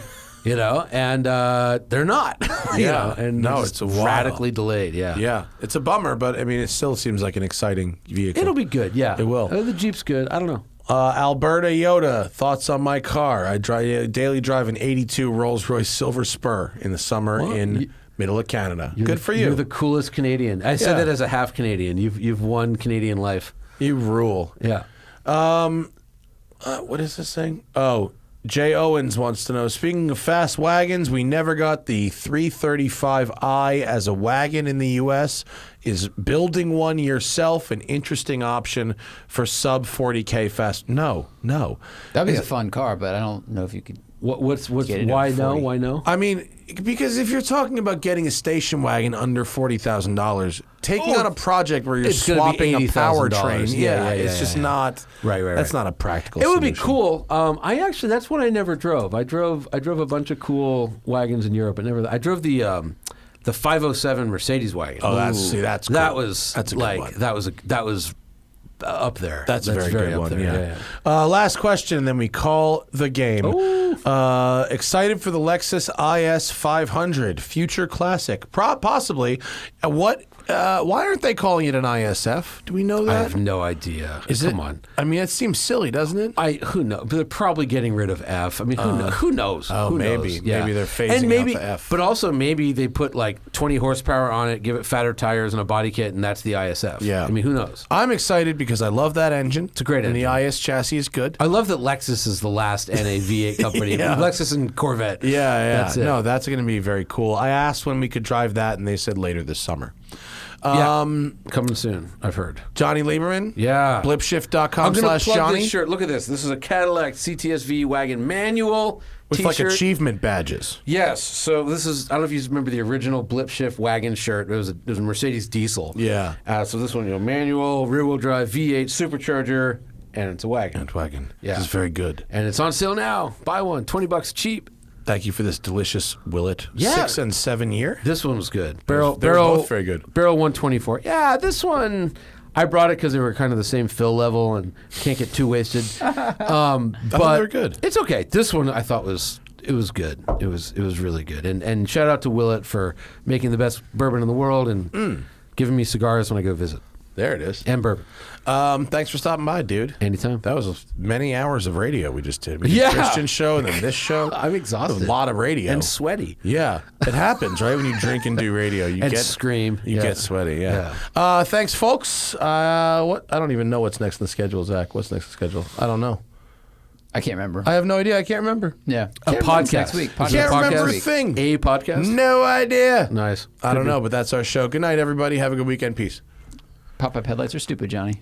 And they're not. And No, just it's a while. radically delayed. Yeah. Yeah, it's a bummer, but I mean, it still seems like an exciting vehicle. It'll be good. Yeah, It will. The Jeep's good. I don't know. Alberta Yoda, thoughts on my car? I daily drive an 82 Rolls-Royce Silver Spur in the summer in middle of Canada. Good for you. You're the coolest Canadian. I said Yeah. that as a half Canadian. You've won Canadian life. You rule. Yeah. What is this thing? Oh, Jay Owens wants to know, speaking of fast wagons, we never got the 335i as a wagon in the U.S. Is building one yourself an interesting option for sub 40K fast? No. That'd be a fun car, but I don't know if you could. What's Get it why at no? 40. Why no? I mean, because if you're talking about getting a station wagon under $40,000, taking on a project where you're It's gonna be swapping a $80,000. powertrain, it's just not. Right. That's not a practical. It would be solution. cool. I actually, that's one I never drove. I drove a bunch of cool wagons in Europe, but never. I drove the 507 Mercedes wagon. Oh, that's cool. That's a good one. that was up there. That's a very good up one. there. Yeah. Last question, and then we call the game. Excited for the Lexus IS 500 future classic? Possibly. Why aren't they calling it an ISF? Do we know that? I have no idea. Come on. I mean, it seems silly, doesn't it? Who knows? They're probably getting rid of F. I mean, who knows? Oh, Who maybe. knows? Yeah. Maybe they're phasing and maybe, out the F. But also maybe they put like 20 horsepower on it, give it fatter tires and a body kit, and that's the ISF. Yeah. I mean, who knows? I'm excited because I love that engine. It's a great and engine. the IS chassis is good. I love that Lexus is the last NA V8 company. Yeah. Lexus and Corvette. Yeah. That's it. No, that's going to be very cool. I asked when we could drive that, and they said later this summer. Coming soon, I've heard. Jonny Lieberman? Yeah. I'm Blipshift.com going to plug /Johnny? this shirt. Look at this. This is a Cadillac CTSV wagon manual With like t-shirt. achievement badges. Yes. So this is, I don't know if you remember the original Blip Shift wagon shirt. It was a Mercedes diesel. Yeah. So this one, manual, rear-wheel drive, V8, supercharger, and it's a wagon. And wagon. Yeah. This is very good. And it's on sale now. Buy one, $20 cheap. Thank you for this delicious Willet. Yeah. 6 and 7 year. This one was good. They're both very good. Barrel 124. Yeah, this one, I brought it because they were kind of the same fill level and can't get too wasted. But they're good. It's okay. This one I thought was good. It was really good. And shout out to Willet for making the best bourbon in the world and giving me cigars when I go visit. There it is. And bourbon. Thanks for stopping by, dude. Anytime. That was many hours of radio we just did. We did Yeah. Christian show and then this show. I'm exhausted. A lot of radio. And sweaty. Yeah. It happens, right? When you drink and do radio. You And get scream. You Yeah. get sweaty, yeah. Thanks, folks. What? I don't even know what's next in the schedule, Zach. What's next in the schedule? I don't know. I can't remember. I have no idea. I can't remember. Yeah. A podcast. Next week. Can't remember a Podcast? thing. A podcast? No idea. Nice. I don't know, but that's our show. Good night, everybody. Have a good weekend. Peace. Pop-up headlights are stupid, Johnny.